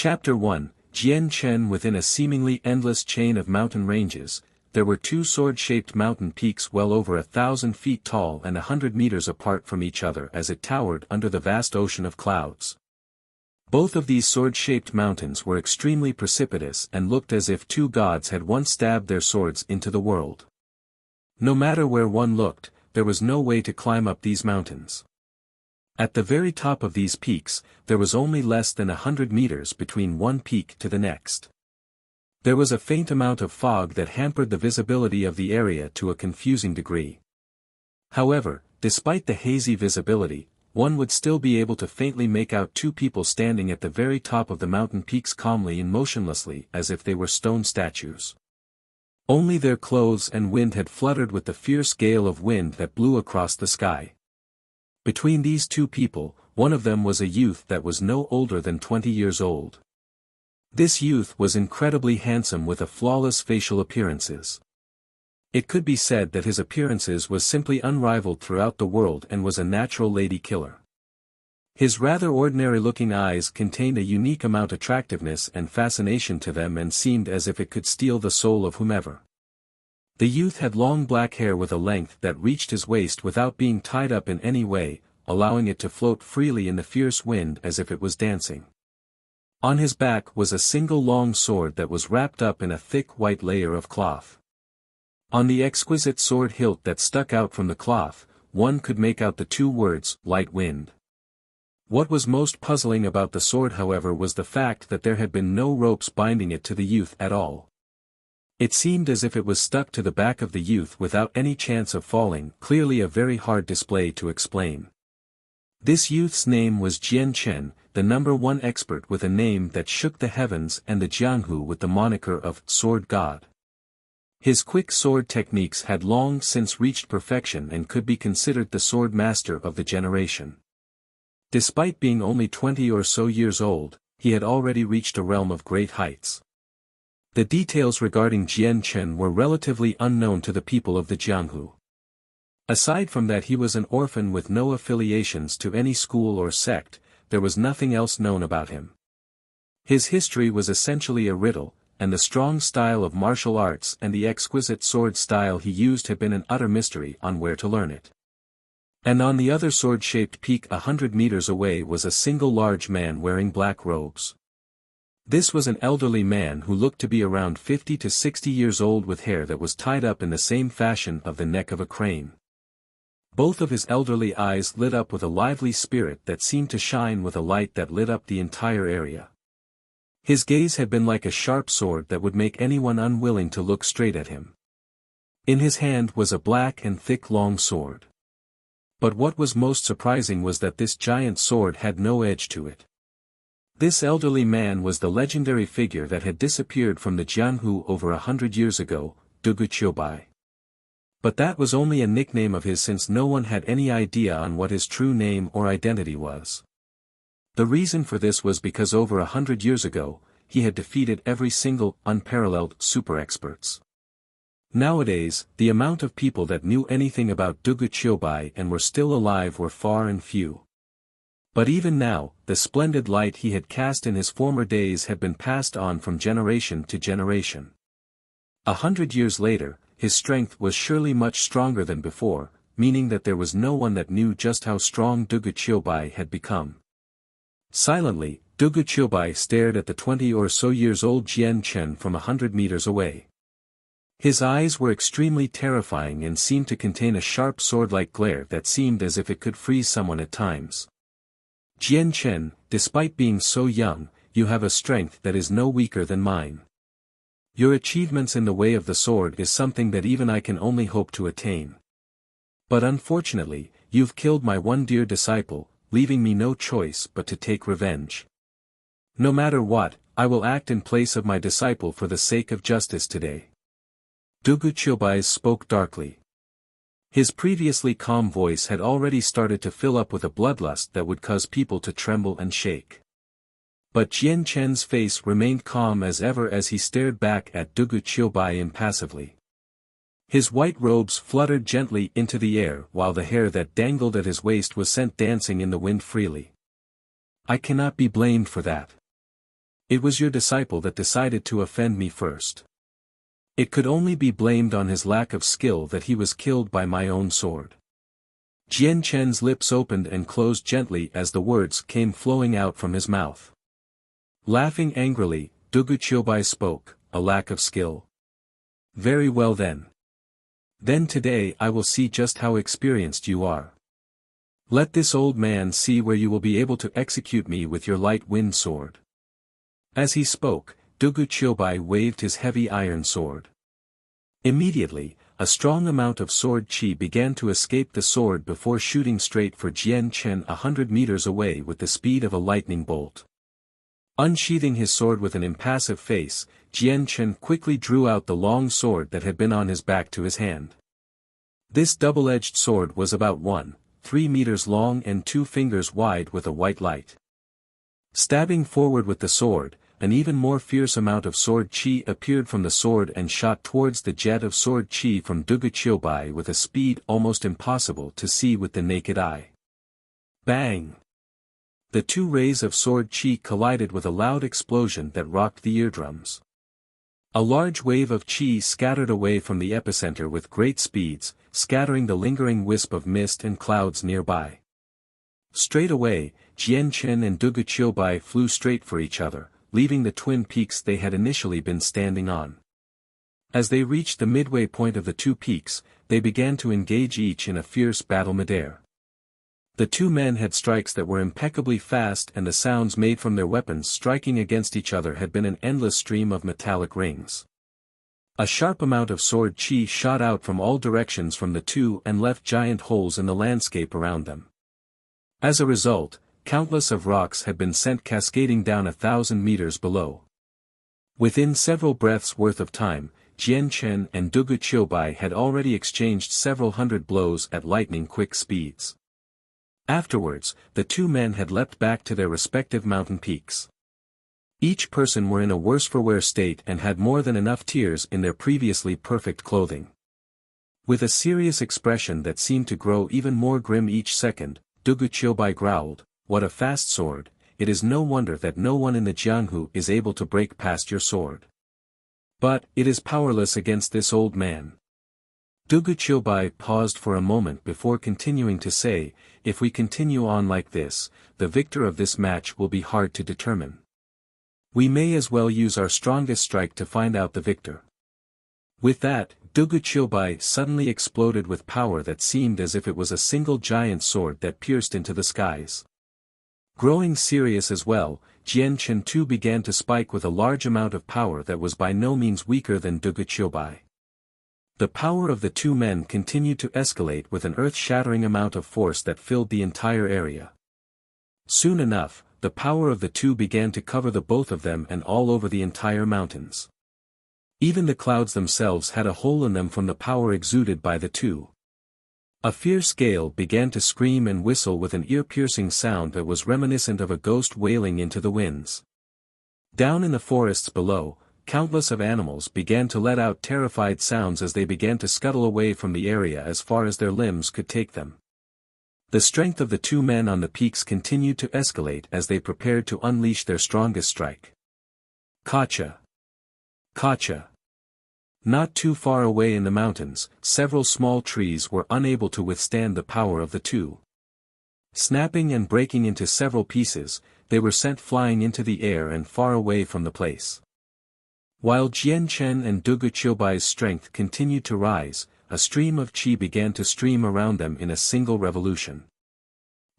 Chapter 1, Jian Chen. Within a seemingly endless chain of mountain ranges, there were two sword-shaped mountain peaks well over 1,000 feet tall and 100 meters apart from each other as it towered under the vast ocean of clouds. Both of these sword-shaped mountains were extremely precipitous and looked as if two gods had once stabbed their swords into the world. No matter where one looked, there was no way to climb up these mountains. At the very top of these peaks, there was only less than 100 meters between one peak to the next. There was a faint amount of fog that hampered the visibility of the area to a confusing degree. However, despite the hazy visibility, one would still be able to faintly make out two people standing at the very top of the mountain peaks calmly and motionlessly as if they were stone statues. Only their clothes and wind had fluttered with the fierce gale of wind that blew across the sky. Between these two people, one of them was a youth that was no older than 20 years old. This youth was incredibly handsome with a flawless facial appearances. It could be said that his appearances was simply unrivaled throughout the world and was a natural lady killer. His rather ordinary-looking eyes contained a unique amount of attractiveness and fascination to them and seemed as if it could steal the soul of whomever. The youth had long black hair with a length that reached his waist without being tied up in any way, allowing it to float freely in the fierce wind as if it was dancing. On his back was a single long sword that was wrapped up in a thick white layer of cloth. On the exquisite sword hilt that stuck out from the cloth, one could make out the two words, light wind. What was most puzzling about the sword, however, was the fact that there had been no ropes binding it to the youth at all. It seemed as if it was stuck to the back of the youth without any chance of falling, clearly a very hard display to explain. This youth's name was Jian Chen, the #1 expert with a name that shook the heavens and the Jianghu with the moniker of Sword God. His quick sword techniques had long since reached perfection and could be considered the sword master of the generation. Despite being only 20 or so years old, he had already reached a realm of great heights. The details regarding Jian Chen were relatively unknown to the people of the Jianghu. Aside from that he was an orphan with no affiliations to any school or sect, there was nothing else known about him. His history was essentially a riddle, and the strong style of martial arts and the exquisite sword style he used had been an utter mystery on where to learn it. And on the other sword-shaped peak 100 meters away was a single large man wearing black robes. This was an elderly man who looked to be around 50 to 60 years old with hair that was tied up in the same fashion of the neck of a crane. Both of his elderly eyes lit up with a lively spirit that seemed to shine with a light that lit up the entire area. His gaze had been like a sharp sword that would make anyone unwilling to look straight at him. In his hand was a black and thick long sword. But what was most surprising was that this giant sword had no edge to it. This elderly man was the legendary figure that had disappeared from the Jianghu over 100 years ago, Wuxia. But that was only a nickname of his since no one had any idea on what his true name or identity was. The reason for this was because over 100 years ago, he had defeated every single, unparalleled, super experts. Nowadays, the amount of people that knew anything about Wuxia and were still alive were far and few. But even now, the splendid light he had cast in his former days had been passed on from generation to generation. 100 years later, his strength was surely much stronger than before, meaning that there was no one that knew just how strong Wuxia had become. Silently, Wuxia stared at the 20 or so years old Jian Chen from 100 meters away. His eyes were extremely terrifying and seemed to contain a sharp sword-like glare that seemed as if it could freeze someone at times. Jian Chen, despite being so young, you have a strength that is no weaker than mine. Your achievements in the way of the sword is something that even I can only hope to attain. But unfortunately, you've killed my one dear disciple, leaving me no choice but to take revenge. No matter what, I will act in place of my disciple for the sake of justice today. Wuxia spoke darkly. His previously calm voice had already started to fill up with a bloodlust that would cause people to tremble and shake. But Jian Chen's face remained calm as ever as he stared back at Wuxia impassively. His white robes fluttered gently into the air while the hair that dangled at his waist was sent dancing in the wind freely. I cannot be blamed for that. It was your disciple that decided to offend me first. It could only be blamed on his lack of skill that he was killed by my own sword. Jian Chen's lips opened and closed gently as the words came flowing out from his mouth. Laughing angrily, Dugu Qiubai spoke, "A lack of skill? Very well then. Then today I will see just how experienced you are. Let this old man see where you will be able to execute me with your light wind sword." As he spoke, Dugu Qiubai waved his heavy iron sword. Immediately, a strong amount of sword qi began to escape the sword before shooting straight for Jian Chen 100 meters away with the speed of a lightning bolt. Unsheathing his sword with an impassive face, Jian Chen quickly drew out the long sword that had been on his back to his hand. This double-edged sword was about 1.3 meters long and 2 fingers wide with a white light. Stabbing forward with the sword, an even more fierce amount of sword qi appeared from the sword and shot towards the jet of sword qi from Dugu Qiubai with a speed almost impossible to see with the naked eye. Bang! The two rays of sword qi collided with a loud explosion that rocked the eardrums. A large wave of qi scattered away from the epicenter with great speeds, scattering the lingering wisp of mist and clouds nearby. Straight away, Jian Chen and Dugu Qiubai flew straight for each other, leaving the twin peaks they had initially been standing on. As they reached the midway point of the two peaks, they began to engage each in a fierce battle midair. The two men had strikes that were impeccably fast, and the sounds made from their weapons striking against each other had been an endless stream of metallic rings. A sharp amount of sword qi shot out from all directions from the two and left giant holes in the landscape around them. As a result, countless of rocks had been sent cascading down 1,000 meters below. Within several breaths' worth of time, Jian Chen and Dugu Qiubai had already exchanged several hundred blows at lightning-quick speeds. Afterwards, the two men had leapt back to their respective mountain peaks. Each person were in a worse-for-wear state and had more than enough tears in their previously perfect clothing. With a serious expression that seemed to grow even more grim each second, Dugu Qiubai growled, "What a fast sword! It is no wonder that no one in the Jianghu is able to break past your sword. But it is powerless against this old man." Dugu Qiubai paused for a moment before continuing to say, "If we continue on like this, the victor of this match will be hard to determine. We may as well use our strongest strike to find out the victor." With that, Dugu Qiubai suddenly exploded with power that seemed as if it was a single giant sword that pierced into the skies. Growing serious as well, Jian Chen too began to spike with a large amount of power that was by no means weaker than Dugu Qiubai. The power of the two men continued to escalate with an earth-shattering amount of force that filled the entire area. Soon enough, the power of the two began to cover the both of them and all over the entire mountains. Even the clouds themselves had a hole in them from the power exuded by the two. A fierce gale began to scream and whistle with an ear-piercing sound that was reminiscent of a ghost wailing into the winds. Down in the forests below, countless of animals began to let out terrified sounds as they began to scuttle away from the area as far as their limbs could take them. The strength of the two men on the peaks continued to escalate as they prepared to unleash their strongest strike. Kacha! Kacha! Not too far away in the mountains, several small trees were unable to withstand the power of the two. Snapping and breaking into several pieces, they were sent flying into the air and far away from the place. While Jian Chen and Dugu Qiubai's strength continued to rise, a stream of qi began to stream around them in a single revolution.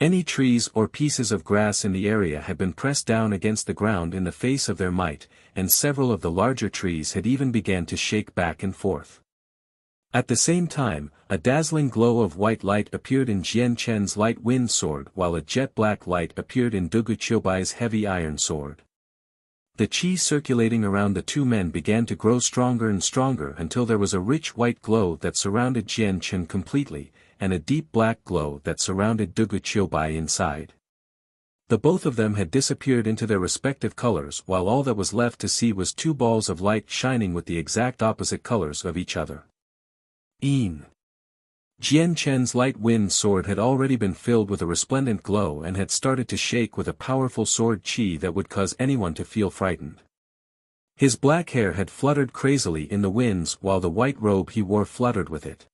Any trees or pieces of grass in the area had been pressed down against the ground in the face of their might, and several of the larger trees had even begun to shake back and forth. At the same time, a dazzling glow of white light appeared in Jian Chen's light wind sword while a jet-black light appeared in Dugu Qiubai's heavy iron sword. The qi circulating around the two men began to grow stronger and stronger until there was a rich white glow that surrounded Jian Chen completely, and a deep black glow that surrounded Dugu Qiubai inside. The both of them had disappeared into their respective colors while all that was left to see was two balls of light shining with the exact opposite colors of each other. Jian Chen's light wind sword had already been filled with a resplendent glow and had started to shake with a powerful sword chi that would cause anyone to feel frightened. His black hair had fluttered crazily in the winds while the white robe he wore fluttered with it.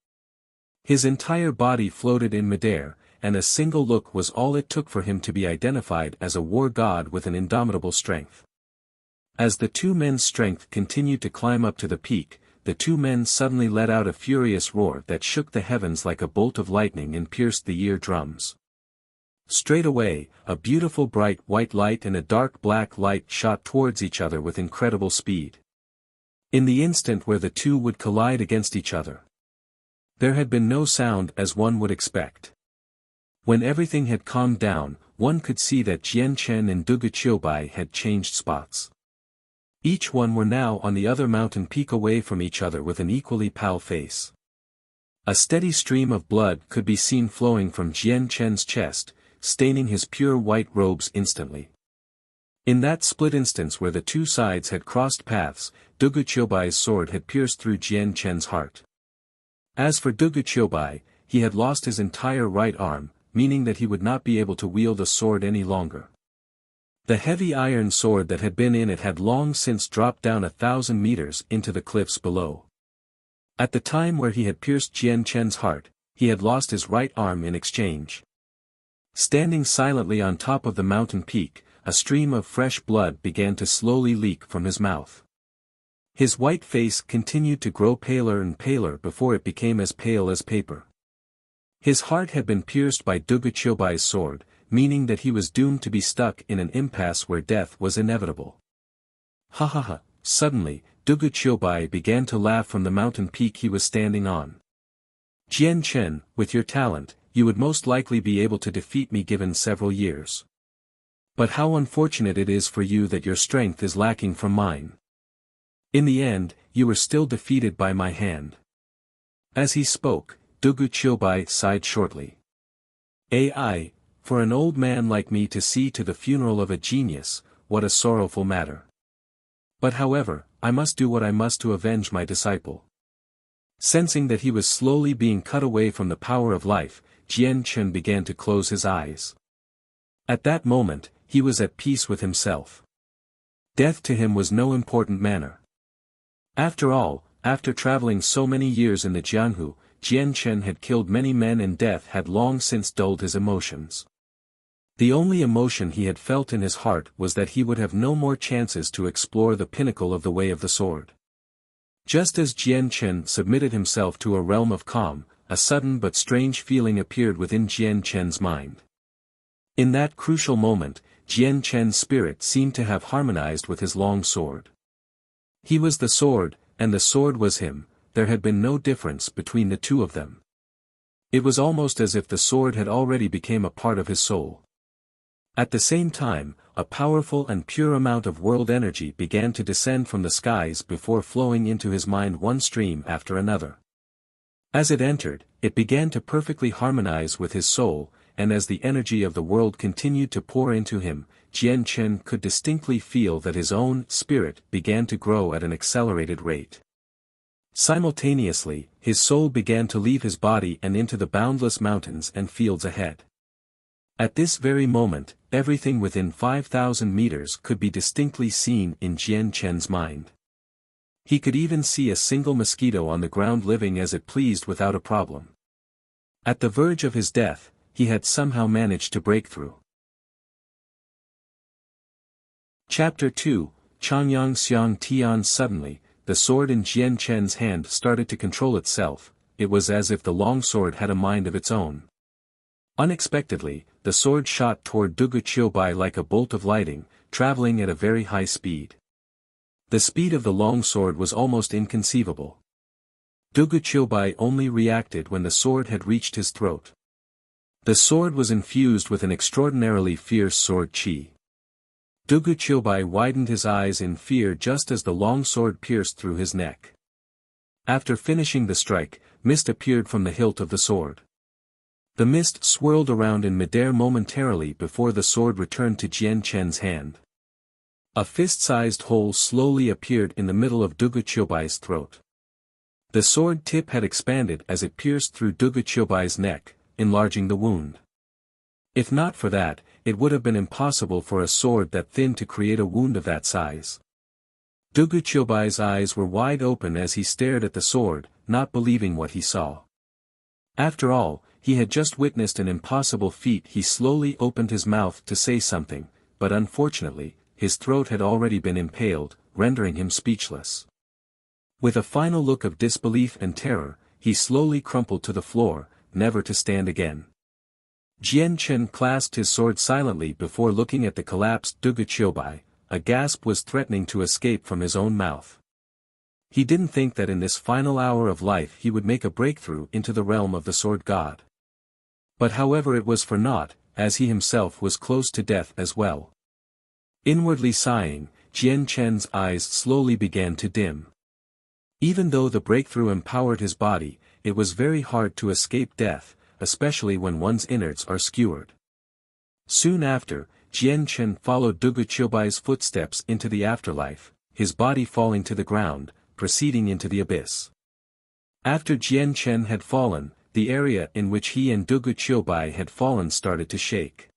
His entire body floated in midair, and a single look was all it took for him to be identified as a war god with an indomitable strength. As the two men's strength continued to climb up to the peak, the two men suddenly let out a furious roar that shook the heavens like a bolt of lightning and pierced the ear-drums. Straight away, a beautiful bright white light and a dark black light shot towards each other with incredible speed. In the instant where the two would collide against each other, there had been no sound as one would expect. When everything had calmed down, one could see that Jian Chen and Dugu Qiubai had changed spots. Each one were now on the other mountain peak away from each other with an equally pale face. A steady stream of blood could be seen flowing from Jian Chen's chest, staining his pure white robes instantly. In that split instance where the two sides had crossed paths, Dugu Qiubai's sword had pierced through Jian Chen's heart. As for Dugu Qiubai, he had lost his entire right arm, meaning that he would not be able to wield a sword any longer. The heavy iron sword that had been in it had long since dropped down 1,000 meters into the cliffs below. At the time where he had pierced Jian Chen's heart, he had lost his right arm in exchange. Standing silently on top of the mountain peak, a stream of fresh blood began to slowly leak from his mouth. His white face continued to grow paler and paler before it became as pale as paper. His heart had been pierced by Dugu Qiubai's sword, meaning that he was doomed to be stuck in an impasse where death was inevitable. Ha ha ha! Suddenly, Dugu Qiubai began to laugh from the mountain peak he was standing on. Jian Chen, with your talent, you would most likely be able to defeat me given several years. But how unfortunate it is for you that your strength is lacking from mine. In the end, you were still defeated by my hand. As he spoke, Dugu Qiubai sighed shortly. Ai, for an old man like me to see to the funeral of a genius, what a sorrowful matter. But however, I must do what I must to avenge my disciple. Sensing that he was slowly being cut away from the power of life, Jian Chen began to close his eyes. At that moment, he was at peace with himself. Death to him was no important matter. After all, after traveling so many years in the Jianghu, Jian Chen had killed many men and death had long since dulled his emotions. The only emotion he had felt in his heart was that he would have no more chances to explore the pinnacle of the way of the sword. Just as Jian Chen submitted himself to a realm of calm, a sudden but strange feeling appeared within Jian Chen's mind. In that crucial moment, Jian Chen's spirit seemed to have harmonized with his long sword. He was the sword, and the sword was him. There had been no difference between the two of them. It was almost as if the sword had already become a part of his soul. At the same time, a powerful and pure amount of world energy began to descend from the skies before flowing into his mind one stream after another. As it entered, it began to perfectly harmonize with his soul, and as the energy of the world continued to pour into him, Jian Chen could distinctly feel that his own spirit began to grow at an accelerated rate. Simultaneously, his soul began to leave his body and into the boundless mountains and fields ahead. At this very moment, everything within 5,000 meters could be distinctly seen in Jian Chen's mind. He could even see a single mosquito on the ground living as it pleased without a problem. At the verge of his death, he had somehow managed to break through. Chapter 2, Changyang Xiang Tian. Suddenly, the sword in Jian Chen's hand started to control itself. It was as if the long sword had a mind of its own. Unexpectedly, the sword shot toward Dugu Qiubai like a bolt of lightning, traveling at a very high speed. The speed of the long sword was almost inconceivable. Dugu Qiubai only reacted when the sword had reached his throat. The sword was infused with an extraordinarily fierce sword chi. Dugu Qiubai widened his eyes in fear just as the long sword pierced through his neck. After finishing the strike, mist appeared from the hilt of the sword. The mist swirled around in midair momentarily before the sword returned to Jian Chen's hand. A fist-sized hole slowly appeared in the middle of Dugu Qiubai's throat. The sword tip had expanded as it pierced through Dugu Chiobai's neck, enlarging the wound. If not for that, it would have been impossible for a sword that thin to create a wound of that size. Dugu Chiobai's eyes were wide open as he stared at the sword, not believing what he saw. After all, he had just witnessed an impossible feat. He slowly opened his mouth to say something, but unfortunately, his throat had already been impaled, rendering him speechless. With a final look of disbelief and terror, he slowly crumpled to the floor, never to stand again. Jian Chen clasped his sword silently before looking at the collapsed Dugu Chiobai. A gasp was threatening to escape from his own mouth. He didn't think that in this final hour of life he would make a breakthrough into the realm of the sword god. But however, it was for naught, as he himself was close to death as well. Inwardly sighing, Jian Chen's eyes slowly began to dim. Even though the breakthrough empowered his body, it was very hard to escape death, especially when one's innards are skewered. Soon after, Jian Chen followed Dugu Chiobai's footsteps into the afterlife, his body falling to the ground, proceeding into the abyss. After Jian Chen had fallen, the area in which he and Dugu Chiobai had fallen started to shake.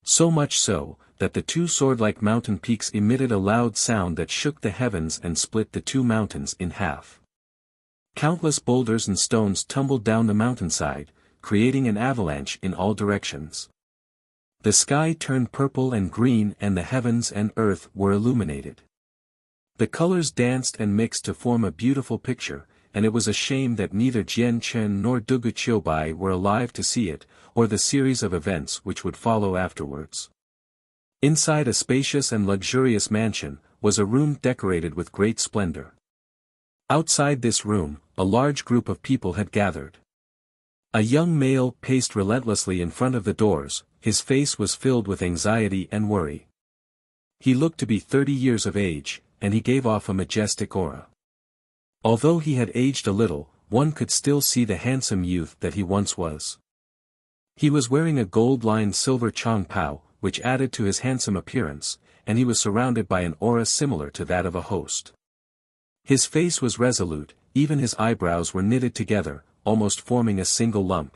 So much so, that the two sword-like mountain peaks emitted a loud sound that shook the heavens and split the two mountains in half. Countless boulders and stones tumbled down the mountainside, creating an avalanche in all directions. The sky turned purple and green and the heavens and earth were illuminated. The colors danced and mixed to form a beautiful picture, and it was a shame that neither Jian Chen nor Dugu Chiobai were alive to see it, or the series of events which would follow afterwards. Inside a spacious and luxurious mansion, was a room decorated with great splendor. Outside this room, a large group of people had gathered. A young male paced relentlessly in front of the doors, his face was filled with anxiety and worry. He looked to be 30 years of age, and he gave off a majestic aura. Although he had aged a little, one could still see the handsome youth that he once was. He was wearing a gold-lined silver changpao, which added to his handsome appearance, and he was surrounded by an aura similar to that of a host. His face was resolute, even his eyebrows were knitted together, almost forming a single lump.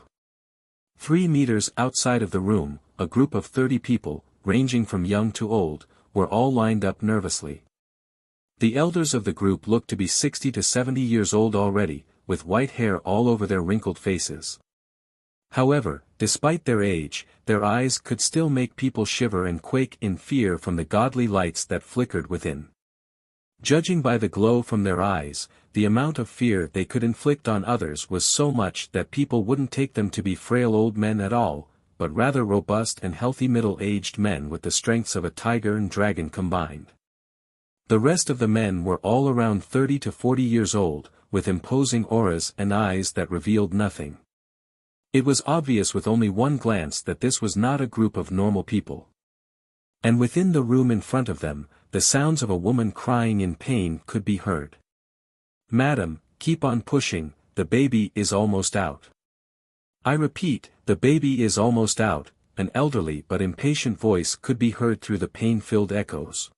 3 meters outside of the room, a group of 30 people, ranging from young to old, were all lined up nervously. The elders of the group looked to be 60 to 70 years old already, with white hair all over their wrinkled faces. However, despite their age, their eyes could still make people shiver and quake in fear from the godly lights that flickered within. Judging by the glow from their eyes, the amount of fear they could inflict on others was so much that people wouldn't take them to be frail old men at all, but rather robust and healthy middle-aged men with the strengths of a tiger and dragon combined. The rest of the men were all around 30 to 40 years old, with imposing auras and eyes that revealed nothing. It was obvious with only one glance that this was not a group of normal people. And within the room in front of them, the sounds of a woman crying in pain could be heard. "Madam, keep on pushing, the baby is almost out. I repeat, the baby is almost out," an elderly but impatient voice could be heard through the pain-filled echoes.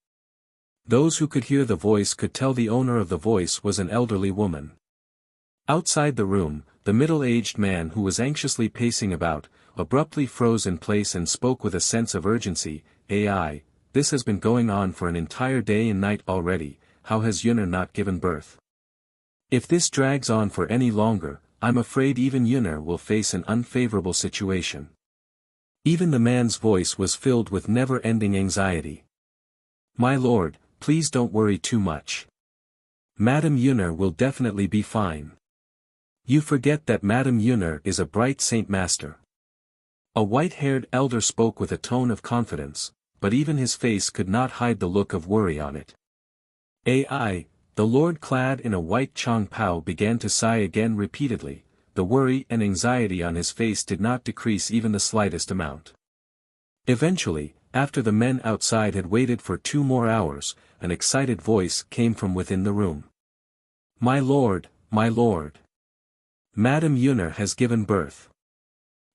Those who could hear the voice could tell the owner of the voice was an elderly woman. Outside the room, the middle-aged man who was anxiously pacing about, abruptly froze in place and spoke with a sense of urgency. "AI, this has been going on for an entire day and night already. How has Yunner not given birth? If this drags on for any longer, I'm afraid even Yunner will face an unfavorable situation." Even the man's voice was filled with never-ending anxiety. "My lord, please don't worry too much. Madame Yunner will definitely be fine. You forget that Madame Yunner is a bright Saint Master." A white-haired elder spoke with a tone of confidence, but even his face could not hide the look of worry on it. "AI, the lord clad in a white changpao began to sigh again repeatedly. The worry and anxiety on his face did not decrease even the slightest amount. Eventually, after the men outside had waited for 2 more hours, an excited voice came from within the room. My lord, Madame Yunner has given birth.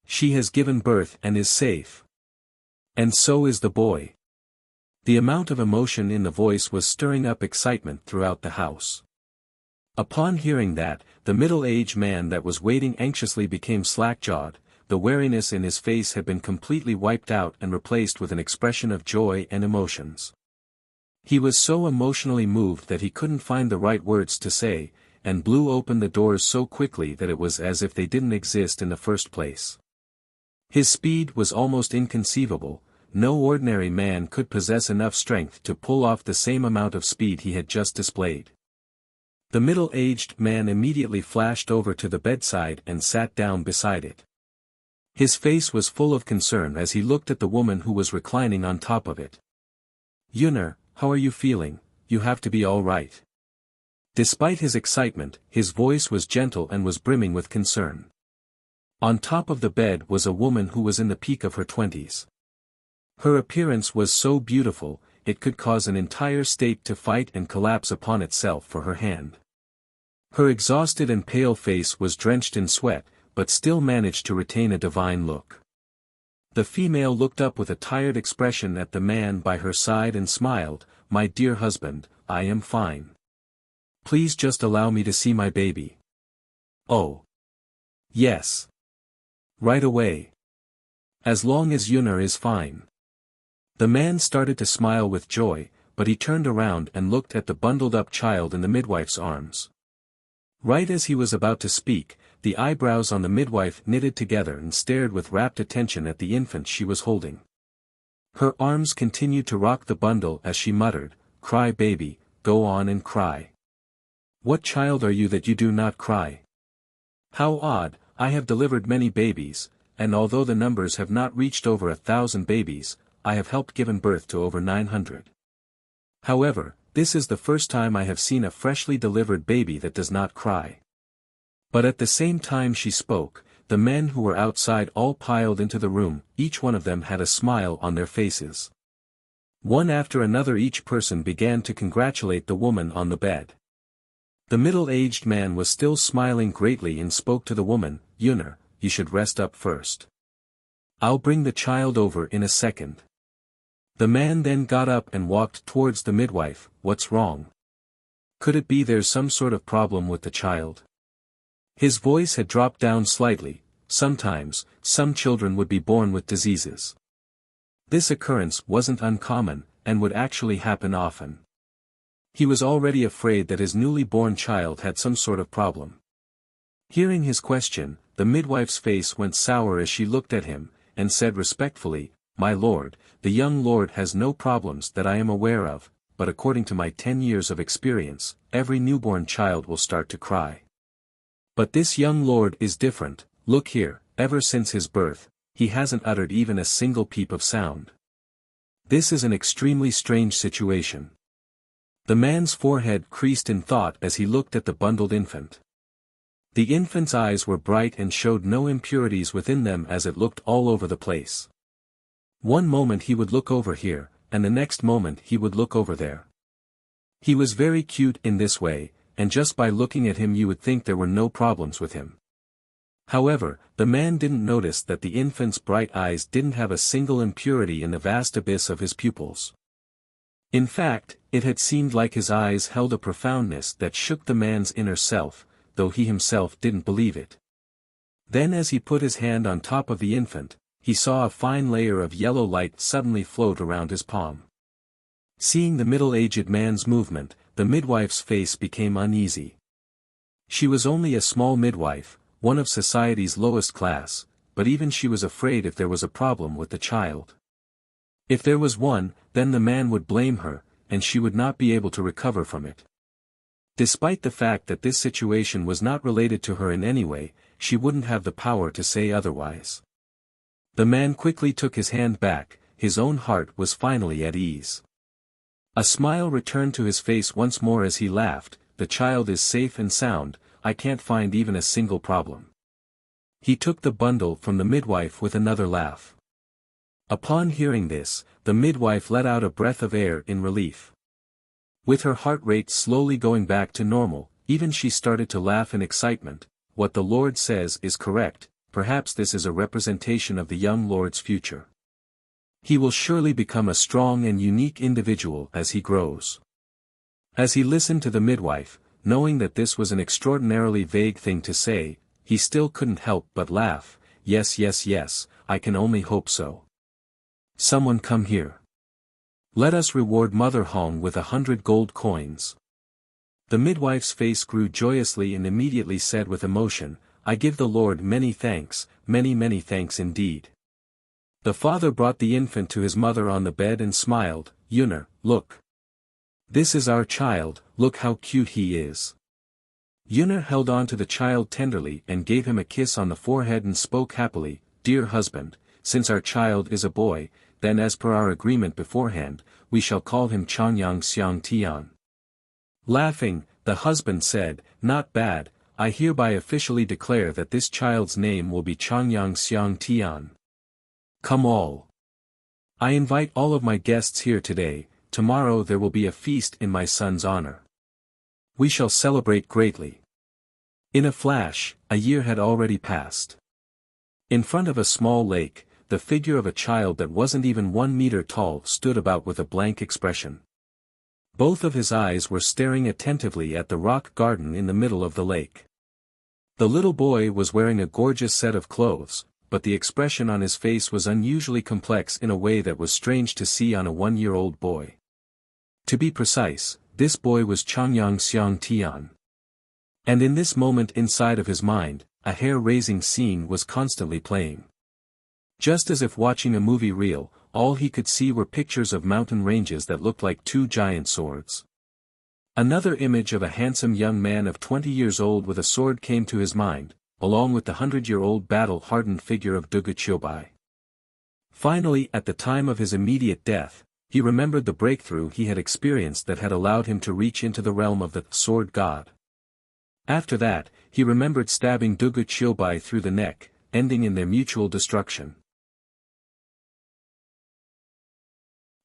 She has given birth and is safe. And so is the boy." The amount of emotion in the voice was stirring up excitement throughout the house. Upon hearing that, the middle-aged man that was waiting anxiously became slack-jawed. The wariness in his face had been completely wiped out and replaced with an expression of joy and emotions. He was so emotionally moved that he couldn't find the right words to say, and blew open the doors so quickly that it was as if they didn't exist in the first place. His speed was almost inconceivable. No ordinary man could possess enough strength to pull off the same amount of speed he had just displayed. The middle-aged man immediately flashed over to the bedside and sat down beside it. His face was full of concern as he looked at the woman who was reclining on top of it. "Yunner, how are you feeling? You have to be all right." Despite his excitement, his voice was gentle and was brimming with concern. On top of the bed was a woman who was in the peak of her 20s. Her appearance was so beautiful, it could cause an entire state to fight and collapse upon itself for her hand. Her exhausted and pale face was drenched in sweat, but still managed to retain a divine look. The female looked up with a tired expression at the man by her side and smiled, "My dear husband, I am fine. Please just allow me to see my baby." "Oh. Yes. Right away. As long as Yunner is fine." The man started to smile with joy, but he turned around and looked at the bundled-up child in the midwife's arms. Right as he was about to speak, the eyebrows on the midwife knitted together and stared with rapt attention at the infant she was holding. Her arms continued to rock the bundle as she muttered, "Cry baby, go on and cry. What child are you that you do not cry? How odd, I have delivered many babies, and although the numbers have not reached over 1,000 babies, I have helped given birth to over 900. However, this is the first time I have seen a freshly delivered baby that does not cry." But at the same time she spoke, the men who were outside all piled into the room, each one of them had a smile on their faces. One after another each person began to congratulate the woman on the bed. The middle-aged man was still smiling greatly and spoke to the woman, "Yunner, you should rest up first. I'll bring the child over in a second." The man then got up and walked towards the midwife. "What's wrong? Could it be there's some sort of problem with the child?" His voice had dropped down slightly. Sometimes, some children would be born with diseases. This occurrence wasn't uncommon, and would actually happen often. He was already afraid that his newly born child had some sort of problem. Hearing his question, the midwife's face went sour as she looked at him, and said respectfully, "My lord, the young lord has no problems that I am aware of, but according to my 10 years of experience, every newborn child will start to cry. But this young lord is different. Look here, ever since his birth, he hasn't uttered even a single peep of sound. This is an extremely strange situation." The man's forehead creased in thought as he looked at the bundled infant. The infant's eyes were bright and showed no impurities within them as it looked all over the place. One moment he would look over here, and the next moment he would look over there. He was very cute in this way, and just by looking at him you would think there were no problems with him. However, the man didn't notice that the infant's bright eyes didn't have a single impurity in the vast abyss of his pupils. In fact, it had seemed like his eyes held a profoundness that shook the man's inner self, though he himself didn't believe it. Then as he put his hand on top of the infant, he saw a fine layer of yellow light suddenly float around his palm. Seeing the middle-aged man's movement, the midwife's face became uneasy. She was only a small midwife, one of society's lowest class, but even she was afraid if there was a problem with the child. If there was one, then the man would blame her, and she would not be able to recover from it. Despite the fact that this situation was not related to her in any way, she wouldn't have the power to say otherwise. The man quickly took his hand back, his own heart was finally at ease. A smile returned to his face once more as he laughed, "The child is safe and sound, I can't find even a single problem." He took the bundle from the midwife with another laugh. Upon hearing this, the midwife let out a breath of air in relief. With her heart rate slowly going back to normal, even she started to laugh in excitement. "What the Lord says is correct, perhaps this is a representation of the young Lord's future. He will surely become a strong and unique individual as he grows." As he listened to the midwife, knowing that this was an extraordinarily vague thing to say, he still couldn't help but laugh. Yes, yes, yes, I can only hope so. Someone come here. Let us reward Mother Hong with 100 gold coins. The midwife's face grew joyously and immediately said with emotion, I give the Lord many thanks, many thanks indeed. The father brought the infant to his mother on the bed and smiled, Yuner, look. This is our child, look how cute he is. Yuner held on to the child tenderly and gave him a kiss on the forehead and spoke happily, Dear husband, since our child is a boy, then as per our agreement beforehand, we shall call him Changyang Xiang Tian. Laughing, the husband said, Not bad, I hereby officially declare that this child's name will be Changyang Xiang Tian. Come all. I invite all of my guests here today, tomorrow there will be a feast in my son's honor. We shall celebrate greatly. In a flash, a year had already passed. In front of a small lake, the figure of a child that wasn't even 1 meter tall stood about with a blank expression. Both of his eyes were staring attentively at the rock garden in the middle of the lake. The little boy was wearing a gorgeous set of clothes, but the expression on his face was unusually complex in a way that was strange to see on a 1-year-old boy. To be precise, this boy was Changyang Xiang Tian. And in this moment inside of his mind, a hair-raising scene was constantly playing. Just as if watching a movie reel, all he could see were pictures of mountain ranges that looked like 2 giant swords. Another image of a handsome young man of 20 years old with a sword came to his mind, along with the 100-year-old battle-hardened figure of Dugu Qiubai. Finally, at the time of his immediate death, he remembered the breakthrough he had experienced that had allowed him to reach into the realm of the sword god. After that, he remembered stabbing Dugu Qiubai through the neck, ending in their mutual destruction.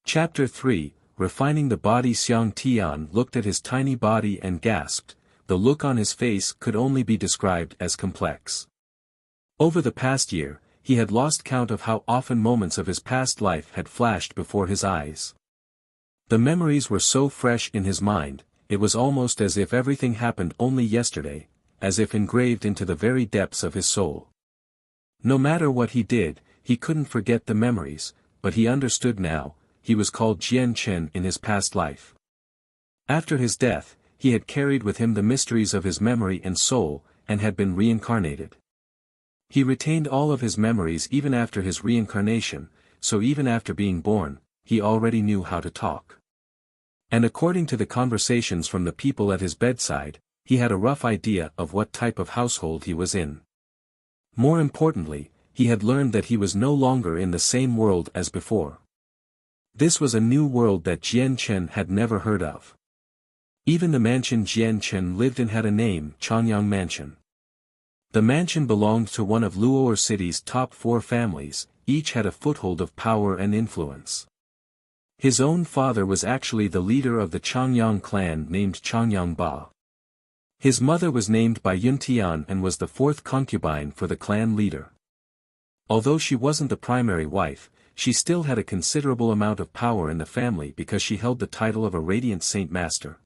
Chapter 3, Refining the Body. Xiang Tian looked at his tiny body and gasped. The look on his face could only be described as complex. Over the past year, he had lost count of how often moments of his past life had flashed before his eyes. The memories were so fresh in his mind, it was almost as if everything happened only yesterday, as if engraved into the very depths of his soul. No matter what he did, he couldn't forget the memories, but he understood now, he was called Jian Chen in his past life. After his death, he had carried with him the mysteries of his memory and soul, and had been reincarnated. He retained all of his memories even after his reincarnation, so even after being born, he already knew how to talk. And according to the conversations from the people at his bedside, he had a rough idea of what type of household he was in. More importantly, he had learned that he was no longer in the same world as before. This was a new world that Jian Chen had never heard of. Even the mansion Jian Chen lived in had a name, Changyang Mansion. The mansion belonged to one of Luo'er City's top 4 families, each had a foothold of power and influence. His own father was actually the leader of the Changyang clan named Changyang Ba. His mother was named by Yuntian and was the 4th concubine for the clan leader. Although she wasn't the primary wife, she still had a considerable amount of power in the family because she held the title of a Radiant Saint Master.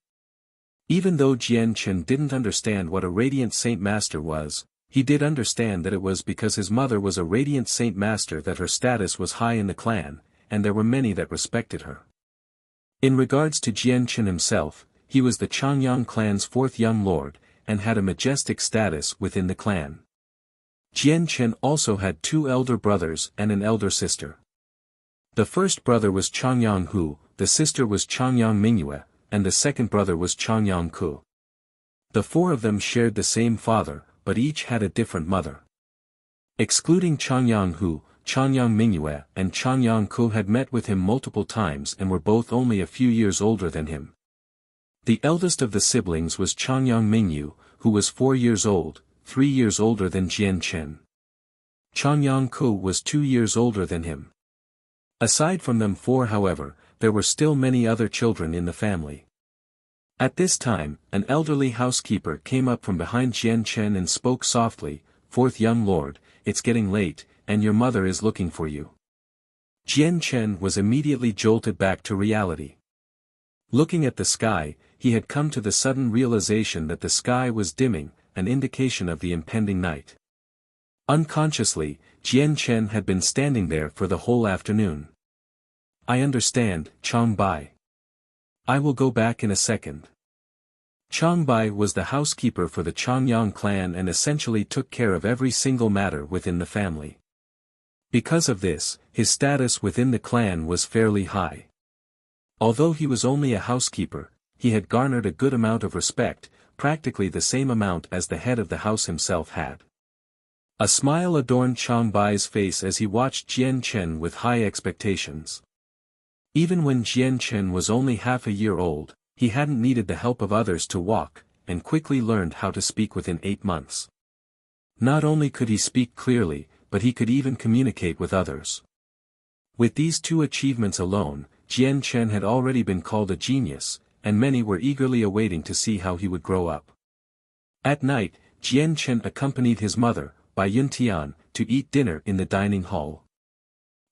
Even though Jian Chen didn't understand what a Radiant Saint Master was, he did understand that it was because his mother was a Radiant Saint Master that her status was high in the clan, and there were many that respected her. In regards to Jian Chen himself, he was the Changyang clan's 4th young lord, and had a majestic status within the clan. Jian Chen also had 2 elder brothers and an elder sister. The first brother was Changyang Hu, the sister was Changyang Mingyue, and the second brother was Changyang Ku. The 4 of them shared the same father, but each had a different mother. Excluding Changyang Hu, Changyang Mingyue and Changyang Ku had met with him multiple times and were both only a few years older than him. The eldest of the siblings was Changyang Mingyu, who was 4 years old, 3 years older than Jian Chen. Changyang Ku was 2 years older than him. Aside from them 4, however, there were still many other children in the family. At this time, an elderly housekeeper came up from behind Jian Chen and spoke softly, 4th young lord, it's getting late, and your mother is looking for you. Jian Chen was immediately jolted back to reality. Looking at the sky, he had come to the sudden realization that the sky was dimming, an indication of the impending night. Unconsciously, Jian Chen had been standing there for the whole afternoon. "I understand, Chang Bai. I will go back in a second." Chang Bai was the housekeeper for the Changyang clan and essentially took care of every single matter within the family. Because of this, his status within the clan was fairly high. Although he was only a housekeeper, he had garnered a good amount of respect, practically the same amount as the head of the house himself had. A smile adorned Chang Bai's face as he watched Jian Chen with high expectations. Even when Jian Chen was only half a year old, he hadn't needed the help of others to walk, and quickly learned how to speak within 8 months. Not only could he speak clearly, but he could even communicate with others. With these 2 achievements alone, Jian Chen had already been called a genius, and many were eagerly awaiting to see how he would grow up. At night, Jian Chen accompanied his mother, Bai Yuntian, to eat dinner in the dining hall.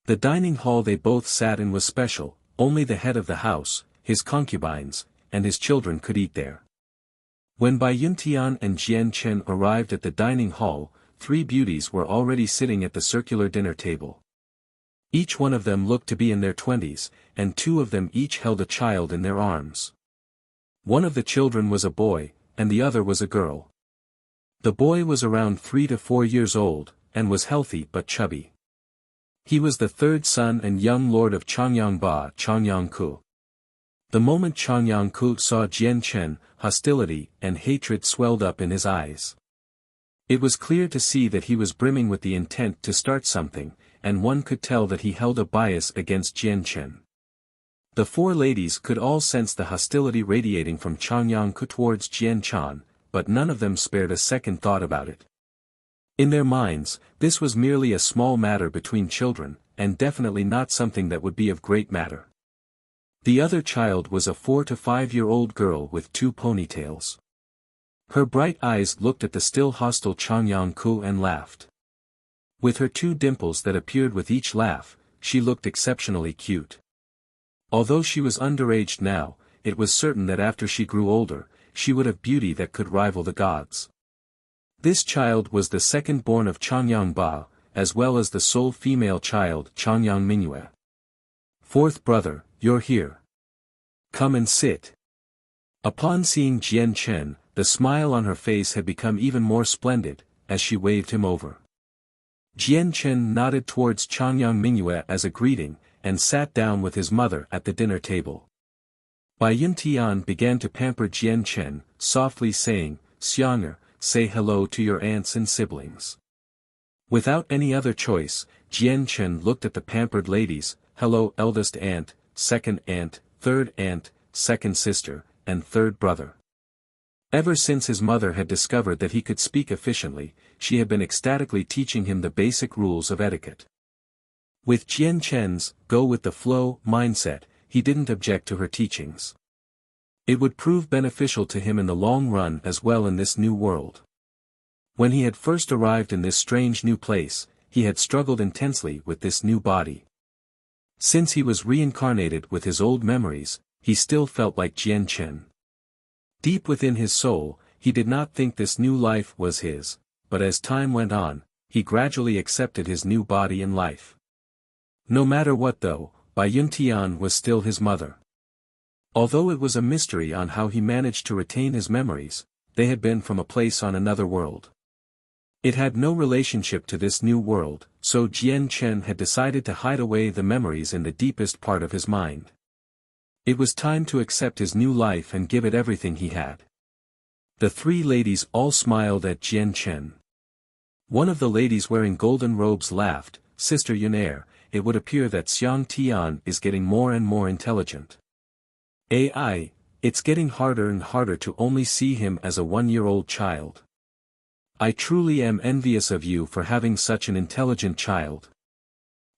The dining hall they both sat in was special, only the head of the house, his concubines, and his children could eat there. When Bai Yuntian and Jian Chen arrived at the dining hall, 3 beauties were already sitting at the circular dinner table. Each one of them looked to be in their 20s, and 2 of them each held a child in their arms. One of the children was a boy, and the other was a girl. The boy was around 3 to 4 years old, and was healthy but chubby. He was the 3rd son and young lord of Changyang Ba, Changyang Ku. The moment Changyang Ku saw Jian Chen, hostility and hatred swelled up in his eyes. It was clear to see that he was brimming with the intent to start something, and one could tell that he held a bias against Jian Chen. The 4 ladies could all sense the hostility radiating from Changyang Ku towards Jian Chen, but none of them spared a second thought about it. In their minds, this was merely a small matter between children, and definitely not something that would be of great matter. The other child was a 4 to 5-year-old girl with 2 ponytails. Her bright eyes looked at the still hostile Changyang Ku and laughed. With her 2 dimples that appeared with each laugh, she looked exceptionally cute. Although she was underage now, it was certain that after she grew older, she would have beauty that could rival the gods. This child was the second born of Changyang Ba, as well as the sole female child Changyang Mingyue. "4th brother, you're here. Come and sit." Upon seeing Jian Chen, the smile on her face had become even more splendid, as she waved him over. Jian Chen nodded towards Changyang Mingyue as a greeting, and sat down with his mother at the dinner table. Bai Yuntian began to pamper Jian Chen, softly saying, "Xianger, say hello to your aunts and siblings." Without any other choice, Jian Chen looked at the pampered ladies, "Hello eldest aunt, second aunt, third aunt, second sister, and third brother." Ever since his mother had discovered that he could speak efficiently, she had been ecstatically teaching him the basic rules of etiquette. With Jian Chen's go-with-the-flow mindset, he didn't object to her teachings. It would prove beneficial to him in the long run as well in this new world. When he had first arrived in this strange new place, he had struggled intensely with this new body. Since he was reincarnated with his old memories, he still felt like Jian Chen. Deep within his soul, he did not think this new life was his, but as time went on, he gradually accepted his new body and life. No matter what though, Bai Yuntian was still his mother. Although it was a mystery on how he managed to retain his memories, they had been from a place on another world. It had no relationship to this new world, so Jian Chen had decided to hide away the memories in the deepest part of his mind. It was time to accept his new life and give it everything he had. The 3 ladies all smiled at Jian Chen. One of the ladies wearing golden robes laughed, "Sister Yunair, it would appear that Xiang Tian is getting more and more intelligent. AI, it's getting harder and harder to only see him as a 1-year-old child. I truly am envious of you for having such an intelligent child."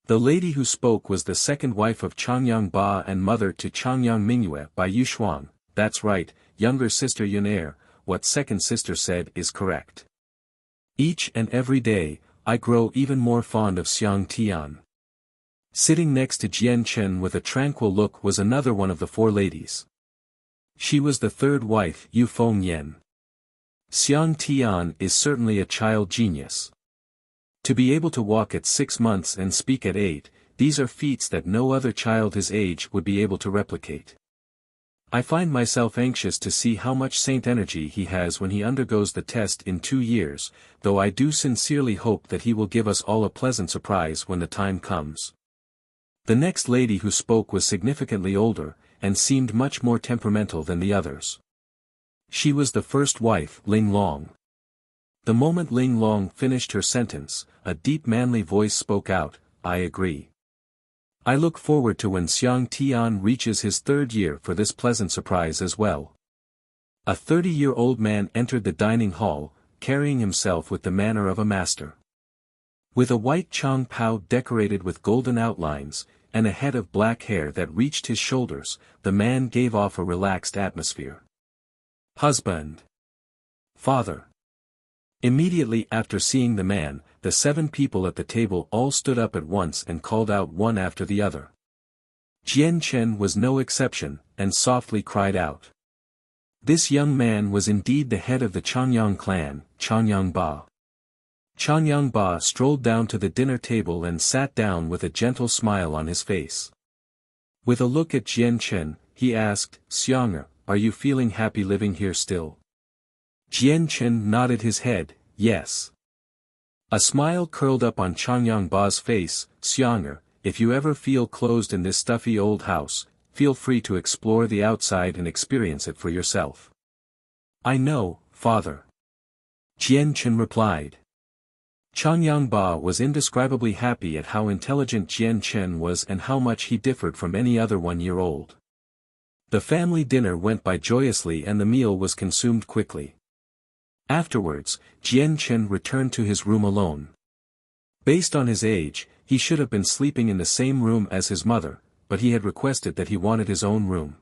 The lady who spoke was the second wife of Changyang Ba and mother to Changyang Mingyue by Yushuang. "That's right, younger sister Yunair, what second sister said is correct. Each and every day, I grow even more fond of Xiang Tian." Sitting next to Jian Chen with a tranquil look was another one of the 4 ladies. She was the third wife, Yu Fengyan. Xiang Tian is certainly a child genius. To be able to walk at 6 months and speak at 8, these are feats that no other child his age would be able to replicate. I find myself anxious to see how much saint energy he has when he undergoes the test in 2 years, though I do sincerely hope that he will give us all a pleasant surprise when the time comes. The next lady who spoke was significantly older, and seemed much more temperamental than the others. She was the first wife, Ling Long. The moment Ling Long finished her sentence, a deep manly voice spoke out, "I agree. I look forward to when Xiang Tian reaches his 3rd year for this pleasant surprise as well." A 30-year-old man entered the dining hall, carrying himself with the manner of a master. With a white chang pao decorated with golden outlines, and a head of black hair that reached his shoulders, the man gave off a relaxed atmosphere. "Husband. Father." Immediately after seeing the man, the 7 people at the table all stood up at once and called out one after the other. Jian Chen was no exception, and softly cried out. This young man was indeed the head of the Changyang clan, Changyang Ba. Changyang Ba strolled down to the dinner table and sat down with a gentle smile on his face. With a look at Jian Chen, he asked, "Xiang, are you feeling happy living here still?" Jian Chen nodded his head, yes. A smile curled up on Changyang Ba's face. "Xiang, if you ever feel closed in this stuffy old house, feel free to explore the outside and experience it for yourself." "I know, father." Jian Chen replied. Changyang Ba was indescribably happy at how intelligent Jian Chen was and how much he differed from any other 1-year-old. The family dinner went by joyously and the meal was consumed quickly. Afterwards, Jian Chen returned to his room alone. Based on his age, he should have been sleeping in the same room as his mother, but he had requested that he wanted his own room.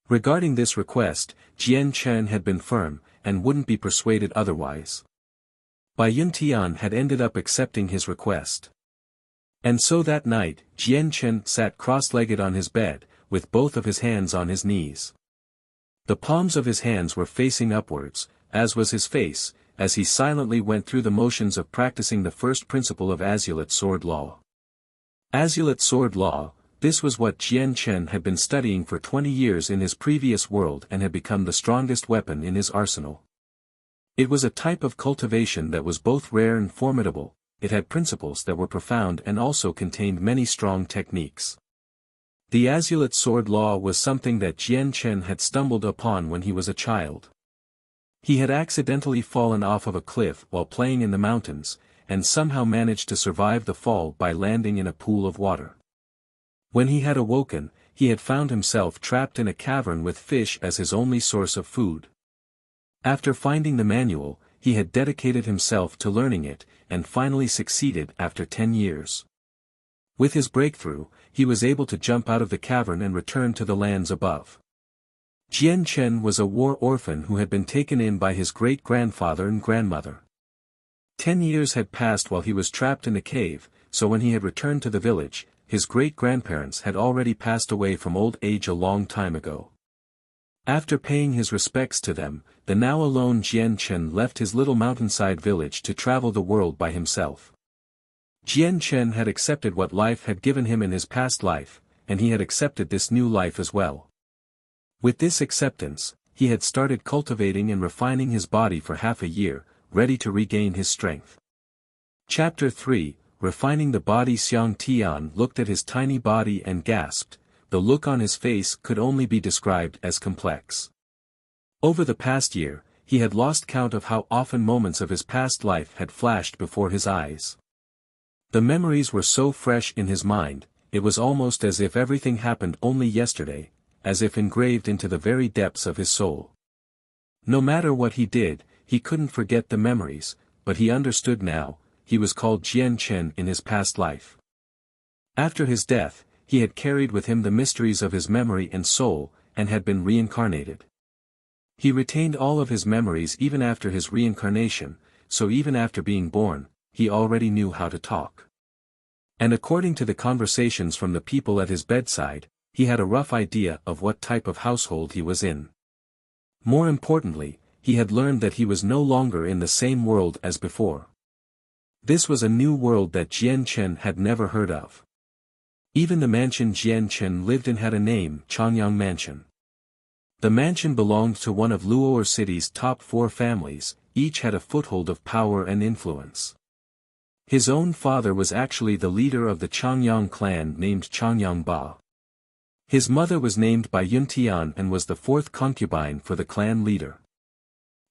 Regarding this request, Jian Chen had been firm, and wouldn't be persuaded otherwise. Bai Yuntian had ended up accepting his request. And so that night, Jian Chen sat cross-legged on his bed, with both of his hands on his knees. The palms of his hands were facing upwards, as was his face, as he silently went through the motions of practicing the first principle of Azulite Sword Law. Azulite Sword Law, this was what Jian Chen had been studying for 20 years in his previous world and had become the strongest weapon in his arsenal. It was a type of cultivation that was both rare and formidable, it had principles that were profound and also contained many strong techniques. The Azulite Sword Law was something that Jian Chen had stumbled upon when he was a child. He had accidentally fallen off of a cliff while playing in the mountains, and somehow managed to survive the fall by landing in a pool of water. When he had awoken, he had found himself trapped in a cavern with fish as his only source of food. After finding the manual, he had dedicated himself to learning it, and finally succeeded after 10 years. With his breakthrough, he was able to jump out of the cavern and return to the lands above. Jian Chen was a war orphan who had been taken in by his great-grandfather and grandmother. 10 years had passed while he was trapped in a cave, so when he had returned to the village, his great-grandparents had already passed away from old age a long time ago. After paying his respects to them, the now alone Jian Chen left his little mountainside village to travel the world by himself. Jian Chen had accepted what life had given him in his past life, and he had accepted this new life as well. With this acceptance, he had started cultivating and refining his body for half a year, ready to regain his strength. Chapter 3, Refining the Body. Xiang Tian looked at his tiny body and gasped. The look on his face could only be described as complex. Over the past year, he had lost count of how often moments of his past life had flashed before his eyes. The memories were so fresh in his mind, it was almost as if everything happened only yesterday, as if engraved into the very depths of his soul. No matter what he did, he couldn't forget the memories, but he understood now, he was called Jian Chen in his past life. After his death, he had carried with him the mysteries of his memory and soul, and had been reincarnated. He retained all of his memories even after his reincarnation, so even after being born, he already knew how to talk. And according to the conversations from the people at his bedside, he had a rough idea of what type of household he was in. More importantly, he had learned that he was no longer in the same world as before. This was a new world that Jian Chen had never heard of. Even the mansion Jian Chen lived in had a name, Changyang Mansion. The mansion belonged to one of Luo'er City's top 4 families, each had a foothold of power and influence. His own father was actually the leader of the Changyang clan named Changyang Ba. His mother was named by Yuntian and was the 4th concubine for the clan leader.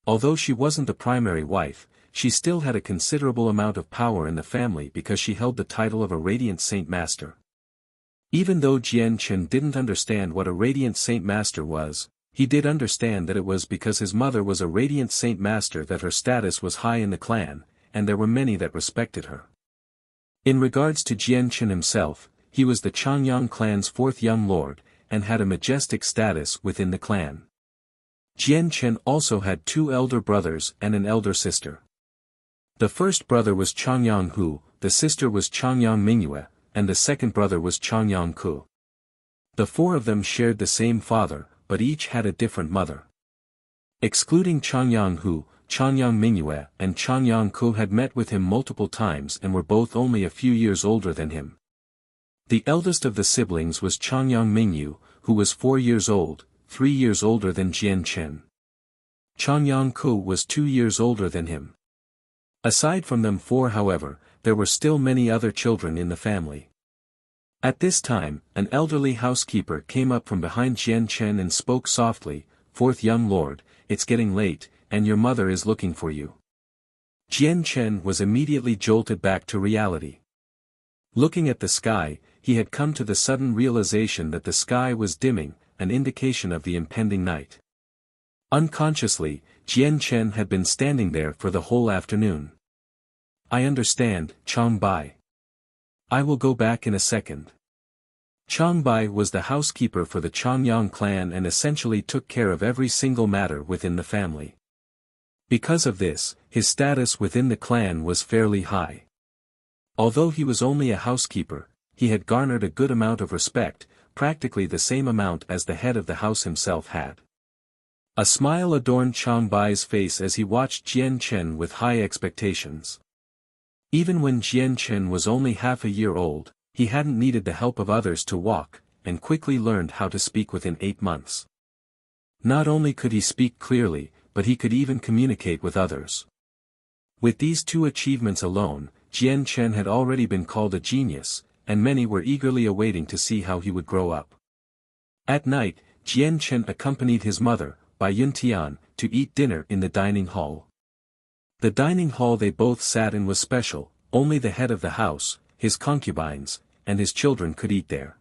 Although she wasn't the primary wife, she still had a considerable amount of power in the family because she held the title of a Radiant Saint Master. Even though Jian Chen didn't understand what a Radiant Saint Master was, he did understand that it was because his mother was a Radiant Saint Master that her status was high in the clan, and there were many that respected her. In regards to Jian Chen himself, he was the Changyang clan's 4th young lord, and had a majestic status within the clan. Jian Chen also had 2 elder brothers and an elder sister. The first brother was Changyang Hu, the sister was Changyang Mingyue, and the second brother was Changyang Ku. The 4 of them shared the same father, but each had a different mother. Excluding Changyang Hu, Changyang Mingyue and Changyang Ku had met with him multiple times and were both only a few years older than him. The eldest of the siblings was Changyang Mingyu, who was 4 years old, 3 years older than Jian Chen. Changyang Ku was 2 years older than him. Aside from them 4, however, there were still many other children in the family. At this time, an elderly housekeeper came up from behind Jian Chen and spoke softly, "4th young lord, it's getting late, and your mother is looking for you." Jian Chen was immediately jolted back to reality. Looking at the sky, he had come to the sudden realization that the sky was dimming, an indication of the impending night. Unconsciously, Jian Chen had been standing there for the whole afternoon. "I understand, Chang Bai. I will go back in a second." Chang Bai was the housekeeper for the Changyang clan and essentially took care of every single matter within the family. Because of this, his status within the clan was fairly high. Although he was only a housekeeper, he had garnered a good amount of respect, practically the same amount as the head of the house himself had. A smile adorned Chang Bai's face as he watched Jian Chen with high expectations. Even when Jian Chen was only half a year old, he hadn't needed the help of others to walk, and quickly learned how to speak within 8 months. Not only could he speak clearly, but he could even communicate with others. With these 2 achievements alone, Jian Chen had already been called a genius, and many were eagerly awaiting to see how he would grow up. At night, Jian Chen accompanied his mother, Bai Yuntian, to eat dinner in the dining hall. The dining hall they both sat in was special, only the head of the house, his concubines, and his children could eat there.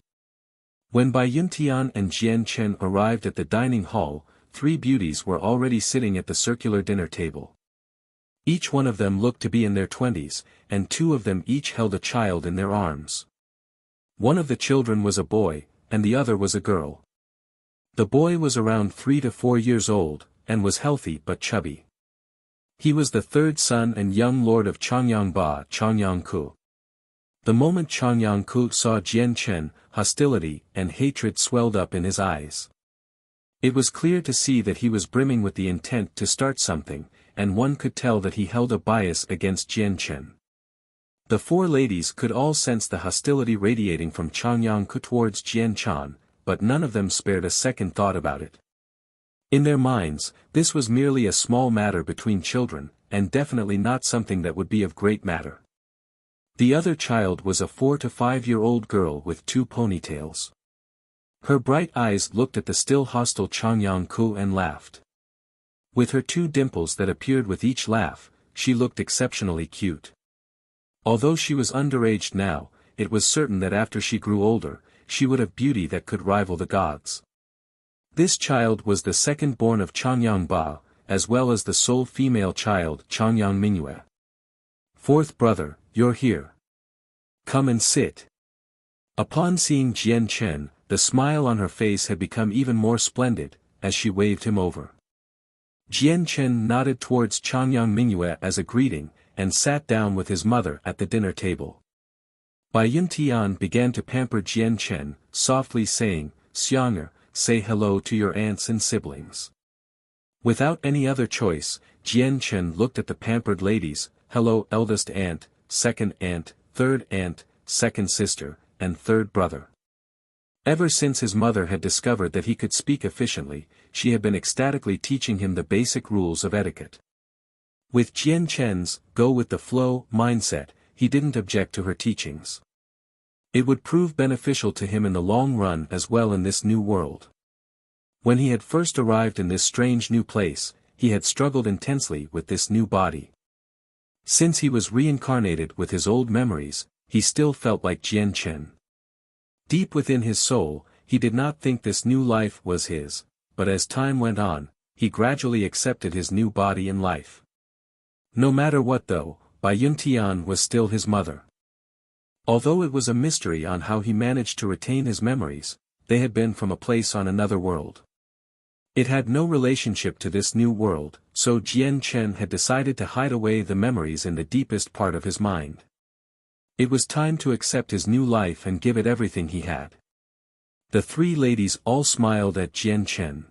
When Bai Yuntian and Jian Chen arrived at the dining hall, 3 beauties were already sitting at the circular dinner table. Each one of them looked to be in their 20s, and 2 of them each held a child in their arms. One of the children was a boy, and the other was a girl. The boy was around 3 to 4 years old, and was healthy but chubby. He was the 3rd son and young lord of Changyang Ba, Changyang Ku. The moment Changyang Ku saw Jian Chen, hostility and hatred swelled up in his eyes. It was clear to see that he was brimming with the intent to start something, and one could tell that he held a bias against Jian Chen. The 4 ladies could all sense the hostility radiating from Changyang Ku towards Jian Chen, but none of them spared a second thought about it. In their minds, this was merely a small matter between children, and definitely not something that would be of great matter. The other child was a 4 to 5-year-old girl with 2 ponytails. Her bright eyes looked at the still hostile Changyang Ku and laughed. With her 2 dimples that appeared with each laugh, she looked exceptionally cute. Although she was underage now, it was certain that after she grew older, she would have beauty that could rival the gods. This child was the second born of Changyang Ba, as well as the sole female child Changyang Mingyue. "4th brother, you're here. Come and sit." Upon seeing Jian Chen, the smile on her face had become even more splendid, as she waved him over. Jian Chen nodded towards Changyang Mingyue as a greeting, and sat down with his mother at the dinner table. Bai Yuntian began to pamper Jian Chen, softly saying, "Xiang'er, say hello to your aunts and siblings." Without any other choice, Jian Chen looked at the pampered ladies, "Hello eldest aunt, second aunt, third aunt, second sister, and third brother." Ever since his mother had discovered that he could speak efficiently, she had been ecstatically teaching him the basic rules of etiquette. With Jian Chen's go-with-the-flow mindset, he didn't object to her teachings. It would prove beneficial to him in the long run as well in this new world. When he had first arrived in this strange new place, he had struggled intensely with this new body. Since he was reincarnated with his old memories, he still felt like Jian Chen. Deep within his soul, he did not think this new life was his, but as time went on, he gradually accepted his new body and life. No matter what though, Bai Yuntian was still his mother. Although it was a mystery on how he managed to retain his memories, they had been from a place on another world. It had no relationship to this new world, so Jian Chen had decided to hide away the memories in the deepest part of his mind. It was time to accept his new life and give it everything he had. The three ladies all smiled at Jian Chen.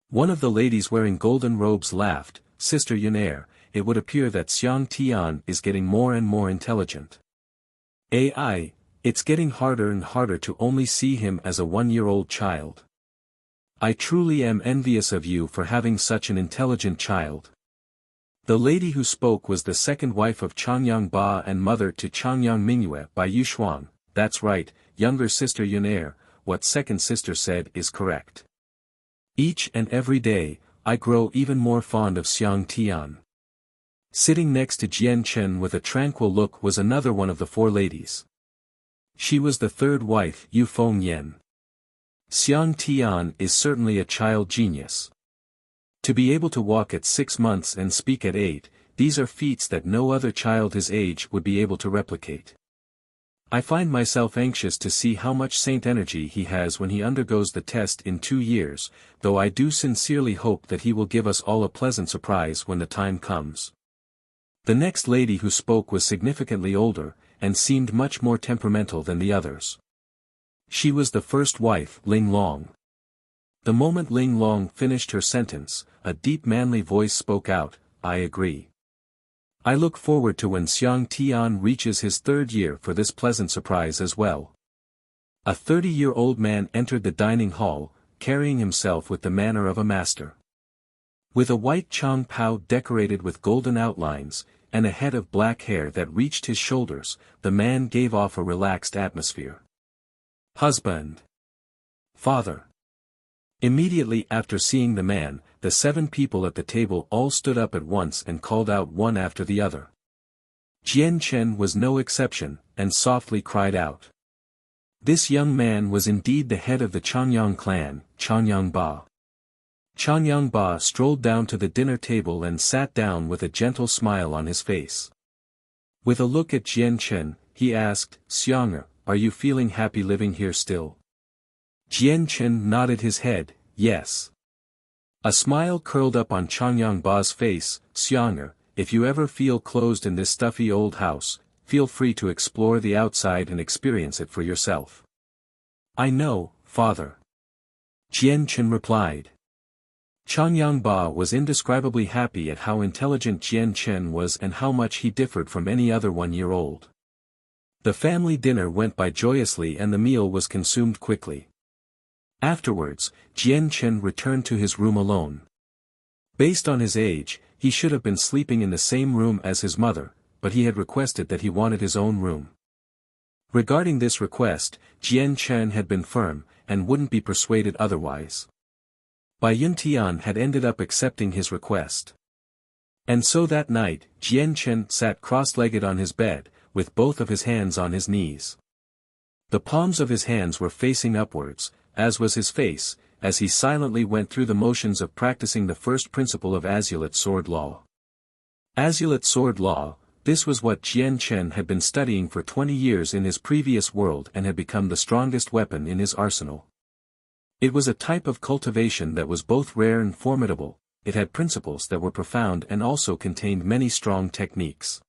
One of the ladies wearing golden robes laughed, "Sister Yunair, it would appear that Xiang Tian is getting more and more intelligent. AI, it's getting harder and harder to only see him as a one-year-old child. I truly am envious of you for having such an intelligent child." The lady who spoke was the second wife of Changyang Ba and mother to Changyang Mingyue by Yushuang. "That's right, younger sister Yunair, what second sister said is correct. Each and every day, I grow even more fond of Xiang Tian." Sitting next to Jian Chen with a tranquil look was another one of the four ladies. She was the third wife, Yu Feng Yen. "Xiang Tian is certainly a child genius. To be able to walk at 6 months and speak at 8, these are feats that no other child his age would be able to replicate. I find myself anxious to see how much saint energy he has when he undergoes the test in 2 years, though I do sincerely hope that he will give us all a pleasant surprise when the time comes." The next lady who spoke was significantly older, and seemed much more temperamental than the others. She was the first wife, Ling Long. The moment Ling Long finished her sentence, a deep manly voice spoke out, "I agree. I look forward to when Xiang Tian reaches his 3rd year for this pleasant surprise as well." A 30-year-old man entered the dining hall, carrying himself with the manner of a master. With a white chang pao decorated with golden outlines, and a head of black hair that reached his shoulders, the man gave off a relaxed atmosphere. "Husband. Father." Immediately after seeing the man, the 7 people at the table all stood up at once and called out one after the other. Jian Chen was no exception, and softly cried out. This young man was indeed the head of the Changyang clan, Changyang Ba. Changyang Ba strolled down to the dinner table and sat down with a gentle smile on his face. With a look at Jian Chen, he asked, "Xiang'er, are you feeling happy living here still?" Jian Chen nodded his head, yes. A smile curled up on Changyang Ba's face. "Xiang'er, if you ever feel closed in this stuffy old house, feel free to explore the outside and experience it for yourself." "I know, father." Jian Chen replied. Changyang Ba was indescribably happy at how intelligent Jian Chen was and how much he differed from any other one-year-old. The family dinner went by joyously and the meal was consumed quickly. Afterwards, Jian Chen returned to his room alone. Based on his age, he should have been sleeping in the same room as his mother, but he had requested that he wanted his own room. Regarding this request, Jian Chen had been firm, and wouldn't be persuaded otherwise. Bai Yuntian had ended up accepting his request. And so that night, Jian Chen sat cross-legged on his bed, with both of his hands on his knees. The palms of his hands were facing upwards, as was his face, as he silently went through the motions of practicing the first principle of Azulate Sword Law. Azulate Sword Law, this was what Jian Chen had been studying for 20 years in his previous world and had become the strongest weapon in his arsenal. It was a type of cultivation that was both rare and formidable, it had principles that were profound and also contained many strong techniques.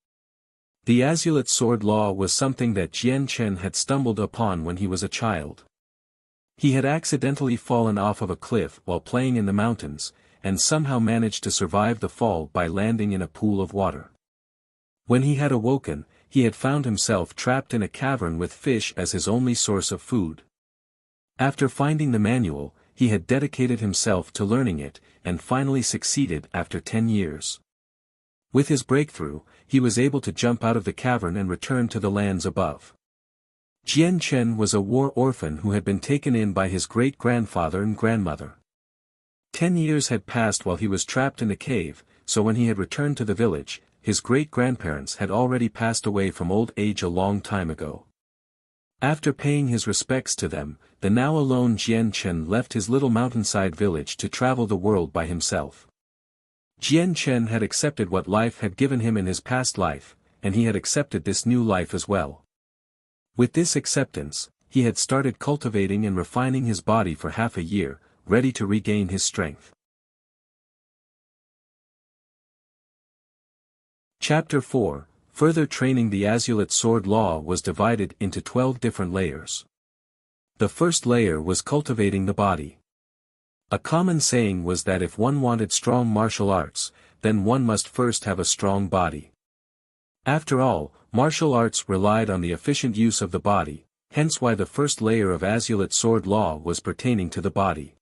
The Azulate Sword Law was something that Jian Chen had stumbled upon when he was a child. He had accidentally fallen off of a cliff while playing in the mountains, and somehow managed to survive the fall by landing in a pool of water. When he had awoken, he had found himself trapped in a cavern with fish as his only source of food. After finding the manual, he had dedicated himself to learning it, and finally succeeded after 10 years. With his breakthrough, he was able to jump out of the cavern and return to the lands above. Jian Chen was a war orphan who had been taken in by his great-grandfather and grandmother. 10 years had passed while he was trapped in the cave, so when he had returned to the village, his great-grandparents had already passed away from old age a long time ago. After paying his respects to them, the now alone Jian Chen left his little mountainside village to travel the world by himself. Jian Chen had accepted what life had given him in his past life, and he had accepted this new life as well. With this acceptance, he had started cultivating and refining his body for half a year, ready to regain his strength. Chapter 4, Further Training. The Azulate Sword Law was divided into 12 different layers. The first layer was cultivating the body. A common saying was that if one wanted strong martial arts, then one must first have a strong body. After all, martial arts relied on the efficient use of the body, hence why the first layer of Azulate Sword Law was pertaining to the body.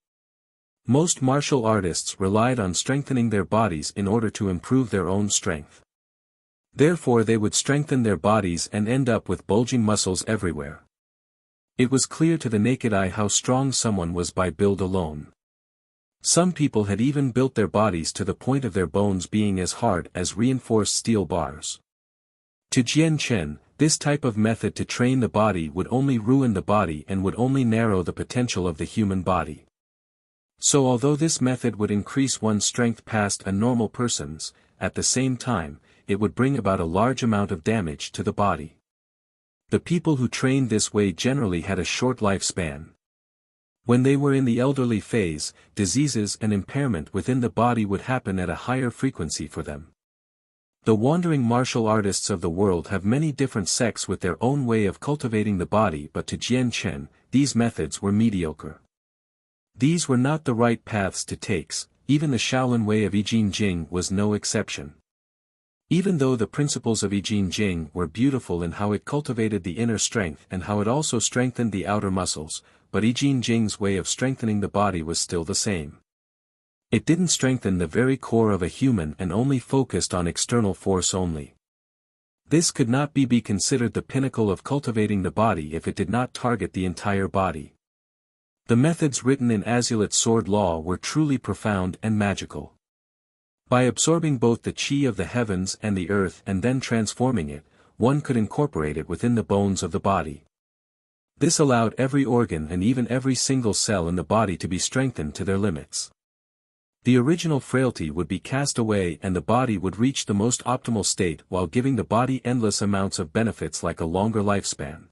Most martial artists relied on strengthening their bodies in order to improve their own strength. Therefore they would strengthen their bodies and end up with bulging muscles everywhere. It was clear to the naked eye how strong someone was by build alone. Some people had even built their bodies to the point of their bones being as hard as reinforced steel bars. To Jian Chen, this type of method to train the body would only ruin the body and would only narrow the potential of the human body. So although this method would increase one's strength past a normal person's, at the same time, it would bring about a large amount of damage to the body. The people who trained this way generally had a short lifespan. When they were in the elderly phase, diseases and impairment within the body would happen at a higher frequency for them. The wandering martial artists of the world have many different sects with their own way of cultivating the body, but to Jian Chen, these methods were mediocre. These were not the right paths to take. Even the Shaolin way of I Ching Jing was no exception. Even though the principles of I Ching Jing were beautiful in how it cultivated the inner strength and how it also strengthened the outer muscles, but I Ching Jing's way of strengthening the body was still the same. It didn't strengthen the very core of a human and only focused on external force only. This could not be considered the pinnacle of cultivating the body if it did not target the entire body. The methods written in Azulate Sword Law were truly profound and magical. By absorbing both the chi of the heavens and the earth and then transforming it, one could incorporate it within the bones of the body. This allowed every organ and even every single cell in the body to be strengthened to their limits. The original frailty would be cast away and the body would reach the most optimal state while giving the body endless amounts of benefits like a longer lifespan.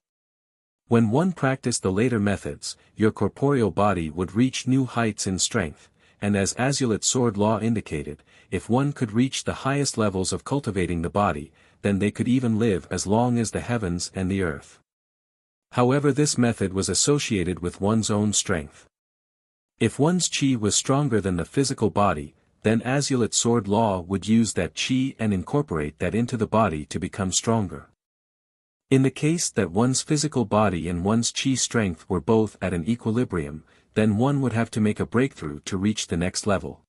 When one practiced the later methods, your corporeal body would reach new heights in strength, and as Azulate Sword Law indicated, if one could reach the highest levels of cultivating the body, then they could even live as long as the heavens and the earth. However, this method was associated with one's own strength. If one's chi was stronger than the physical body, then Azulate Sword Law would use that chi and incorporate that into the body to become stronger. In the case that one's physical body and one's chi strength were both at an equilibrium, then one would have to make a breakthrough to reach the next level.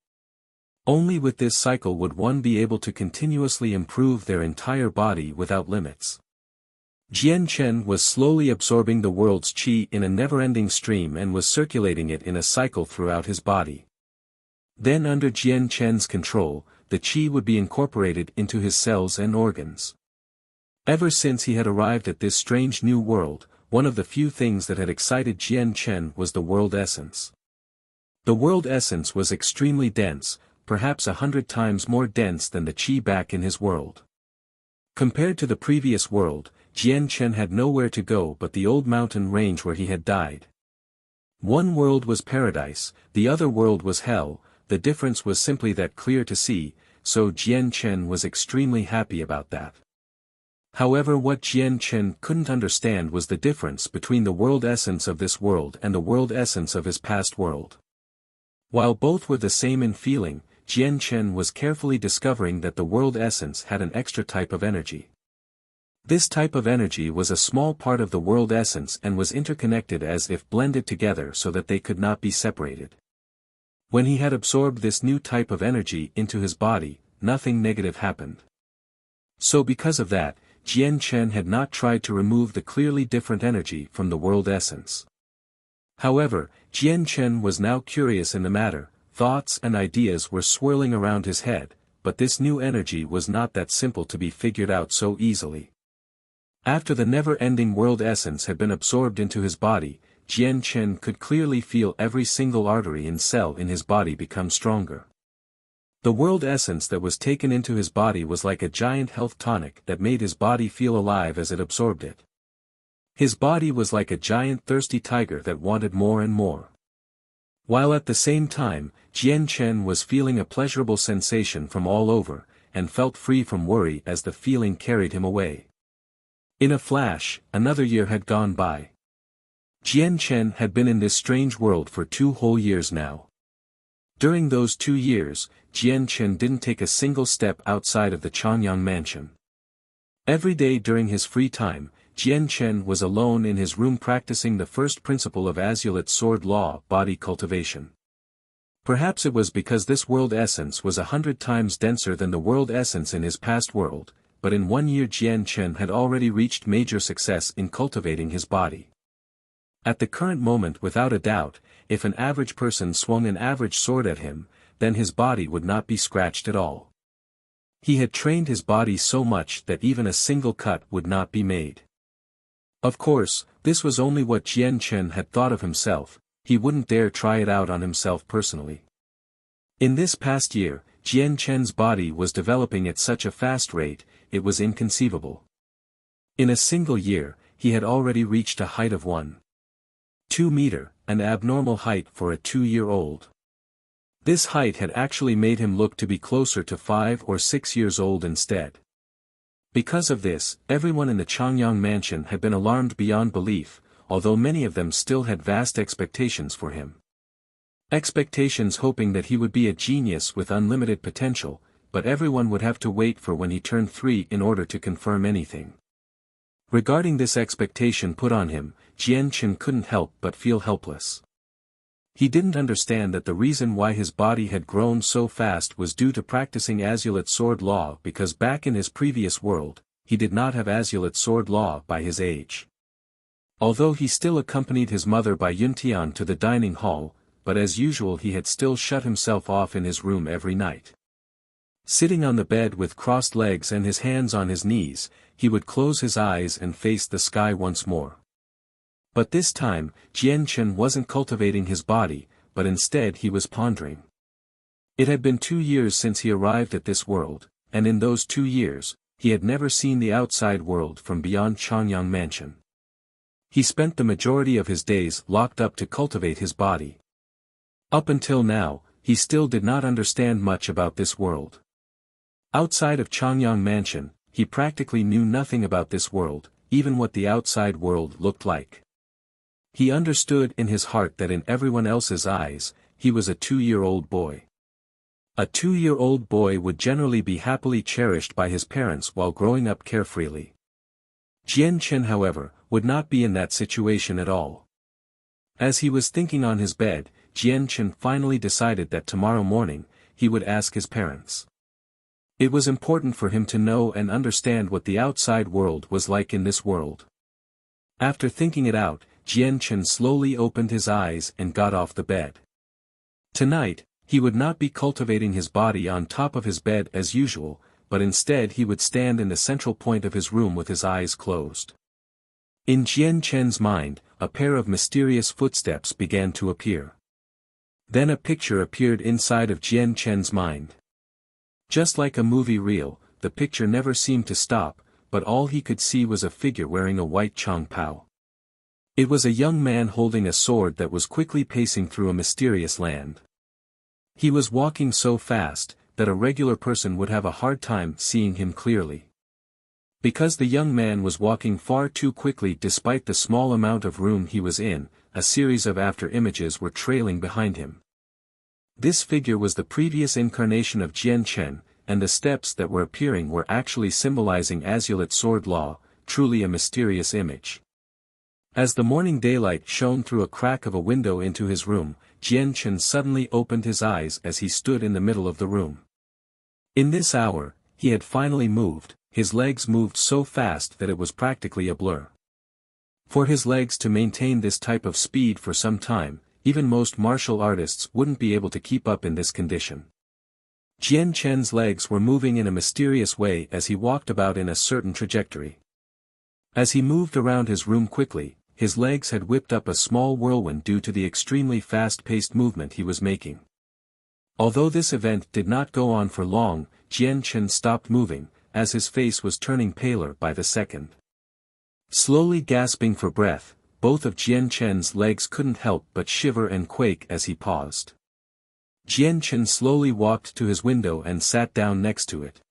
Only with this cycle would one be able to continuously improve their entire body without limits. Jian Chen was slowly absorbing the world's chi in a never-ending stream and was circulating it in a cycle throughout his body. Then under Jian Chen's control, the chi would be incorporated into his cells and organs. Ever since he had arrived at this strange new world, one of the few things that had excited Jian Chen was the world essence. The world essence was extremely dense, perhaps 100 times more dense than the chi back in his world. Compared to the previous world, Jian Chen had nowhere to go but the old mountain range where he had died. One world was paradise, the other world was hell, the difference was simply that clear to see, so Jian Chen was extremely happy about that. However, what Jian Chen couldn't understand was the difference between the world essence of this world and the world essence of his past world. While both were the same in feeling, Jian Chen was carefully discovering that the world essence had an extra type of energy. This type of energy was a small part of the world essence and was interconnected as if blended together so that they could not be separated. When he had absorbed this new type of energy into his body, nothing negative happened. So because of that, Jian Chen had not tried to remove the clearly different energy from the world essence. However, Jian Chen was now curious in the matter. Thoughts and ideas were swirling around his head, but this new energy was not that simple to be figured out so easily. After the never-ending world essence had been absorbed into his body, Jian Chen could clearly feel every single artery and cell in his body become stronger. The world essence that was taken into his body was like a giant health tonic that made his body feel alive as it absorbed it. His body was like a giant thirsty tiger that wanted more and more. While at the same time, Jian Chen was feeling a pleasurable sensation from all over, and felt free from worry as the feeling carried him away. In a flash, another year had gone by. Jian Chen had been in this strange world for 2 whole years now. During those 2 years, Jian Chen didn't take a single step outside of the Changyang mansion. Every day during his free time, Jian Chen was alone in his room practicing the first principle of Azulite Sword Law, body cultivation. Perhaps it was because this world essence was 100 times denser than the world essence in his past world, but in 1 year Jian Chen had already reached major success in cultivating his body. At the current moment, without a doubt, if an average person swung an average sword at him, then his body would not be scratched at all. He had trained his body so much that even a single cut would not be made. Of course, this was only what Jian Chen had thought of himself. He wouldn't dare try it out on himself personally. In this past year, Jian Chen's body was developing at such a fast rate, it was inconceivable. In a single year, he had already reached a height of 1.2 meters, an abnormal height for a 2-year-old. This height had actually made him look to be closer to 5 or 6 years old instead. Because of this, everyone in the Changyang mansion had been alarmed beyond belief, although many of them still had vast expectations for him. Expectations hoping that he would be a genius with unlimited potential, but everyone would have to wait for when he turned 3 in order to confirm anything. Regarding this expectation put on him, Jian Chen couldn't help but feel helpless. He didn't understand that the reason why his body had grown so fast was due to practicing Azulite Sword Law, because back in his previous world, he did not have Azulite Sword Law by his age. Although he still accompanied his mother by Yuntian to the dining hall, but as usual he had still shut himself off in his room every night. Sitting on the bed with crossed legs and his hands on his knees, he would close his eyes and face the sky once more. But this time, Jian Chen wasn't cultivating his body, but instead he was pondering. It had been 2 years since he arrived at this world, and in those 2 years, he had never seen the outside world from beyond Changyang mansion. He spent the majority of his days locked up to cultivate his body. Up until now, he still did not understand much about this world. Outside of Changyang mansion, he practically knew nothing about this world, even what the outside world looked like. He understood in his heart that in everyone else's eyes, he was a 2-year-old boy. A 2-year-old boy would generally be happily cherished by his parents while growing up carefreely. Jian Chen, however, would not be in that situation at all. As he was thinking on his bed, Jian Chen finally decided that tomorrow morning, he would ask his parents. It was important for him to know and understand what the outside world was like in this world. After thinking it out, Jian Chen slowly opened his eyes and got off the bed. Tonight, he would not be cultivating his body on top of his bed as usual, but instead he would stand in the central point of his room with his eyes closed. In Jian Chen's mind, a pair of mysterious footsteps began to appear. Then a picture appeared inside of Jian Chen's mind. Just like a movie reel, the picture never seemed to stop, but all he could see was a figure wearing a white changpao. It was a young man holding a sword that was quickly pacing through a mysterious land. He was walking so fast, that a regular person would have a hard time seeing him clearly. Because the young man was walking far too quickly despite the small amount of room he was in, a series of after-images were trailing behind him. This figure was the previous incarnation of Jian Chen, and the steps that were appearing were actually symbolizing Azulite sword law, truly a mysterious image. As the morning daylight shone through a crack of a window into his room, Jian Chen suddenly opened his eyes as he stood in the middle of the room. In this hour, he had finally moved. His legs moved so fast that it was practically a blur. For his legs to maintain this type of speed for some time, even most martial artists wouldn't be able to keep up in this condition. Jian Chen's legs were moving in a mysterious way as he walked about in a certain trajectory. As he moved around his room quickly, his legs had whipped up a small whirlwind due to the extremely fast-paced movement he was making. Although this event did not go on for long, Jian Chen stopped moving, as his face was turning paler by the second. Slowly gasping for breath, both of Jian Chen's legs couldn't help but shiver and quake as he paused. Jian Chen slowly walked to his window and sat down next to it.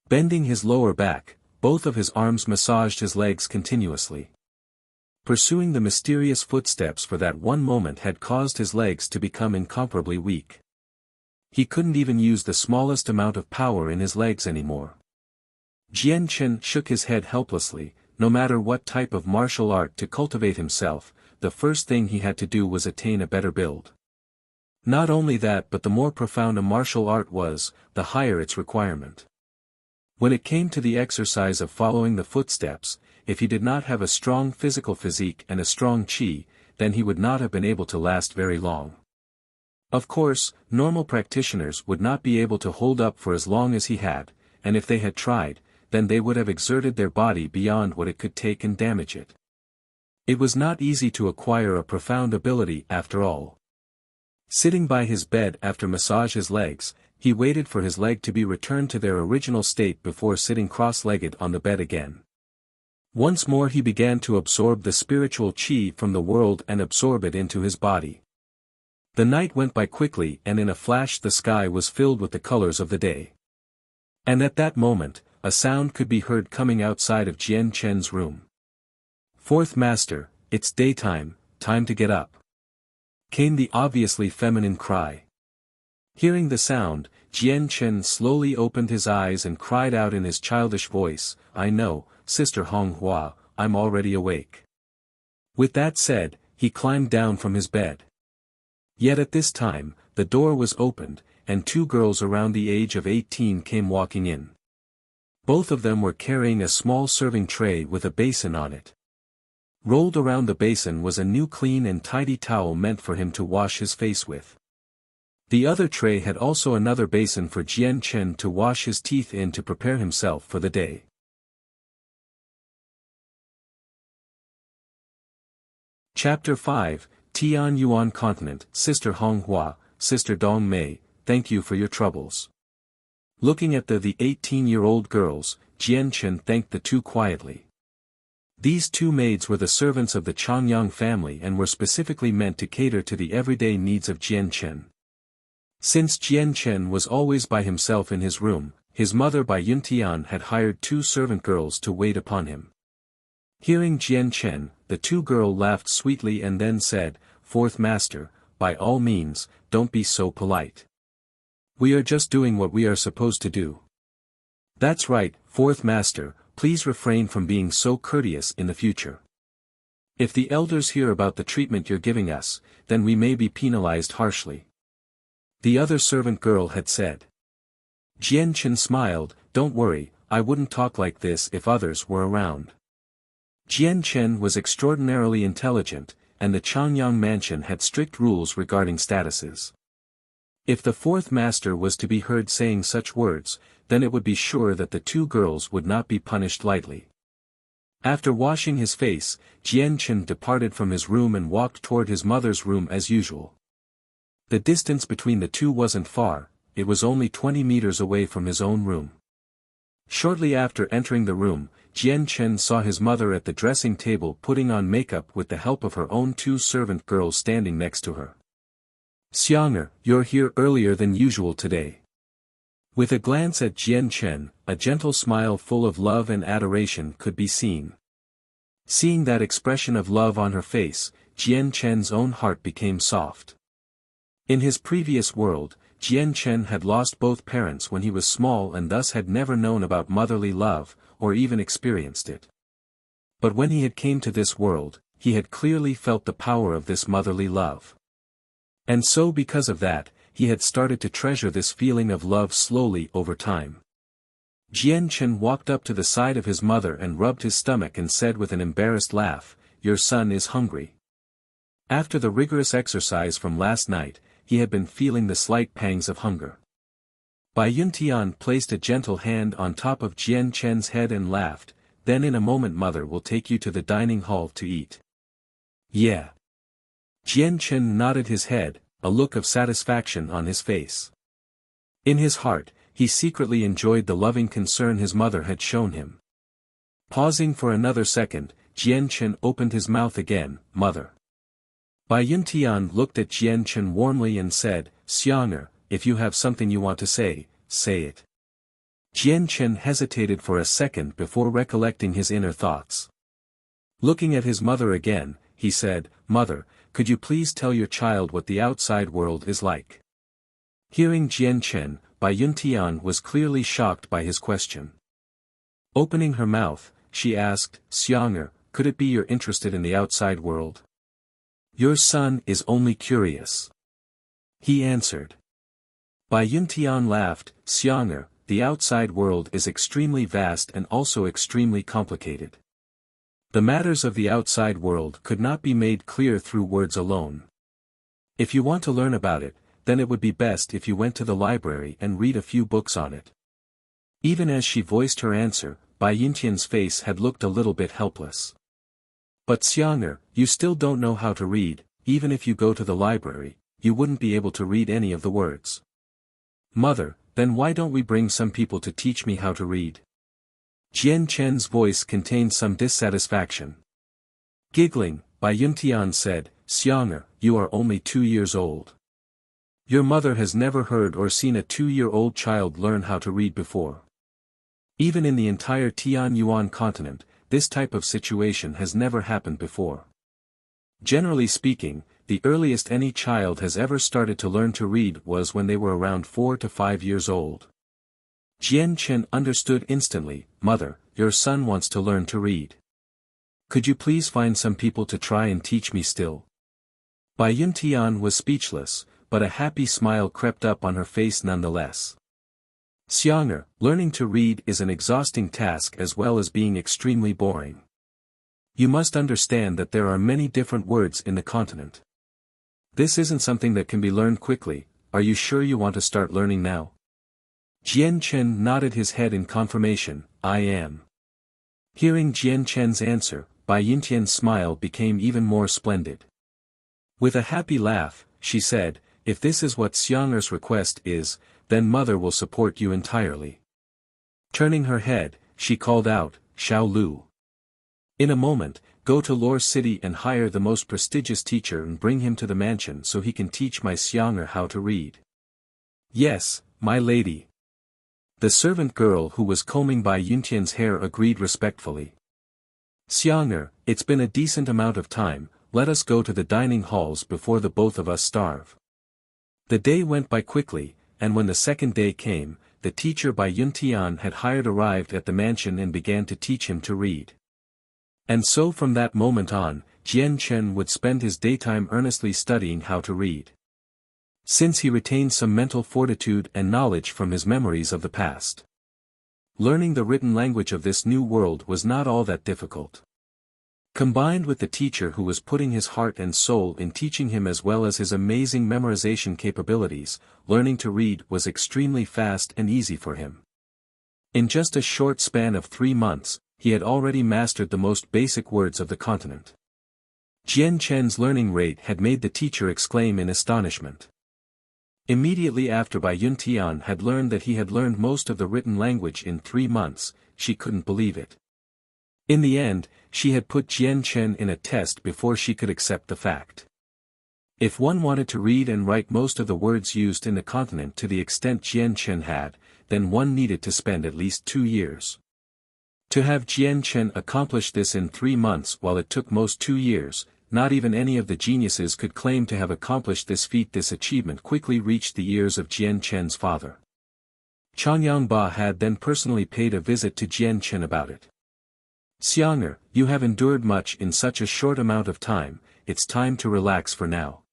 Bending his lower back, both of his arms massaged his legs continuously. Pursuing the mysterious footsteps for that one moment had caused his legs to become incomparably weak. He couldn't even use the smallest amount of power in his legs anymore. Jian Chen shook his head helplessly. No matter what type of martial art to cultivate himself, the first thing he had to do was attain a better build. Not only that, but the more profound a martial art was, the higher its requirement. When it came to the exercise of following the footsteps, if he did not have a strong physical physique and a strong qi, then he would not have been able to last very long. Of course, normal practitioners would not be able to hold up for as long as he had, and if they had tried, then they would have exerted their body beyond what it could take and damage it. It was not easy to acquire a profound ability after all. Sitting by his bed after massage his legs, he waited for his leg to be returned to their original state before sitting cross-legged on the bed again. Once more he began to absorb the spiritual qi from the world and absorb it into his body. The night went by quickly, and in a flash the sky was filled with the colors of the day. And at that moment, a sound could be heard coming outside of Jian Chen's room. "Fourth Master, it's daytime, time to get up," came the obviously feminine cry. Hearing the sound, Jian Chen slowly opened his eyes and cried out in his childish voice, "I know, Sister Honghua, I'm already awake." With that said, he climbed down from his bed. Yet at this time, the door was opened, and two girls around the age of 18 came walking in. Both of them were carrying a small serving tray with a basin on it. Rolled around the basin was a new clean and tidy towel meant for him to wash his face with. The other tray had also another basin for Jian Chen to wash his teeth in to prepare himself for the day. Chapter 5, Tian Yuan Continent. Sister Honghua, Sister Dong Mei, thank you for your troubles. Looking at the 18-year-old girls, Jian Chen thanked the two quietly. These two maids were the servants of the Changyang family and were specifically meant to cater to the everyday needs of Jian Chen. Since Jian Chen was always by himself in his room, his mother by Yuntian had hired two servant girls to wait upon him. Hearing Jian Chen, the two girls laughed sweetly and then said, "Fourth Master, by all means, don't be so polite. We are just doing what we are supposed to do." "That's right, Fourth Master, please refrain from being so courteous in the future. If the elders hear about the treatment you're giving us, then we may be penalized harshly," the other servant girl had said. Jian Chen smiled, "Don't worry, I wouldn't talk like this if others were around." Jian Chen was extraordinarily intelligent, and the Changyang mansion had strict rules regarding statuses. If the fourth master was to be heard saying such words, then it would be sure that the two girls would not be punished lightly. After washing his face, Jian Chen departed from his room and walked toward his mother's room as usual. The distance between the two wasn't far, it was only 20 meters away from his own room. Shortly after entering the room, Jian Chen saw his mother at the dressing table putting on makeup with the help of her own two servant girls standing next to her. "Xianger, you're here earlier than usual today. With a glance at Jian Chen, a gentle smile full of love and adoration could be seen. Seeing that expression of love on her face, Jian Chen's own heart became soft. In his previous world, Jian Chen had lost both parents when he was small and thus had never known about motherly love, or even experienced it. But when he had came to this world, he had clearly felt the power of this motherly love. And so because of that, he had started to treasure this feeling of love slowly over time. Jian Chen walked up to the side of his mother and rubbed his stomach and said with an embarrassed laugh, "Your son is hungry." After the rigorous exercise from last night, he had been feeling the slight pangs of hunger. Bai Yuntian placed a gentle hand on top of Jian Chen's head and laughed, "Then in a moment mother will take you to the dining hall to eat." "Yeah." Jian Chen nodded his head, a look of satisfaction on his face. In his heart, he secretly enjoyed the loving concern his mother had shown him. Pausing for another second, Jian Chen opened his mouth again, "Mother." Bai Yuntian looked at Jian Chen warmly and said, "Xiang'er, if you have something you want to say, say it." Jian Chen hesitated for a second before recollecting his inner thoughts. Looking at his mother again, he said, "Mother, could you please tell your child what the outside world is like?" Hearing Jian Chen, Bai Yuntian was clearly shocked by his question. Opening her mouth, she asked, "Xiang'er, could it be you're interested in the outside world?" "Your son is only curious," he answered. Bai Yuntian laughed, "Xiang'er, the outside world is extremely vast and also extremely complicated. The matters of the outside world could not be made clear through words alone. If you want to learn about it, then it would be best if you went to the library and read a few books on it." Even as she voiced her answer, Bai Yuntian's face had looked a little bit helpless. "But Xiang'er, you still don't know how to read, even if you go to the library, you wouldn't be able to read any of the words." "Mother, then why don't we bring some people to teach me how to read?" Jian Chen's voice contained some dissatisfaction. Giggling, Bai Yuntian said, "Xiang'er, you are only 2 years old. Your mother has never heard or seen a 2-year-old child learn how to read before. Even in the entire Tianyuan continent, this type of situation has never happened before. Generally speaking, the earliest any child has ever started to learn to read was when they were around 4 to 5 years old." Jian Chen understood instantly, "Mother, your son wants to learn to read. Could you please find some people to try and teach me still?" Bai Yuntian was speechless, but a happy smile crept up on her face nonetheless. "Xiang'er, learning to read is an exhausting task as well as being extremely boring. You must understand that there are many different words in the continent. This isn't something that can be learned quickly. Are you sure you want to start learning now?" Jian Chen nodded his head in confirmation, "I am." Hearing Jian Chen's answer, Bai Yuntian's smile became even more splendid. With a happy laugh, she said, "If this is what Xiang'er's request is, then mother will support you entirely." Turning her head, she called out, "Xiao Lu. In a moment, go to Lore City and hire the most prestigious teacher and bring him to the mansion so he can teach my Xiang'er how to read." "Yes, my lady." The servant girl who was combing Bai Yuntian's hair agreed respectfully. "Xiang'er, it's been a decent amount of time, let us go to the dining halls before the both of us starve." The day went by quickly, and when the second day came, the teacher Bai Yuntian had hired arrived at the mansion and began to teach him to read. And so from that moment on, Jian Chen would spend his daytime earnestly studying how to read. Since he retained some mental fortitude and knowledge from his memories of the past. Learning the written language of this new world was not all that difficult. Combined with the teacher who was putting his heart and soul in teaching him as well as his amazing memorization capabilities, learning to read was extremely fast and easy for him. In just a short span of 3 months, he had already mastered the most basic words of the continent. Jian Chen's learning rate had made the teacher exclaim in astonishment. Immediately after Bai Yuntian had learned that he had learned most of the written language in 3 months, she couldn't believe it. In the end, she had put Jian Chen in a test before she could accept the fact. If one wanted to read and write most of the words used in the continent to the extent Jian Chen had, then one needed to spend at least 2 years. To have Jian Chen accomplish this in 3 months while it took most 2 years, not even any of the geniuses could claim to have accomplished this feat. This achievement quickly reached the ears of Jian Chen's father. Changyang Ba had then personally paid a visit to Jian Chen about it. "Xiang'er, you have endured much in such a short amount of time, it's time to relax for now.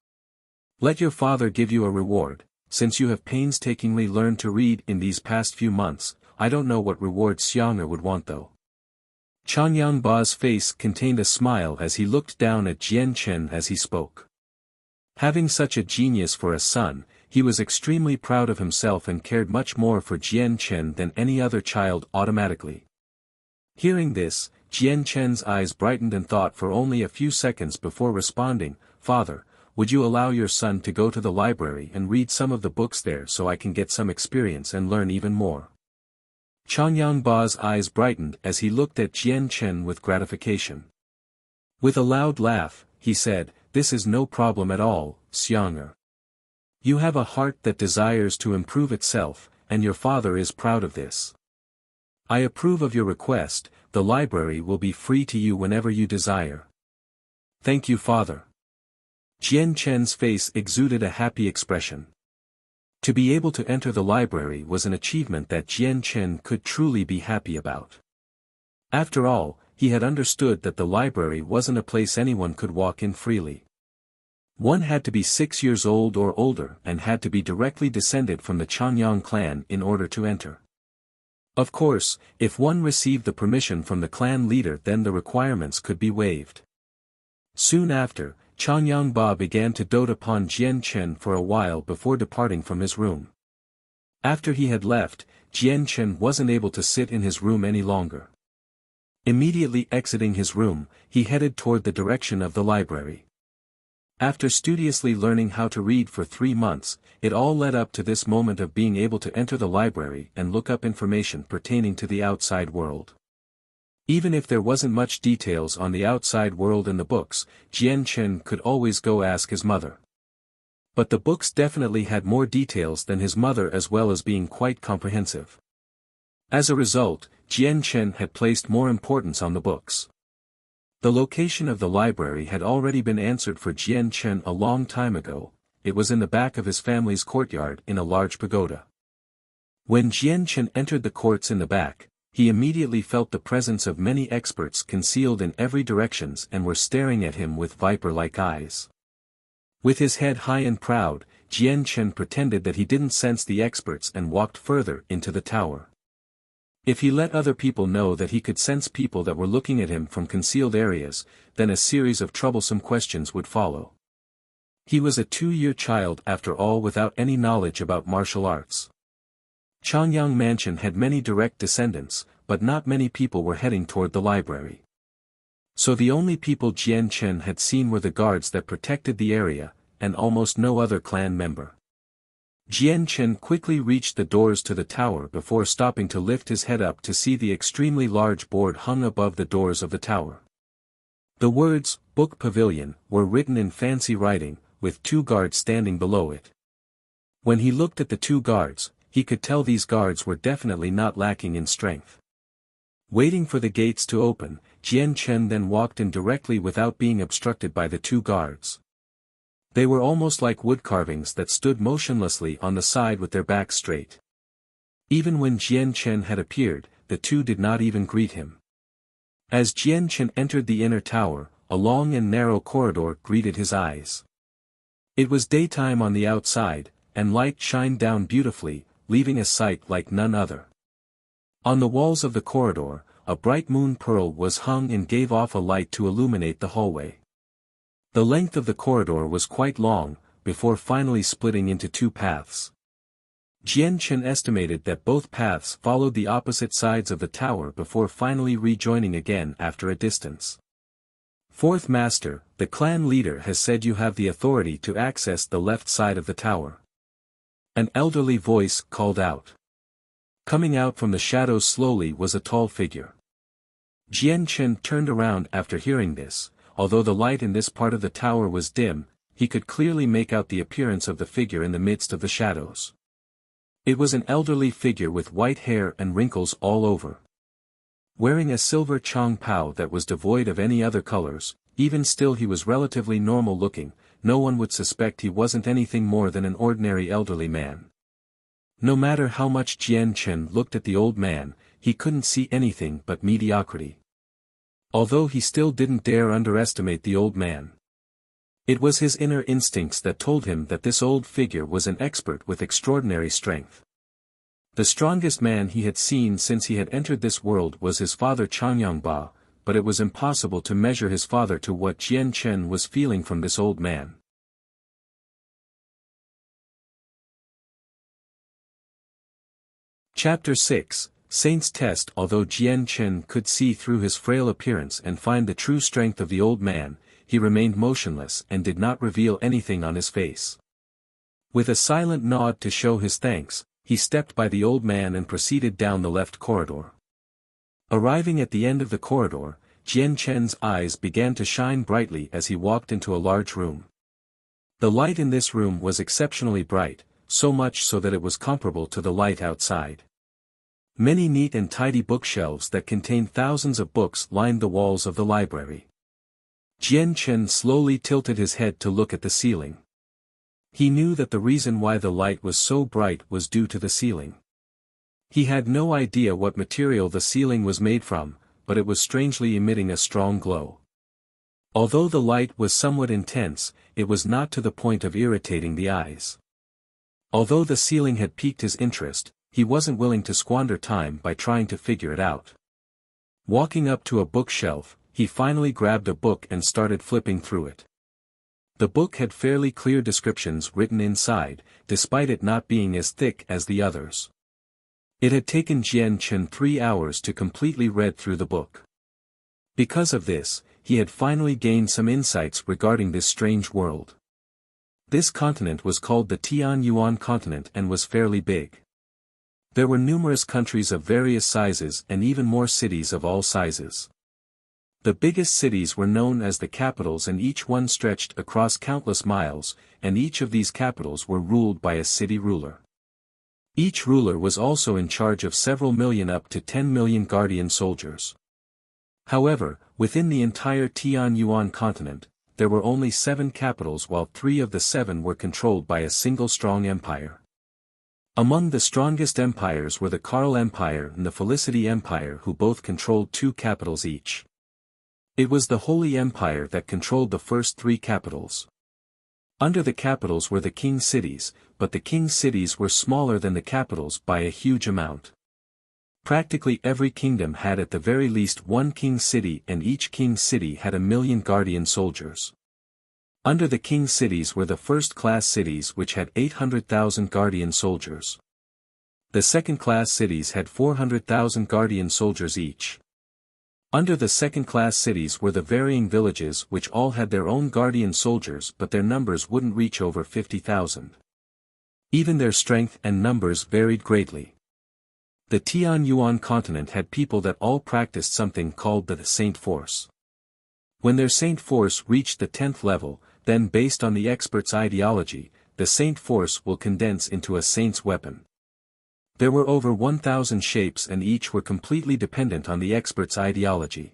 Let your father give you a reward, since you have painstakingly learned to read in these past few months. I don't know what reward Xiang'er would want though." Changyang Ba's face contained a smile as he looked down at Jian Chen as he spoke. Having such a genius for a son, he was extremely proud of himself and cared much more for Jian Chen than any other child automatically. Hearing this, Jian Chen's eyes brightened and thought for only a few seconds before responding, "Father, would you allow your son to go to the library and read some of the books there so I can get some experience and learn even more?" Changyang Ba's eyes brightened as he looked at Jian Chen with gratification. With a loud laugh, he said, "This is no problem at all, Xiang'er. You have a heart that desires to improve itself, and your father is proud of this. I approve of your request. The library will be free to you whenever you desire." "Thank you, father." Jian Chen's face exuded a happy expression. To be able to enter the library was an achievement that Jian Chen could truly be happy about. After all, he had understood that the library wasn't a place anyone could walk in freely. One had to be 6 years old or older and had to be directly descended from the Changyang clan in order to enter. Of course, if one received the permission from the clan leader, then the requirements could be waived. Soon after, Changyang Ba began to dote upon Jian Chen for a while before departing from his room. After he had left, Jian Chen wasn't able to sit in his room any longer. Immediately exiting his room, he headed toward the direction of the library. After studiously learning how to read for 3 months, it all led up to this moment of being able to enter the library and look up information pertaining to the outside world. Even if there wasn't much details on the outside world in the books, Jian Chen could always go ask his mother. But the books definitely had more details than his mother, as well as being quite comprehensive. As a result, Jian Chen had placed more importance on the books. The location of the library had already been answered for Jian Chen a long time ago. It was in the back of his family's courtyard in a large pagoda. When Jian Chen entered the courts in the back, he immediately felt the presence of many experts concealed in every directions and were staring at him with viper-like eyes. With his head high and proud, Jian Chen pretended that he didn't sense the experts and walked further into the tower. If he let other people know that he could sense people that were looking at him from concealed areas, then a series of troublesome questions would follow. He was a 2-year child after all, without any knowledge about martial arts. Changyang Mansion had many direct descendants, but not many people were heading toward the library. So the only people Jian Chen had seen were the guards that protected the area, and almost no other clan member. Jian Chen quickly reached the doors to the tower before stopping to lift his head up to see the extremely large board hung above the doors of the tower. The words, "Book Pavilion," were written in fancy writing, with 2 guards standing below it. When he looked at the 2 guards, he could tell these guards were definitely not lacking in strength. Waiting for the gates to open, Jian Chen then walked in directly without being obstructed by the 2 guards. They were almost like wood carvings that stood motionlessly on the side with their backs straight. Even when Jian Chen had appeared, the 2 did not even greet him. As Jian Chen entered the inner tower, a long and narrow corridor greeted his eyes. It was daytime on the outside, and light shined down beautifully, leaving a sight like none other. On the walls of the corridor, a bright moon pearl was hung and gave off a light to illuminate the hallway. The length of the corridor was quite long, before finally splitting into 2 paths. Jian Chen estimated that both paths followed the opposite sides of the tower before finally rejoining again after a distance. "Fourth Master, the clan leader has said you have the authority to access the left side of the tower." An elderly voice called out. Coming out from the shadows slowly was a tall figure. Jian Chen turned around after hearing this. Although the light in this part of the tower was dim, he could clearly make out the appearance of the figure in the midst of the shadows. It was an elderly figure with white hair and wrinkles all over. Wearing a silver chong pao that was devoid of any other colors, even still he was relatively normal looking. No one would suspect he wasn't anything more than an ordinary elderly man. No matter how much Jian Chen looked at the old man, he couldn't see anything but mediocrity. Although he still didn't dare underestimate the old man. It was his inner instincts that told him that this old figure was an expert with extraordinary strength. The strongest man he had seen since he had entered this world was his father Changyangba, but it was impossible to measure his father to what Jian Chen was feeling from this old man. Chapter 6, Saint's Test. Although Jian Chen could see through his frail appearance and find the true strength of the old man, he remained motionless and did not reveal anything on his face. With a silent nod to show his thanks, he stepped by the old man and proceeded down the left corridor. Arriving at the end of the corridor, Jian Chen's eyes began to shine brightly as he walked into a large room. The light in this room was exceptionally bright, so much so that it was comparable to the light outside. Many neat and tidy bookshelves that contained thousands of books lined the walls of the library. Jian Chen slowly tilted his head to look at the ceiling. He knew that the reason why the light was so bright was due to the ceiling. He had no idea what material the ceiling was made from, but it was strangely emitting a strong glow. Although the light was somewhat intense, it was not to the point of irritating the eyes. Although the ceiling had piqued his interest, he wasn't willing to squander time by trying to figure it out. Walking up to a bookshelf, he finally grabbed a book and started flipping through it. The book had fairly clear descriptions written inside, despite it not being as thick as the others. It had taken Jian Chen 3 hours to completely read through the book. Because of this, he had finally gained some insights regarding this strange world. This continent was called the Tianyuan continent and was fairly big. There were numerous countries of various sizes and even more cities of all sizes. The biggest cities were known as the capitals, and each one stretched across countless miles, and each of these capitals were ruled by a city ruler. Each ruler was also in charge of several million up to 10 million guardian soldiers. However, within the entire Tianyuan continent, there were only 7 capitals, while 3 of the 7 were controlled by a single strong empire. Among the strongest empires were the Karl Empire and the Felicity Empire, who both controlled 2 capitals each. It was the Holy Empire that controlled the first 3 capitals. Under the capitals were the king cities, but the king cities were smaller than the capitals by a huge amount. Practically every kingdom had at the very least 1 king city, and each king city had 1 million guardian soldiers. Under the king cities were the first-class cities, which had 800,000 guardian soldiers. The second-class cities had 400,000 guardian soldiers each. Under the second-class cities were the varying villages, which all had their own guardian soldiers, but their numbers wouldn't reach over 50,000. Even their strength and numbers varied greatly. The Tianyuan continent had people that all practiced something called the Saint Force. When their Saint Force reached the 10th level, then based on the expert's ideology, the Saint Force will condense into a Saint's weapon. There were over 1,000 shapes, and each were completely dependent on the expert's ideology.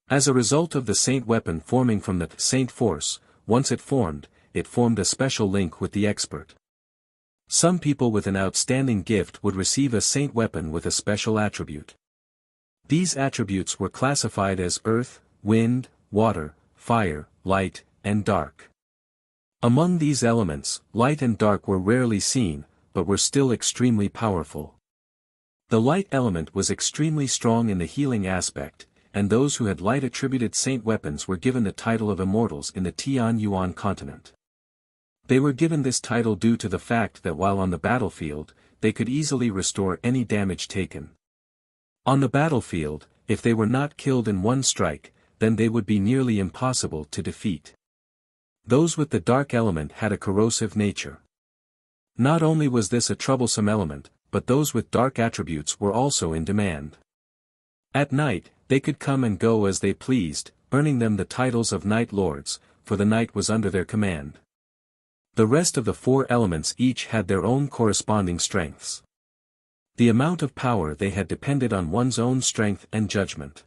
As a result of the Saint weapon forming from the Saint Force, once it formed a special link with the expert. Some people with an outstanding gift would receive a Saint weapon with a special attribute. These attributes were classified as earth, wind, water, fire, light, and dark. Among these elements, light and dark were rarely seen, but were still extremely powerful. The light element was extremely strong in the healing aspect, and those who had light-attributed saint weapons were given the title of immortals in the Tianyuan continent. They were given this title due to the fact that while on the battlefield, they could easily restore any damage taken. On the battlefield, if they were not killed in one strike, then they would be nearly impossible to defeat. Those with the dark element had a corrosive nature. Not only was this a troublesome element, but those with dark attributes were also in demand. At night, they could come and go as they pleased, earning them the titles of Night Lords, for the night was under their command. The rest of the four elements each had their own corresponding strengths. The amount of power they had depended on one's own strength and judgment.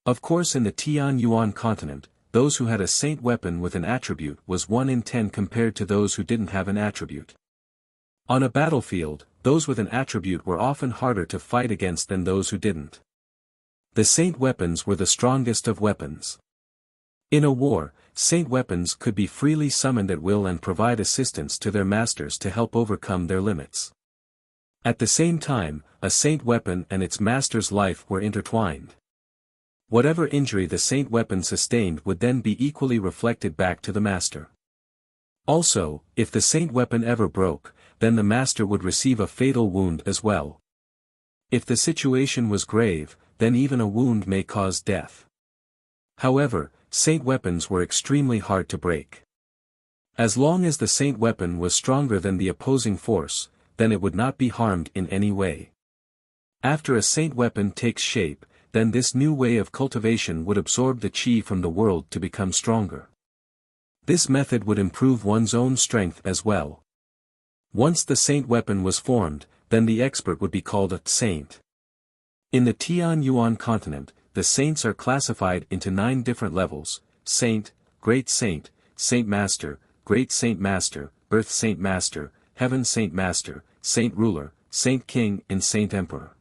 Of course, in the Tian Yuan continent, those who had a saint weapon with an attribute was 1 in 10 compared to those who didn't have an attribute. On a battlefield, those with an attribute were often harder to fight against than those who didn't. The saint weapons were the strongest of weapons. In a war, saint weapons could be freely summoned at will and provide assistance to their masters to help overcome their limits. At the same time, a saint weapon and its master's life were intertwined. Whatever injury the saint weapon sustained would then be equally reflected back to the master. Also, if the saint weapon ever broke, then the master would receive a fatal wound as well. If the situation was grave, then even a wound may cause death. However, saint weapons were extremely hard to break. As long as the saint weapon was stronger than the opposing force, then it would not be harmed in any way. After a saint weapon takes shape, then this new way of cultivation would absorb the qi from the world to become stronger. This method would improve one's own strength as well. Once the saint weapon was formed, then the expert would be called a saint. In the Tian Yuan continent, the saints are classified into 9 different levels: saint, great saint, saint master, great saint master, earth saint master, heaven saint master, saint ruler, saint king and saint emperor.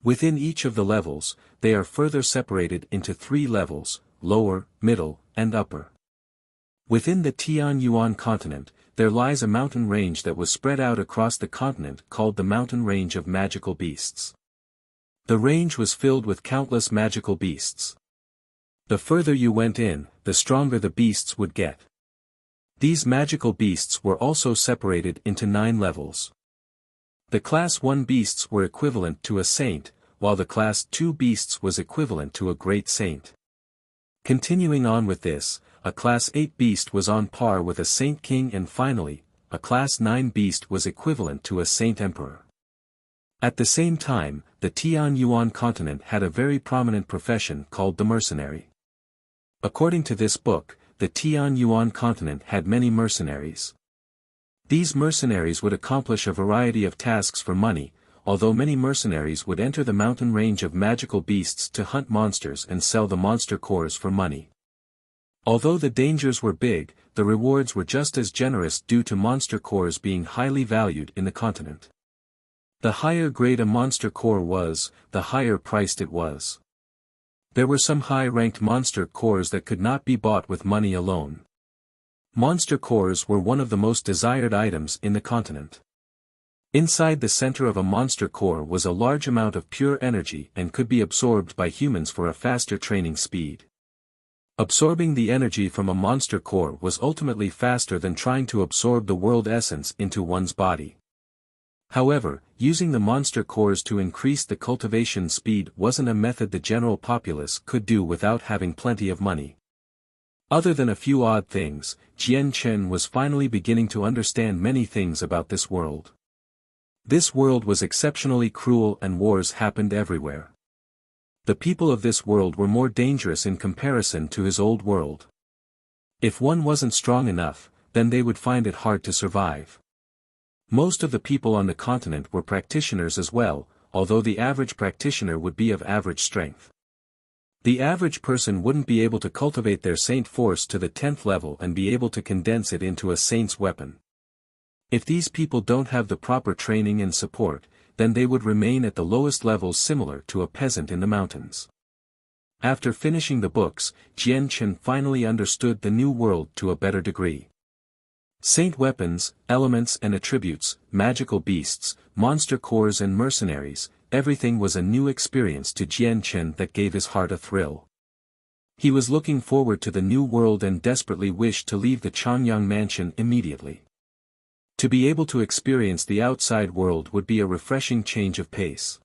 Within each of the levels, they are further separated into 3 levels: lower, middle, and upper. Within the Tian Yuan continent, there lies a mountain range that was spread out across the continent called the Mountain Range of Magical Beasts. The range was filled with countless magical beasts. The further you went in, the stronger the beasts would get. These magical beasts were also separated into 9 levels. The Class 1 beasts were equivalent to a saint, while the Class 2 beasts was equivalent to a great saint. Continuing on with this, a Class 8 beast was on par with a saint king, and finally, a Class 9 beast was equivalent to a saint emperor. At the same time, the Tian Yuan continent had a very prominent profession called the mercenary. According to this book, the Tian Yuan continent had many mercenaries. These mercenaries would accomplish a variety of tasks for money, although many mercenaries would enter the mountain range of magical beasts to hunt monsters and sell the monster cores for money. Although the dangers were big, the rewards were just as generous due to monster cores being highly valued in the continent. The higher grade a monster core was, the higher priced it was. There were some high-ranked monster cores that could not be bought with money alone. Monster cores were one of the most desired items in the continent. Inside the center of a monster core was a large amount of pure energy and could be absorbed by humans for a faster training speed. Absorbing the energy from a monster core was ultimately faster than trying to absorb the world essence into one's body. However, using the monster cores to increase the cultivation speed wasn't a method the general populace could do without having plenty of money. Other than a few odd things, Jian Chen was finally beginning to understand many things about this world. This world was exceptionally cruel and wars happened everywhere. The people of this world were more dangerous in comparison to his old world. If one wasn't strong enough, then they would find it hard to survive. Most of the people on the continent were practitioners as well, although the average practitioner would be of average strength. The average person wouldn't be able to cultivate their saint force to the 10th level and be able to condense it into a saint's weapon. If these people don't have the proper training and support, then they would remain at the lowest levels similar to a peasant in the mountains. After finishing the books, Jian Chen finally understood the new world to a better degree. Saint weapons, elements and attributes, magical beasts, monster cores and mercenaries, everything was a new experience to Jian Chen that gave his heart a thrill. He was looking forward to the new world and desperately wished to leave the Changyang mansion immediately. To be able to experience the outside world would be a refreshing change of pace.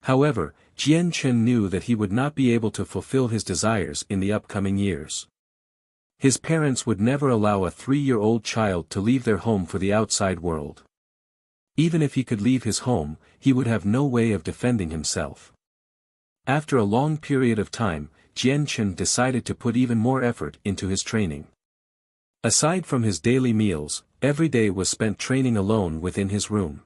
However, Jian Chen knew that he would not be able to fulfill his desires in the upcoming years. His parents would never allow a 3-year-old child to leave their home for the outside world. Even if he could leave his home, he would have no way of defending himself. After a long period of time, Jian Chen decided to put even more effort into his training. Aside from his daily meals, every day was spent training alone within his room.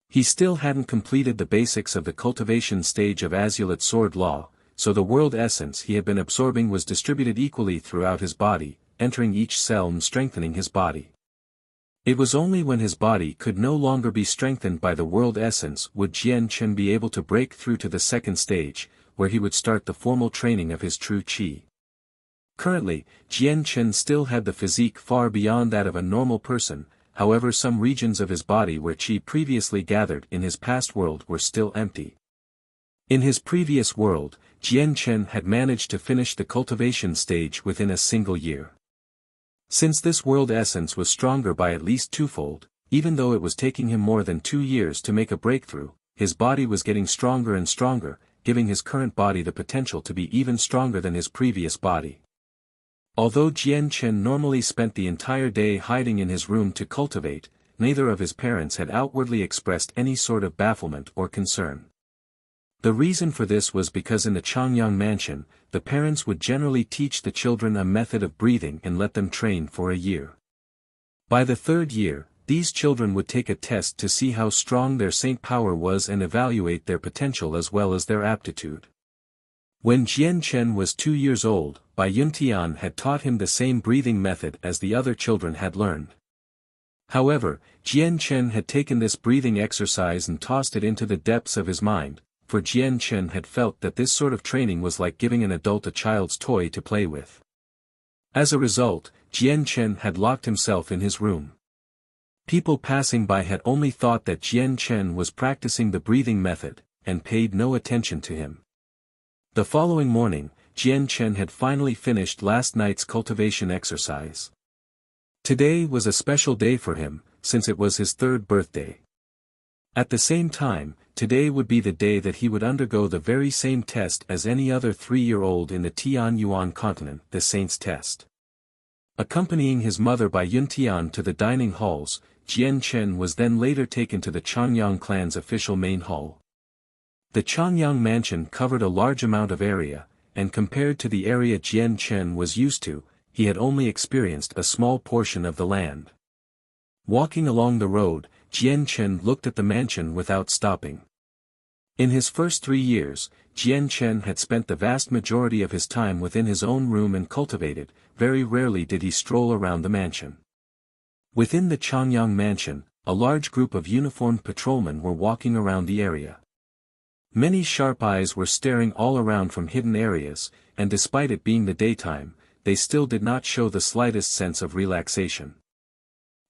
He still hadn't completed the basics of the cultivation stage of Azulate Sword Law, so the world essence he had been absorbing was distributed equally throughout his body, entering each cell and strengthening his body. It was only when his body could no longer be strengthened by the world essence would Jian Chen be able to break through to the second stage, where he would start the formal training of his true qi. Currently, Jian Chen still had the physique far beyond that of a normal person, however some regions of his body where qi previously gathered in his past world were still empty. In his previous world, Jian Chen had managed to finish the cultivation stage within a single year. Since this world essence was stronger by at least twofold, even though it was taking him more than 2 years to make a breakthrough, his body was getting stronger and stronger, giving his current body the potential to be even stronger than his previous body. Although Jian Chen normally spent the entire day hiding in his room to cultivate, neither of his parents had outwardly expressed any sort of bafflement or concern. The reason for this was because in the Changyang mansion, the parents would generally teach the children a method of breathing and let them train for a year. By the 3rd year, these children would take a test to see how strong their saint power was and evaluate their potential as well as their aptitude. When Jian Chen was 2 years old, Bai Yuntian had taught him the same breathing method as the other children had learned. However, Jian Chen had taken this breathing exercise and tossed it into the depths of his mind, for Jian Chen had felt that this sort of training was like giving an adult a child's toy to play with. As a result, Jian Chen had locked himself in his room. People passing by had only thought that Jian Chen was practicing the breathing method, and paid no attention to him. The following morning, Jian Chen had finally finished last night's cultivation exercise. Today was a special day for him, since it was his 3rd birthday. At the same time, today would be the day that he would undergo the very same test as any other 3-year-old in the Tianyuan continent, the Saint's Test. Accompanying his mother Bai Yuntian to the dining halls, Jian Chen was then later taken to the Changyang clan's official main hall. The Changyang mansion covered a large amount of area, and compared to the area Jian Chen was used to, he had only experienced a small portion of the land. Walking along the road, Jian Chen looked at the mansion without stopping. In his first 3 years, Jian Chen had spent the vast majority of his time within his own room and cultivated, very rarely did he stroll around the mansion. Within the Changyang mansion, a large group of uniformed patrolmen were walking around the area. Many sharp eyes were staring all around from hidden areas, and despite it being the daytime, they still did not show the slightest sense of relaxation.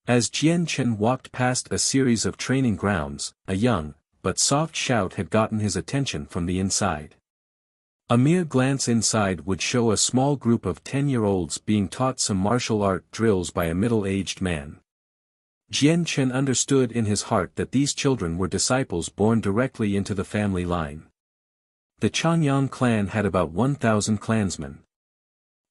As Jian Chen walked past a series of training grounds, a young, but soft shout had gotten his attention from the inside. A mere glance inside would show a small group of 10-year-olds being taught some martial art drills by a middle-aged man. Jian Chen understood in his heart that these children were disciples born directly into the family line. The Changyang clan had about 1,000 clansmen.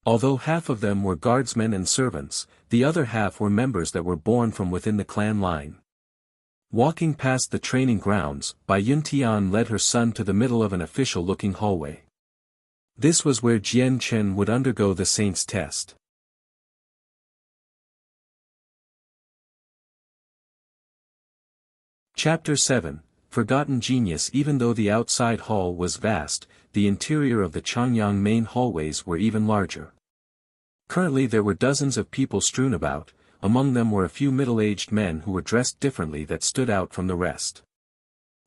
Although half of them were guardsmen and servants, the other half were members that were born from within the clan line. Walking past the training grounds, Bai Yuntian led her son to the middle of an official-looking hallway. This was where Jian Chen would undergo the Saint's Test. Chapter 7, Forgotten Genius. Even though the outside hall was vast, the interior of the Changyang main hallways were even larger. Currently there were dozens of people strewn about, among them were a few middle-aged men who were dressed differently that stood out from the rest.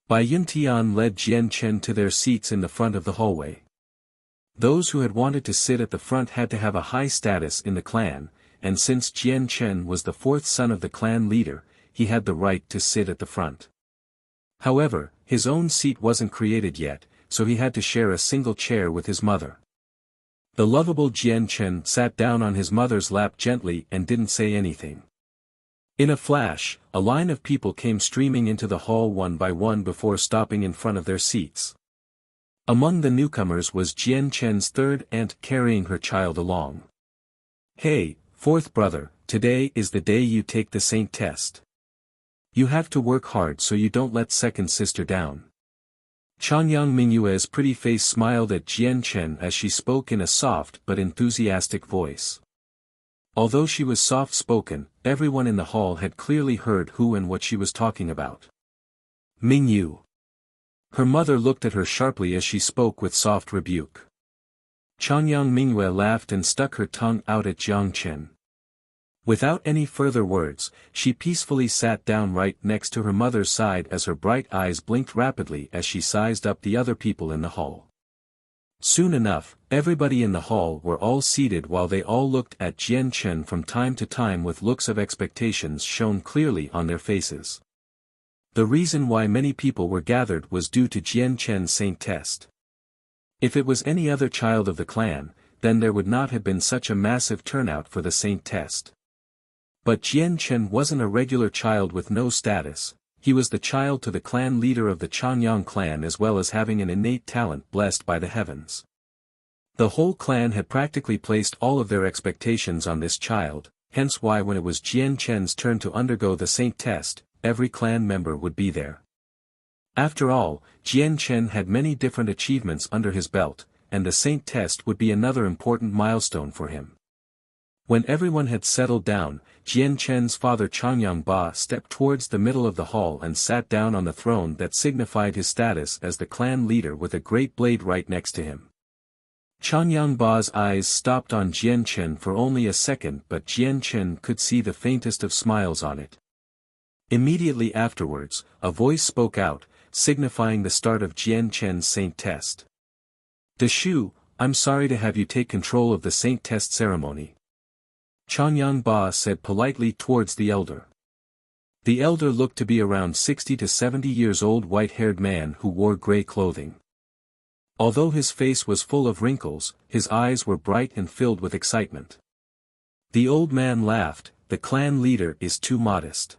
Bai Yuntian led Jian Chen to their seats in the front of the hallway. Those who had wanted to sit at the front had to have a high status in the clan, and since Jian Chen was the 4th son of the clan leader, he had the right to sit at the front. However, his own seat wasn't created yet, so he had to share a single chair with his mother. The lovable Jian Chen sat down on his mother's lap gently and didn't say anything. In a flash, a line of people came streaming into the hall one by one before stopping in front of their seats. Among the newcomers was Jian Chen's 3rd aunt carrying her child along. "Hey, 4th brother, today is the day you take the Saint Test. You have to work hard so you don't let 2nd sister down." Changyang Mingyue's pretty face smiled at Jian Chen as she spoke in a soft but enthusiastic voice. Although she was soft-spoken, everyone in the hall had clearly heard who and what she was talking about. Ming Yu. Her mother looked at her sharply as she spoke with soft rebuke. Changyang Mingyue laughed and stuck her tongue out at Jiang Chen. Without any further words, she peacefully sat down right next to her mother's side as her bright eyes blinked rapidly as she sized up the other people in the hall. Soon enough, everybody in the hall were all seated while they all looked at Jiang Chen from time to time with looks of expectations shown clearly on their faces. The reason why many people were gathered was due to Jiang Chen's saint test. If it was any other child of the clan, then there would not have been such a massive turnout for the saint test. But Jiang Chen wasn't a regular child with no status, he was the child to the clan leader of the Changyang clan as well as having an innate talent blessed by the heavens. The whole clan had practically placed all of their expectations on this child, hence why when it was Jiang Chen's turn to undergo the saint test, every clan member would be there. After all, Jiang Chen had many different achievements under his belt, and the saint test would be another important milestone for him. When everyone had settled down, Jiang Chen's father Changyang Ba stepped towards the middle of the hall and sat down on the throne that signified his status as the clan leader with a great blade right next to him. Changyang Ba's eyes stopped on Jiang Chen for only a second, but Jiang Chen could see the faintest of smiles on it. Immediately afterwards, a voice spoke out, signifying the start of Jiang Chen's saint test. "De Shu, I'm sorry to have you take control of the saint test ceremony," Changyang Ba said politely towards the elder. The elder looked to be around 60 to 70 years old white-haired man who wore grey clothing. Although his face was full of wrinkles, his eyes were bright and filled with excitement. The old man laughed, "The clan leader is too modest."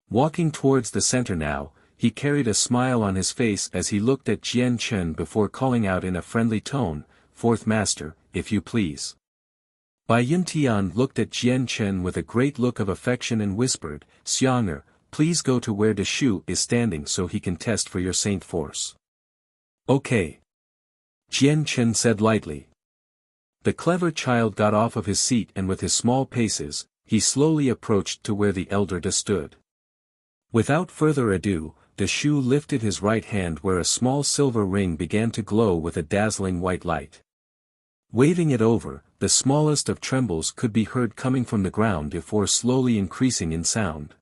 Walking towards the center now, he carried a smile on his face as he looked at Jiang Chen before calling out in a friendly tone, "Fourth master, if you please." Bai Yuntian looked at Jiang Chen with a great look of affection and whispered, "Xianger, please go to where De Shu is standing so he can test for your saint force." "Okay." Jiang Chen said lightly. The clever child got off of his seat and with his small paces, he slowly approached to where the elder De stood. Without further ado, De Shu lifted his right hand where a small silver ring began to glow with a dazzling white light. Waving it over, the smallest of trembles could be heard coming from the ground before slowly increasing in sound.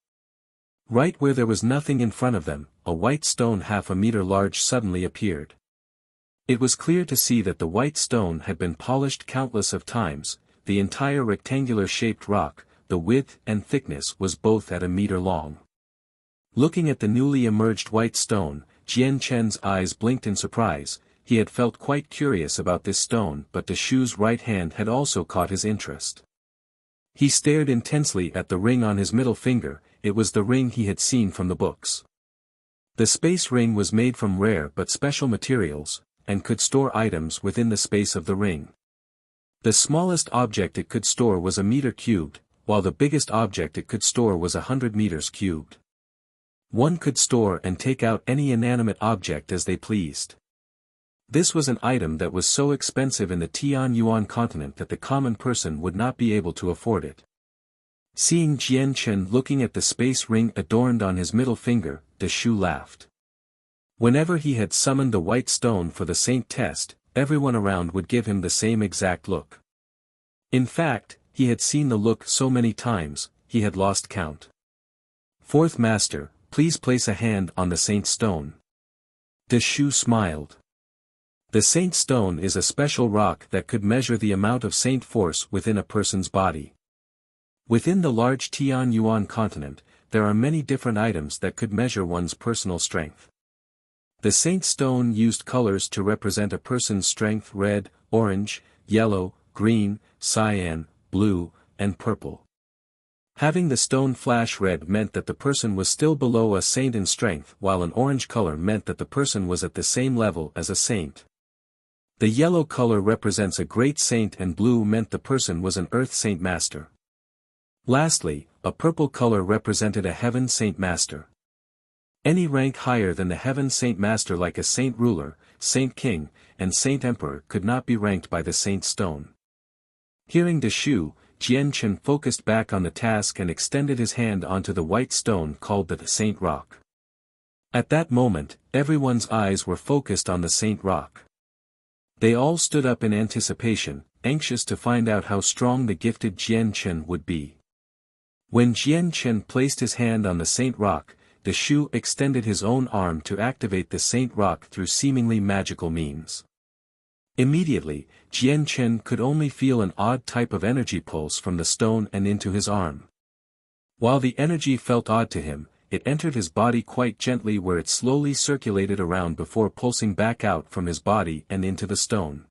Right where there was nothing in front of them, a white stone half a meter large suddenly appeared. It was clear to see that the white stone had been polished countless of times, the entire rectangular-shaped rock, the width and thickness was both at a meter long. Looking at the newly emerged white stone, Jiang Chen's eyes blinked in surprise. He had felt quite curious about this stone but De Shu's right hand had also caught his interest. He stared intensely at the ring on his middle finger, it was the ring he had seen from the books. The space ring was made from rare but special materials, and could store items within the space of the ring. The smallest object it could store was a meter cubed, while the biggest object it could store was 100 meters cubed. One could store and take out any inanimate object as they pleased. This was an item that was so expensive in the Tianyuan continent that the common person would not be able to afford it. Seeing Jiang Chen looking at the space ring adorned on his middle finger, De Shu laughed. Whenever he had summoned the white stone for the saint test, everyone around would give him the same exact look. In fact, he had seen the look so many times, he had lost count. "Fourth master, please place a hand on the saint stone." De Shu smiled. The saint stone is a special rock that could measure the amount of saint force within a person's body. Within the large Tianyuan continent, there are many different items that could measure one's personal strength. The saint stone used colors to represent a person's strength: red, orange, yellow, green, cyan, blue, and purple. Having the stone flash red meant that the person was still below a saint in strength, while an orange color meant that the person was at the same level as a saint. The yellow color represents a great saint and blue meant the person was an earth saint master. Lastly, a purple color represented a heaven saint master. Any rank higher than the heaven saint master like a saint ruler, saint king, and saint emperor could not be ranked by the saint stone. Hearing De Shu, Jian Chen focused back on the task and extended his hand onto the white stone called the Saint Rock. At that moment, everyone's eyes were focused on the Saint Rock. They all stood up in anticipation, anxious to find out how strong the gifted Jian Chen would be. When Jian Chen placed his hand on the Saint Rock, the Shu extended his own arm to activate the Saint Rock through seemingly magical means. Immediately, Jian Chen could only feel an odd type of energy pulse from the stone and into his arm. While the energy felt odd to him, it entered his body quite gently where it slowly circulated around before pulsing back out from his body and into the stone.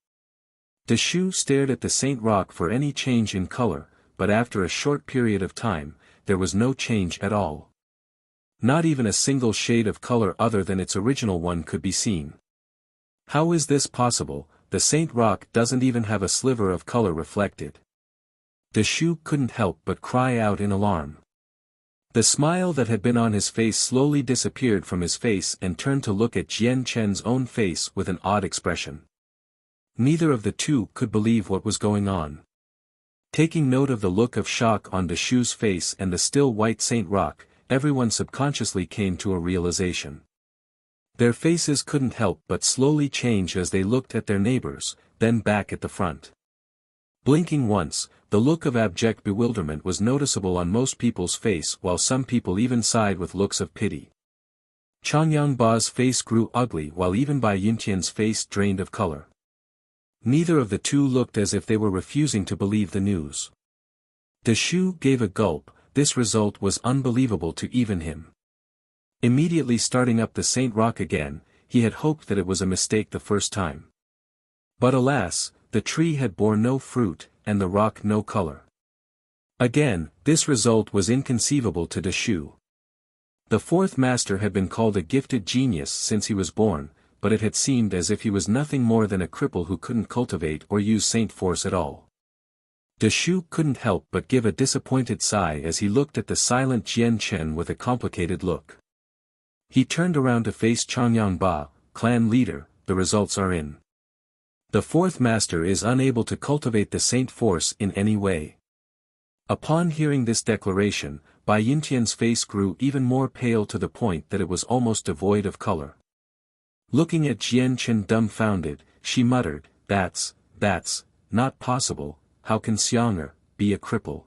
The Shu stared at the Saint Rock for any change in color, but after a short period of time, there was no change at all. Not even a single shade of color other than its original one could be seen. How is this possible? The Saint Rock doesn't even have a sliver of color reflected. The Shu couldn't help but cry out in alarm. The smile that had been on his face slowly disappeared from his face and turned to look at Jian Chen's own face with an odd expression. Neither of the two could believe what was going on. Taking note of the look of shock on the Shu's face and the still white Saint Rock, everyone subconsciously came to a realization. Their faces couldn't help but slowly change as they looked at their neighbors, then back at the front. Blinking once, the look of abject bewilderment was noticeable on most people's face while some people even sighed with looks of pity. Changyangba's face grew ugly while even Bai Yuntian's face drained of color. Neither of the two looked as if they were refusing to believe the news. The Shu gave a gulp. This result was unbelievable to even him. Immediately starting up the Saint Rock again, he had hoped that it was a mistake the first time. But alas, the tree had borne no fruit, and the rock no color. Again, this result was inconceivable to the Shu. The fourth master had been called a gifted genius since he was born, but it had seemed as if he was nothing more than a cripple who couldn't cultivate or use Saint Force at all. The Shu couldn't help but give a disappointed sigh as he looked at the silent Jian Chen with a complicated look. He turned around to face Changyangba, clan leader. The results are in. The fourth master is unable to cultivate the Saint Force in any way. Upon hearing this declaration, Bai Yuntian's face grew even more pale to the point that it was almost devoid of color. Looking at Jian Chen dumbfounded, she muttered, That's not possible, how can Xiang'er be a cripple?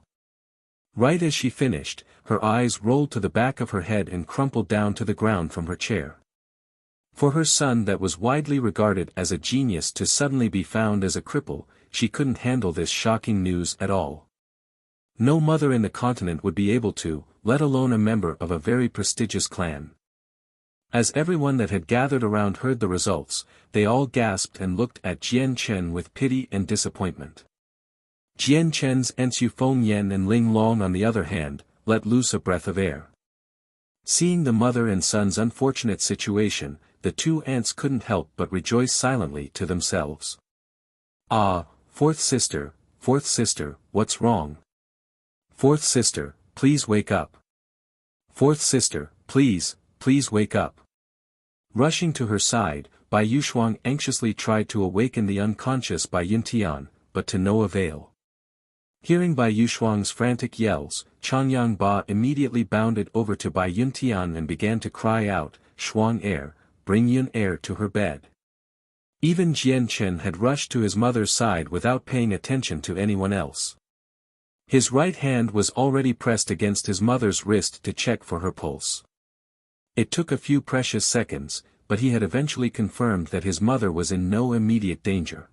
Right as she finished, her eyes rolled to the back of her head and crumpled down to the ground from her chair. For her son that was widely regarded as a genius to suddenly be found as a cripple, she couldn't handle this shocking news at all. No mother in the continent would be able to, let alone a member of a very prestigious clan. As everyone that had gathered around heard the results, they all gasped and looked at Jian Chen with pity and disappointment. Jian Chen's Ensu Feng Yen and Ling Long on the other hand, let loose a breath of air. Seeing the mother and son's unfortunate situation, the two aunts couldn't help but rejoice silently to themselves. Ah, fourth sister, what's wrong? Fourth sister, please wake up. Fourth sister, please wake up. Rushing to her side, Bai Yushuang anxiously tried to awaken the unconscious Bai Yuntian, but to no avail. Hearing Bai Yushuang's frantic yells, Changyangba immediately bounded over to Bai Yuntian and began to cry out, Shuang heir, bring Yun heir to her bed. Even Jian Chen had rushed to his mother's side without paying attention to anyone else. His right hand was already pressed against his mother's wrist to check for her pulse. It took a few precious seconds, but he had eventually confirmed that his mother was in no immediate danger.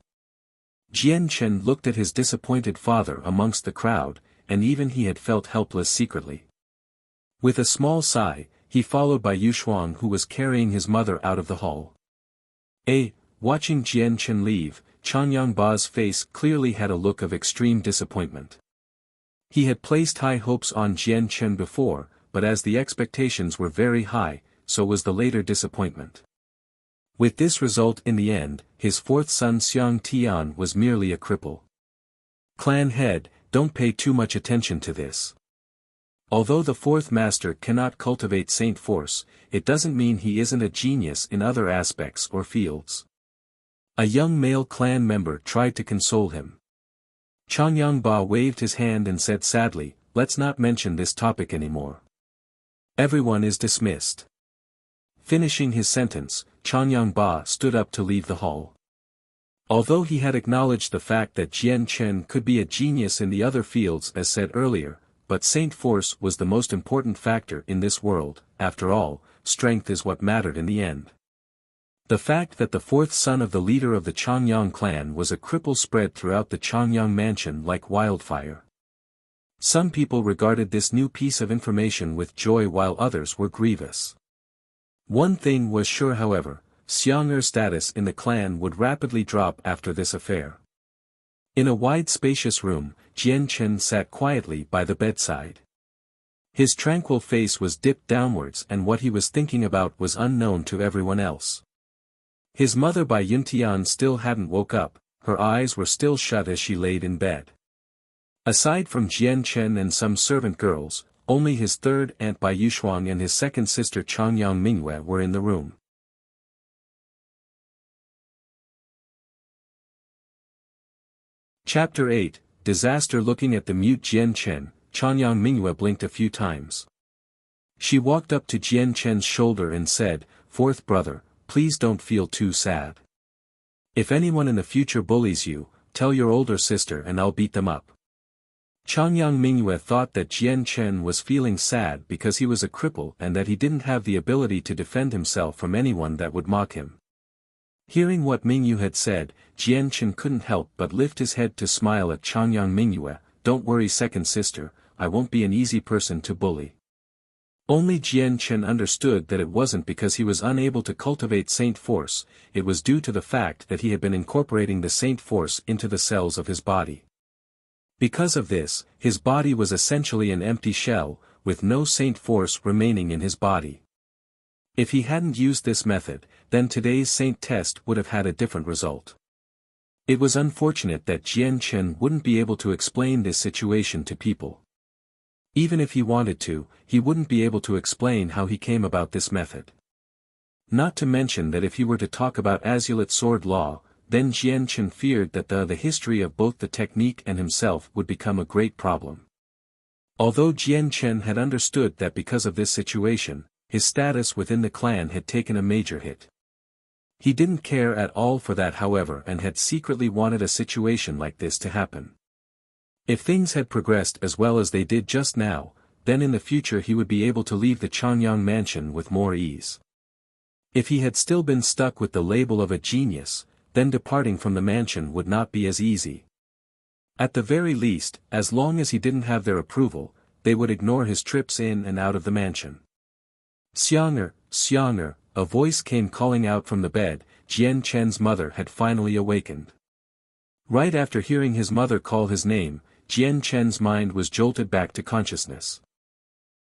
Jian Chen looked at his disappointed father amongst the crowd, and even he had felt helpless secretly. With a small sigh, he followed by Yushuang who was carrying his mother out of the hall. Watching Jian Chen leave, Changyangba's face clearly had a look of extreme disappointment. He had placed high hopes on Jian Chen before, but as the expectations were very high, so was the later disappointment. With this result in the end, his fourth son Xiang Tian was merely a cripple. Clan head, don't pay too much attention to this. Although the fourth master cannot cultivate Saint Force, it doesn't mean he isn't a genius in other aspects or fields. A young male clan member tried to console him. Changyang waved his hand and said sadly, let's not mention this topic anymore. Everyone is dismissed. Finishing his sentence, Changyang stood up to leave the hall. Although he had acknowledged the fact that Jian Chen could be a genius in the other fields as said earlier, but Saint Force was the most important factor in this world. After all, strength is what mattered in the end. The fact that the fourth son of the leader of the Changyang clan was a cripple spread throughout the Changyang mansion like wildfire. Some people regarded this new piece of information with joy while others were grievous. One thing was sure however, Xiang'er's status in the clan would rapidly drop after this affair. In a wide spacious room, Jian Chen sat quietly by the bedside. His tranquil face was dipped downwards and what he was thinking about was unknown to everyone else. His mother Bai Yuntian still hadn't woke up, her eyes were still shut as she laid in bed. Aside from Jian Chen and some servant girls, only his third aunt Bai Yushuang and his second sister Changyang Mingyue were in the room. Chapter 8, Disaster. Looking at the mute Jian Chen, Changyang Mingyue blinked a few times. She walked up to Jian Chen's shoulder and said, "Fourth brother, please don't feel too sad. If anyone in the future bullies you, tell your older sister and I'll beat them up." Changyang Mingyue thought that Jian Chen was feeling sad because he was a cripple and that he didn't have the ability to defend himself from anyone that would mock him. Hearing what Mingyue had said, Jian Chen couldn't help but lift his head to smile at Changyang Mingyue. "Don't worry second sister, I won't be an easy person to bully." Only Jian Chen understood that it wasn't because he was unable to cultivate Saint Force, it was due to the fact that he had been incorporating the Saint Force into the cells of his body. Because of this, his body was essentially an empty shell, with no Saint Force remaining in his body. If he hadn't used this method, then today's Saint test would have had a different result. It was unfortunate that Jian Chen wouldn't be able to explain this situation to people. Even if he wanted to, he wouldn't be able to explain how he came about this method. Not to mention that if he were to talk about Azulite sword law, then Jian Chen feared that the history of both the technique and himself would become a great problem. Although Jian Chen had understood that because of this situation, his status within the clan had taken a major hit. He didn't care at all for that however and had secretly wanted a situation like this to happen. If things had progressed as well as they did just now, then in the future he would be able to leave the Changyang mansion with more ease. If he had still been stuck with the label of a genius, then departing from the mansion would not be as easy. At the very least, as long as he didn't have their approval, they would ignore his trips in and out of the mansion. "Xiang'er, Xiang'er," a voice came calling out from the bed. Jian Chen's mother had finally awakened. Right after hearing his mother call his name, Jian Chen's mind was jolted back to consciousness.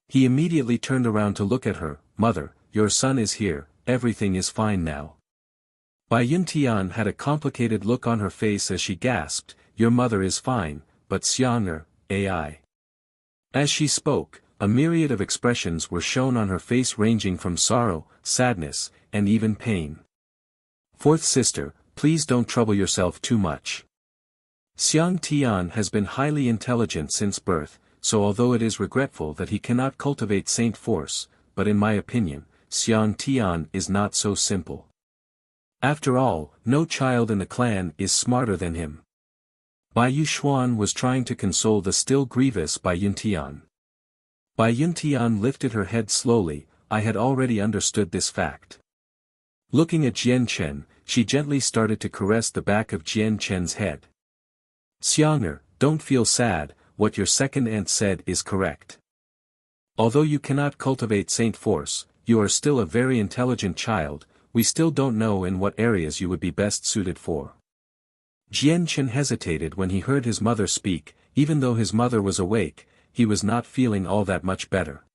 He immediately turned around to look at her. "Mother, your son is here, everything is fine now." Bai Yuntian had a complicated look on her face as she gasped, "Your mother is fine, but Xiang'er, AI." As she spoke, a myriad of expressions were shown on her face ranging from sorrow, sadness, and even pain. "Fourth sister, please don't trouble yourself too much. Xiang Tian has been highly intelligent since birth, so although it is regretful that he cannot cultivate Saint Force, but in my opinion, Xiang Tian is not so simple. After all, no child in the clan is smarter than him." Bai Yushuan was trying to console the still grievous Bai Yuntian. Bai Yuntian lifted her head slowly. "I had already understood this fact." Looking at Jian Chen, she gently started to caress the back of Jian Chen's head. "Xiang'er, don't feel sad, what your second aunt said is correct. Although you cannot cultivate Saint Force, you are still a very intelligent child, we still don't know in what areas you would be best suited for." Jian Chen hesitated when he heard his mother speak. Even though his mother was awake, he was not feeling all that much better.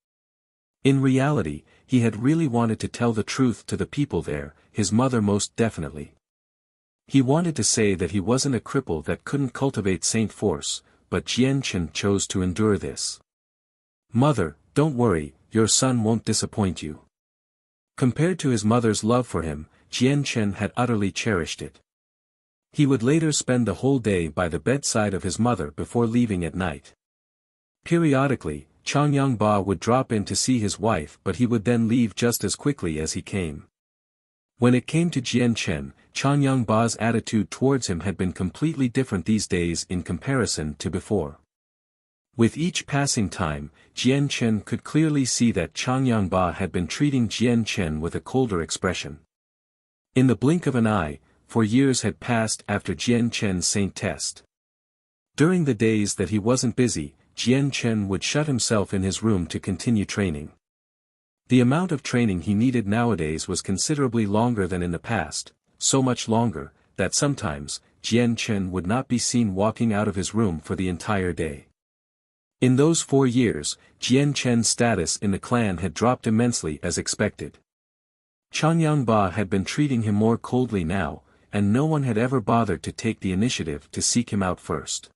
In reality, he had really wanted to tell the truth to the people there, his mother most definitely. He wanted to say that he wasn't a cripple that couldn't cultivate Saint Force, but Jian Chen chose to endure this. "Mother, don't worry, your son won't disappoint you." Compared to his mother's love for him, Jian Chen had utterly cherished it. He would later spend the whole day by the bedside of his mother before leaving at night. Periodically, Changyangba would drop in to see his wife, but he would then leave just as quickly as he came. When it came to Jianchen, Changyangba's attitude towards him had been completely different these days in comparison to before. With each passing time, Jianchen could clearly see that Changyangba had been treating Jianchen with a colder expression. In the blink of an eye, 4 years had passed after Jianchen's Saint test. During the days that he wasn't busy, Jianchen would shut himself in his room to continue training. The amount of training he needed nowadays was considerably longer than in the past, so much longer, that sometimes, Jianchen would not be seen walking out of his room for the entire day. In those 4 years, Jianchen's status in the clan had dropped immensely as expected. Changyangba had been treating him more coldly now, and no one had ever bothered to take the initiative to seek him out first.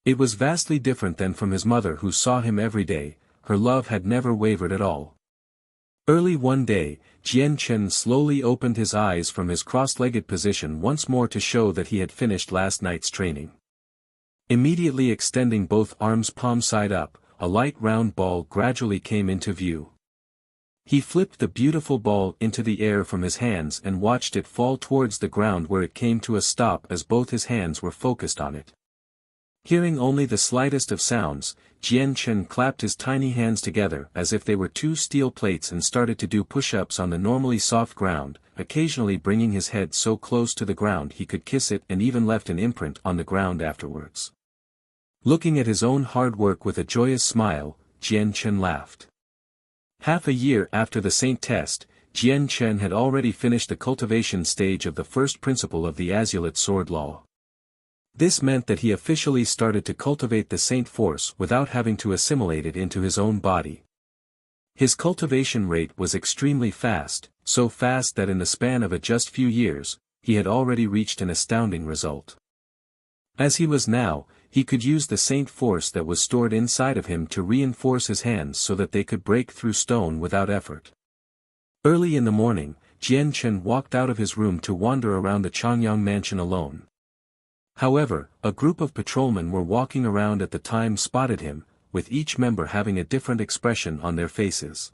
It was vastly different than from his mother who saw him every day. Her love had never wavered at all. Early one day, Jianchen slowly opened his eyes from his cross-legged position once more to show that he had finished last night's training. Immediately extending both arms palm side up, a light round ball gradually came into view. He flipped the beautiful ball into the air from his hands and watched it fall towards the ground, where it came to a stop as both his hands were focused on it. Hearing only the slightest of sounds, Jianchen clapped his tiny hands together as if they were 2 steel plates and started to do push-ups on the normally soft ground, occasionally bringing his head so close to the ground he could kiss it, and even left an imprint on the ground afterwards. Looking at his own hard work with a joyous smile, Jianchen laughed. Half a year after the Saint test, Jianchen had already finished the cultivation stage of the first principle of the Azulate Sword Law. This meant that he officially started to cultivate the Saint force without having to assimilate it into his own body. His cultivation rate was extremely fast, so fast that in the span of just few years, he had already reached an astounding result. As he was now, he could use the Saint force that was stored inside of him to reinforce his hands so that they could break through stone without effort. Early in the morning, Jianchen walked out of his room to wander around the Changyang mansion alone. However, a group of patrolmen were walking around at the time spotted him, with each member having a different expression on their faces.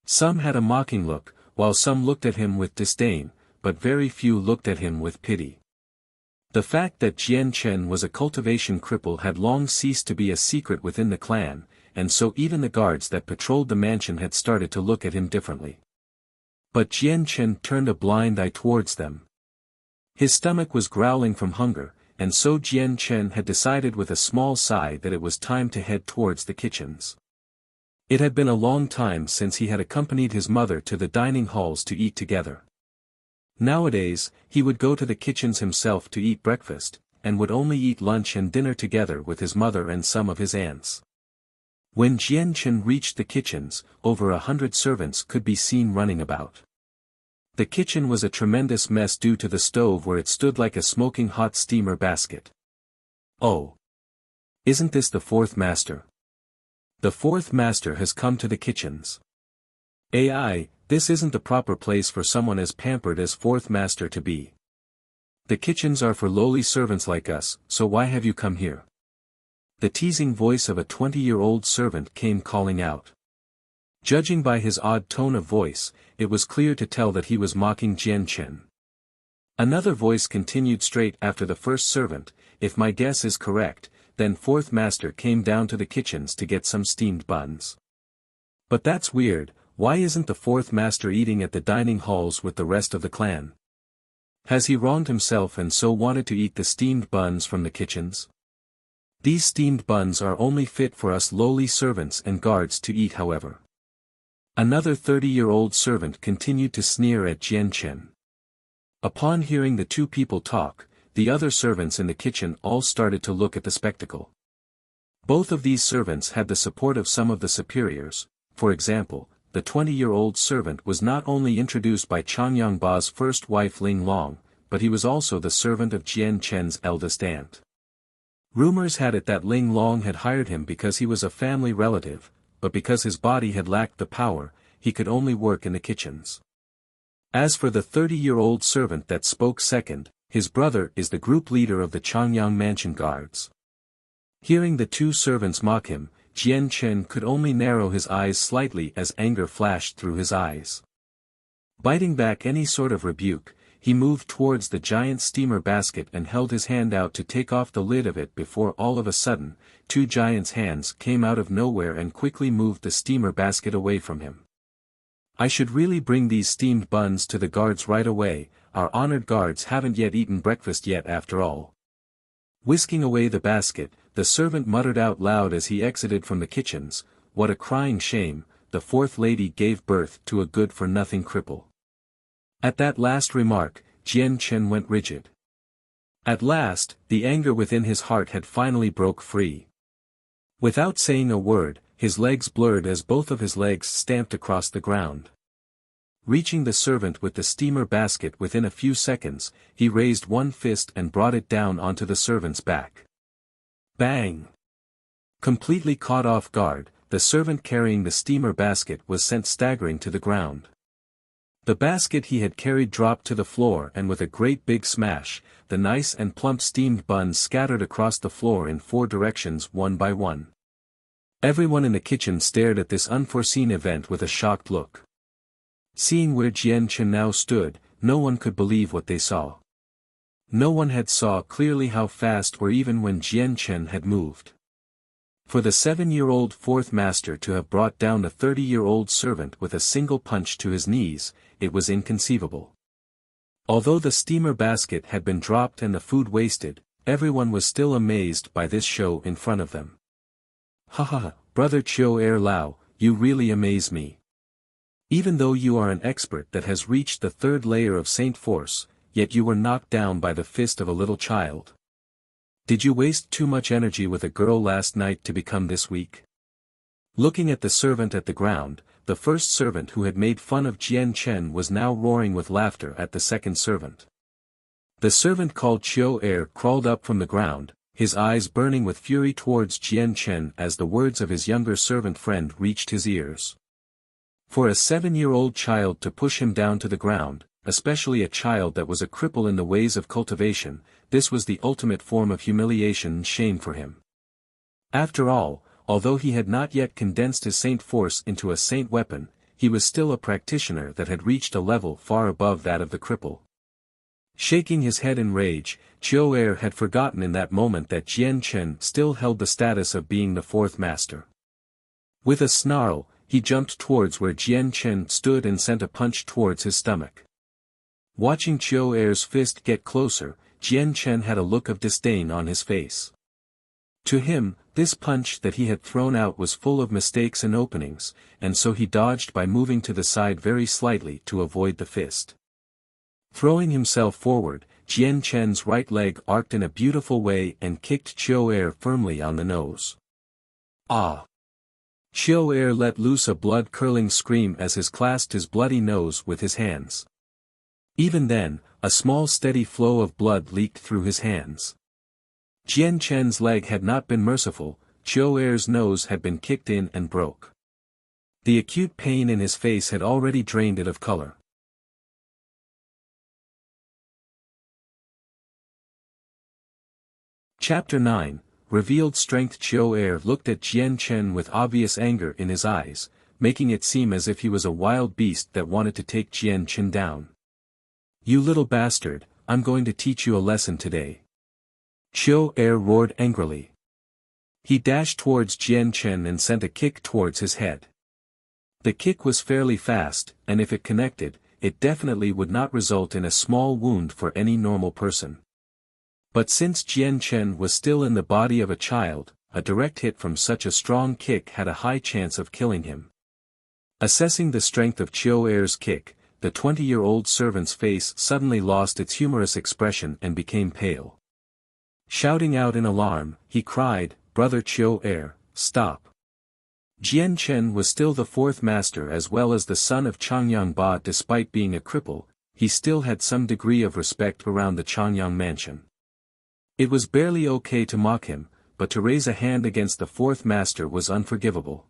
Some had a mocking look, while some looked at him with disdain, but very few looked at him with pity. The fact that Jianchen was a cultivation cripple had long ceased to be a secret within the clan, and so even the guards that patrolled the mansion had started to look at him differently. But Jianchen turned a blind eye towards them. His stomach was growling from hunger, and so Jianchen had decided with a small sigh that it was time to head towards the kitchens. It had been a long time since he had accompanied his mother to the dining halls to eat together. Nowadays, he would go to the kitchens himself to eat breakfast, and would only eat lunch and dinner together with his mother and some of his aunts. When Jianchen reached the kitchens, over 100 servants could be seen running about. The kitchen was a tremendous mess due to the stove where it stood like a smoking hot steamer basket. Oh! Isn't this the 4th master? The 4th master has come to the kitchens. Ai, this isn't the proper place for someone as pampered as 4th master to be. The kitchens are for lowly servants like us, so why have you come here? The teasing voice of a 20-year-old servant came calling out. Judging by his odd tone of voice, it was clear to tell that he was mocking Jianchen. Another voice continued straight after the first servant, if my guess is correct, then 4th master came down to the kitchens to get some steamed buns. But that's weird, why isn't the 4th master eating at the dining halls with the rest of the clan? Has he wronged himself and so wanted to eat the steamed buns from the kitchens? These steamed buns are only fit for us lowly servants and guards to eat, however. Another 30-year-old servant continued to sneer at Jianchen. Upon hearing the two people talk, the other servants in the kitchen all started to look at the spectacle. Both of these servants had the support of some of the superiors. For example, the 20-year-old servant was not only introduced by Changyangba's first wife Ling Long, but he was also the servant of Jianchen's eldest aunt. Rumors had it that Ling Long had hired him because he was a family relative, but because his body had lacked the power, he could only work in the kitchens. As for the 30-year-old servant that spoke second, his brother is the group leader of the Changyang Mansion guards. Hearing the two servants mock him, Jian Chen could only narrow his eyes slightly as anger flashed through his eyes. Biting back any sort of rebuke, he moved towards the giant steamer basket and held his hand out to take off the lid of it before all of a sudden, two giants' hands came out of nowhere and quickly moved the steamer basket away from him. I should really bring these steamed buns to the guards right away, our honored guards haven't yet eaten breakfast yet after all. Whisking away the basket, the servant muttered out loud as he exited from the kitchens, what a crying shame, the fourth lady gave birth to a good-for-nothing cripple. At that last remark, Jian Chen went rigid. At last, the anger within his heart had finally broke free. Without saying a word, his legs blurred as both of his legs stamped across the ground. Reaching the servant with the steamer basket within a few seconds, he raised one fist and brought it down onto the servant's back. Bang! Completely caught off guard, the servant carrying the steamer basket was sent staggering to the ground. The basket he had carried dropped to the floor and with a great big smash, the nice and plump steamed buns scattered across the floor in 4 directions one by one. Everyone in the kitchen stared at this unforeseen event with a shocked look. Seeing where Jian Chen now stood, no one could believe what they saw. No one had saw clearly how fast or even when Jian Chen had moved. For the 7-year-old fourth master to have brought down the 30-year-old servant with a single punch to his knees, it was inconceivable. Although the steamer basket had been dropped and the food wasted, everyone was still amazed by this show in front of them. Ha ha ha, brother Chiu Er Lao, you really amaze me. Even though you are an expert that has reached the 3rd layer of Saint Force, yet you were knocked down by the fist of a little child. Did you waste too much energy with a girl last night to become this weak? Looking at the servant at the ground, the first servant who had made fun of Jian Chen was now roaring with laughter at the second servant. The servant called Chiu Er crawled up from the ground, his eyes burning with fury towards Jian Chen as the words of his younger servant friend reached his ears. For a 7-year-old child to push him down to the ground, especially a child that was a cripple in the ways of cultivation, this was the ultimate form of humiliation and shame for him. After all, although he had not yet condensed his saint force into a saint weapon, he was still a practitioner that had reached a level far above that of the cripple. Shaking his head in rage, Chiu Er had forgotten in that moment that Jian Chen still held the status of being the 4th master. With a snarl, he jumped towards where Jian Chen stood and sent a punch towards his stomach. Watching Chiu Er's fist get closer, Jian Chen had a look of disdain on his face. To him, this punch that he had thrown out was full of mistakes and openings, and so he dodged by moving to the side very slightly to avoid the fist. Throwing himself forward, Jian Chen's right leg arced in a beautiful way and kicked Chiu Er firmly on the nose. Ah! Chiu Er let loose a blood-curdling scream as he clasped his bloody nose with his hands. Even then, a small steady flow of blood leaked through his hands. Jian Chen's leg had not been merciful, Chiu Er's nose had been kicked in and broke. The acute pain in his face had already drained it of color. Chapter 9, Revealed Strength. Chiu Er looked at Jian Chen with obvious anger in his eyes, making it seem as if he was a wild beast that wanted to take Jian Chen down. You little bastard, I'm going to teach you a lesson today. Chiu Er roared angrily. He dashed towards Jian Chen and sent a kick towards his head. The kick was fairly fast, and if it connected, it definitely would not result in a small wound for any normal person. But since Jian Chen was still in the body of a child, a direct hit from such a strong kick had a high chance of killing him. Assessing the strength of Chiu Er's kick, the 20-year-old servant's face suddenly lost its humorous expression and became pale. Shouting out in alarm, he cried, "Brother Chiu Er, stop!" Jian Chen was still the 4th master as well as the son of Changyang Ba. Despite being a cripple, he still had some degree of respect around the Changyang mansion. It was barely okay to mock him, but to raise a hand against the 4th master was unforgivable.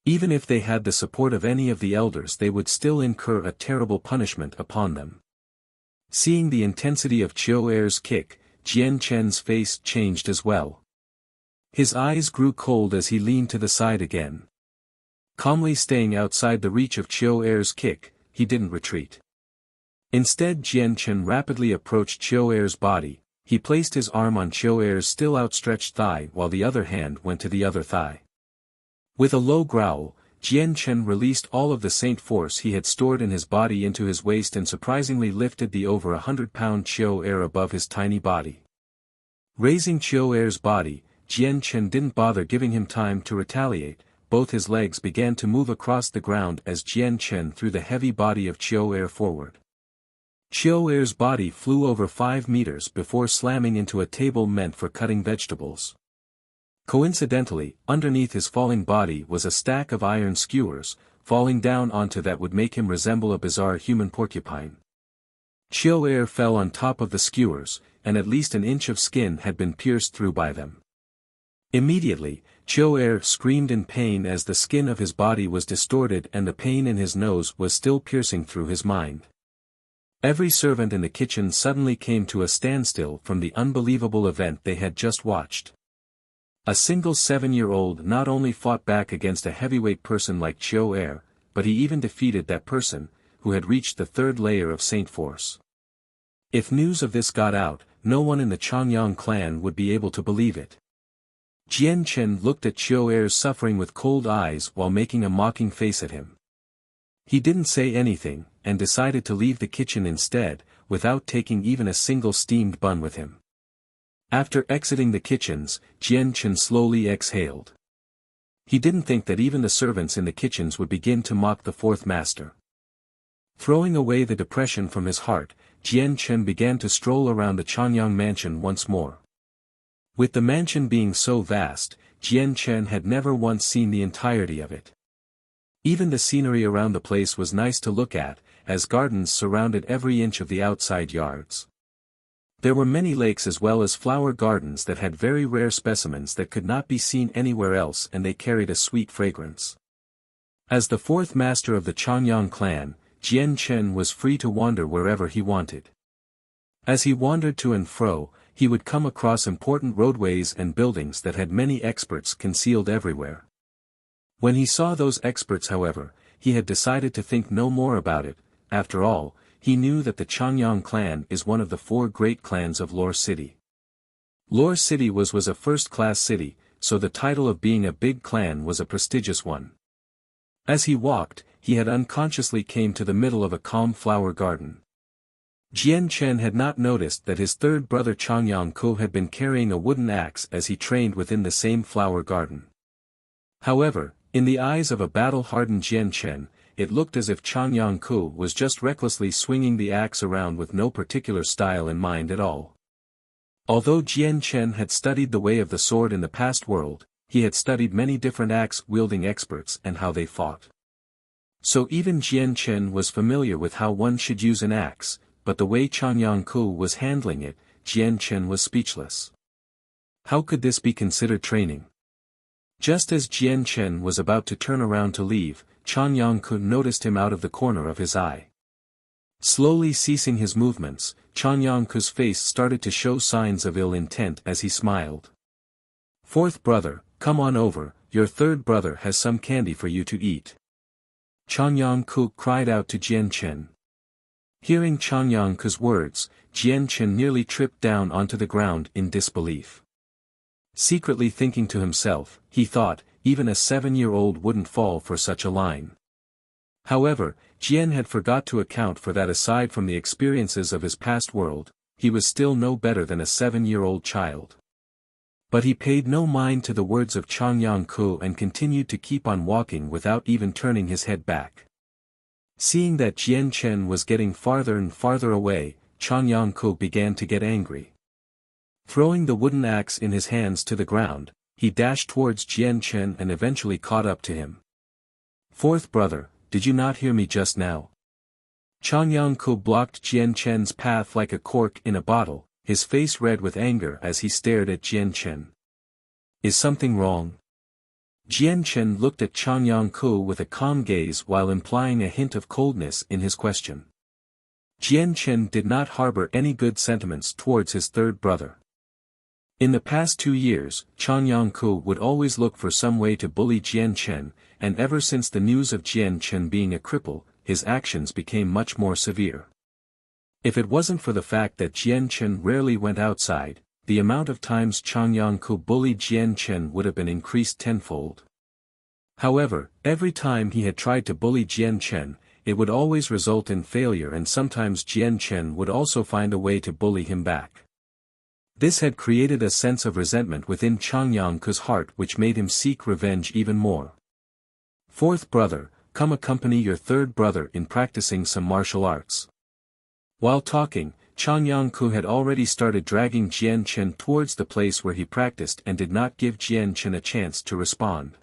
Even if they had the support of any of the elders, they would still incur a terrible punishment upon them. Seeing the intensity of Chiu Er's kick, Jian Chen's face changed as well. His eyes grew cold as he leaned to the side again. Calmly staying outside the reach of Chiu Er's kick, he didn't retreat. Instead, Jian Chen rapidly approached Chiu Er's body. He placed his arm on Chiu Er's still outstretched thigh while the other hand went to the other thigh. With a low growl, Jian Chen released all of the saint force he had stored in his body into his waist and surprisingly lifted the over 100-pound Chiu Er above his tiny body. Raising Chiu Er's body, Jian Chen didn't bother giving him time to retaliate. Both his legs began to move across the ground as Jian Chen threw the heavy body of Chiu Er forward. Chiu Er's body flew over 5 meters before slamming into a table meant for cutting vegetables. Coincidentally, underneath his falling body was a stack of iron skewers. Falling down onto that would make him resemble a bizarre human porcupine. Chiu Er fell on top of the skewers, and at least an inch of skin had been pierced through by them. Immediately, Chiu Er screamed in pain as the skin of his body was distorted and the pain in his nose was still piercing through his mind. Every servant in the kitchen suddenly came to a standstill from the unbelievable event they had just watched. A single 7-year-old not only fought back against a heavyweight person like Chiu Er, but he even defeated that person, who had reached the 3rd layer of Saint Force. If news of this got out, no one in the Changyang clan would be able to believe it. Jian Chen looked at Chiu Er's suffering with cold eyes while making a mocking face at him. He didn't say anything, and decided to leave the kitchen instead, without taking even a single steamed bun with him. After exiting the kitchens, Jian Chen slowly exhaled. He didn't think that even the servants in the kitchens would begin to mock the 4th master. Throwing away the depression from his heart, Jian Chen began to stroll around the Changyang mansion once more. With the mansion being so vast, Jian Chen had never once seen the entirety of it. Even the scenery around the place was nice to look at, as gardens surrounded every inch of the outside yards. There were many lakes as well as flower gardens that had very rare specimens that could not be seen anywhere else, and they carried a sweet fragrance. As the 4th master of the Changyang clan, Jian Chen was free to wander wherever he wanted. As he wandered to and fro, he would come across important roadways and buildings that had many experts concealed everywhere. When he saw those experts, however, he had decided to think no more about it. After all, he knew that the Changyang clan is one of the 4 great clans of Lore City. Lore City was a first-class city, so the title of being a big clan was a prestigious one. As he walked, he had unconsciously came to the middle of a calm flower garden. Jian Chen had not noticed that his 3rd brother Changyang Ku had been carrying a wooden axe as he trained within the same flower garden. However, in the eyes of a battle-hardened Jian Chen, it looked as if Changyang Ku was just recklessly swinging the axe around with no particular style in mind at all. Although Jian Chen had studied the way of the sword in the past world, he had studied many different axe-wielding experts and how they fought. So even Jian Chen was familiar with how one should use an axe, but the way Changyang Ku was handling it, Jian Chen was speechless. How could this be considered training? Just as Jian Chen was about to turn around to leave, Changyang Ku noticed him out of the corner of his eye. Slowly ceasing his movements, Changyang Ku's face started to show signs of ill intent as he smiled. 4th brother, come on over, your 3rd brother has some candy for you to eat. Changyang Ku cried out to Jian Chen. Hearing Changyang Ku's words, Jian Chen nearly tripped down onto the ground in disbelief. Secretly thinking to himself, he thought, even a 7-year-old wouldn't fall for such a line. However, Jian had forgot to account for that. Aside from the experiences of his past world, he was still no better than a 7-year-old child. But he paid no mind to the words of Changyang Ku and continued to keep on walking without even turning his head back. Seeing that Jian Chen was getting farther and farther away, Changyang Ku began to get angry. Throwing the wooden axe in his hands to the ground, he dashed towards Jian Chen and eventually caught up to him. 4th brother, did you not hear me just now? Changyang Ku blocked Jian Chen's path like a cork in a bottle, his face red with anger as he stared at Jian Chen. Is something wrong? Jian Chen looked at Changyang Ku with a calm gaze while implying a hint of coldness in his question. Jian Chen did not harbor any good sentiments towards his third brother. In the past 2 years, Chang Yangku would always look for some way to bully Jian Chen, and ever since the news of Jian Chen being a cripple, his actions became much more severe. If it wasn't for the fact that Jian Chen rarely went outside, the amount of times Chang Yangku bullied Jian Chen would have been increased tenfold. However, every time he had tried to bully Jian Chen, it would always result in failure, and sometimes Jian Chen would also find a way to bully him back. This had created a sense of resentment within Chang Yangku's heart, which made him seek revenge even more. Fourth brother, come accompany your third brother in practicing some martial arts. While talking, Chang Yangku had already started dragging Jian Chen towards the place where he practiced and did not give Jian Chen a chance to respond.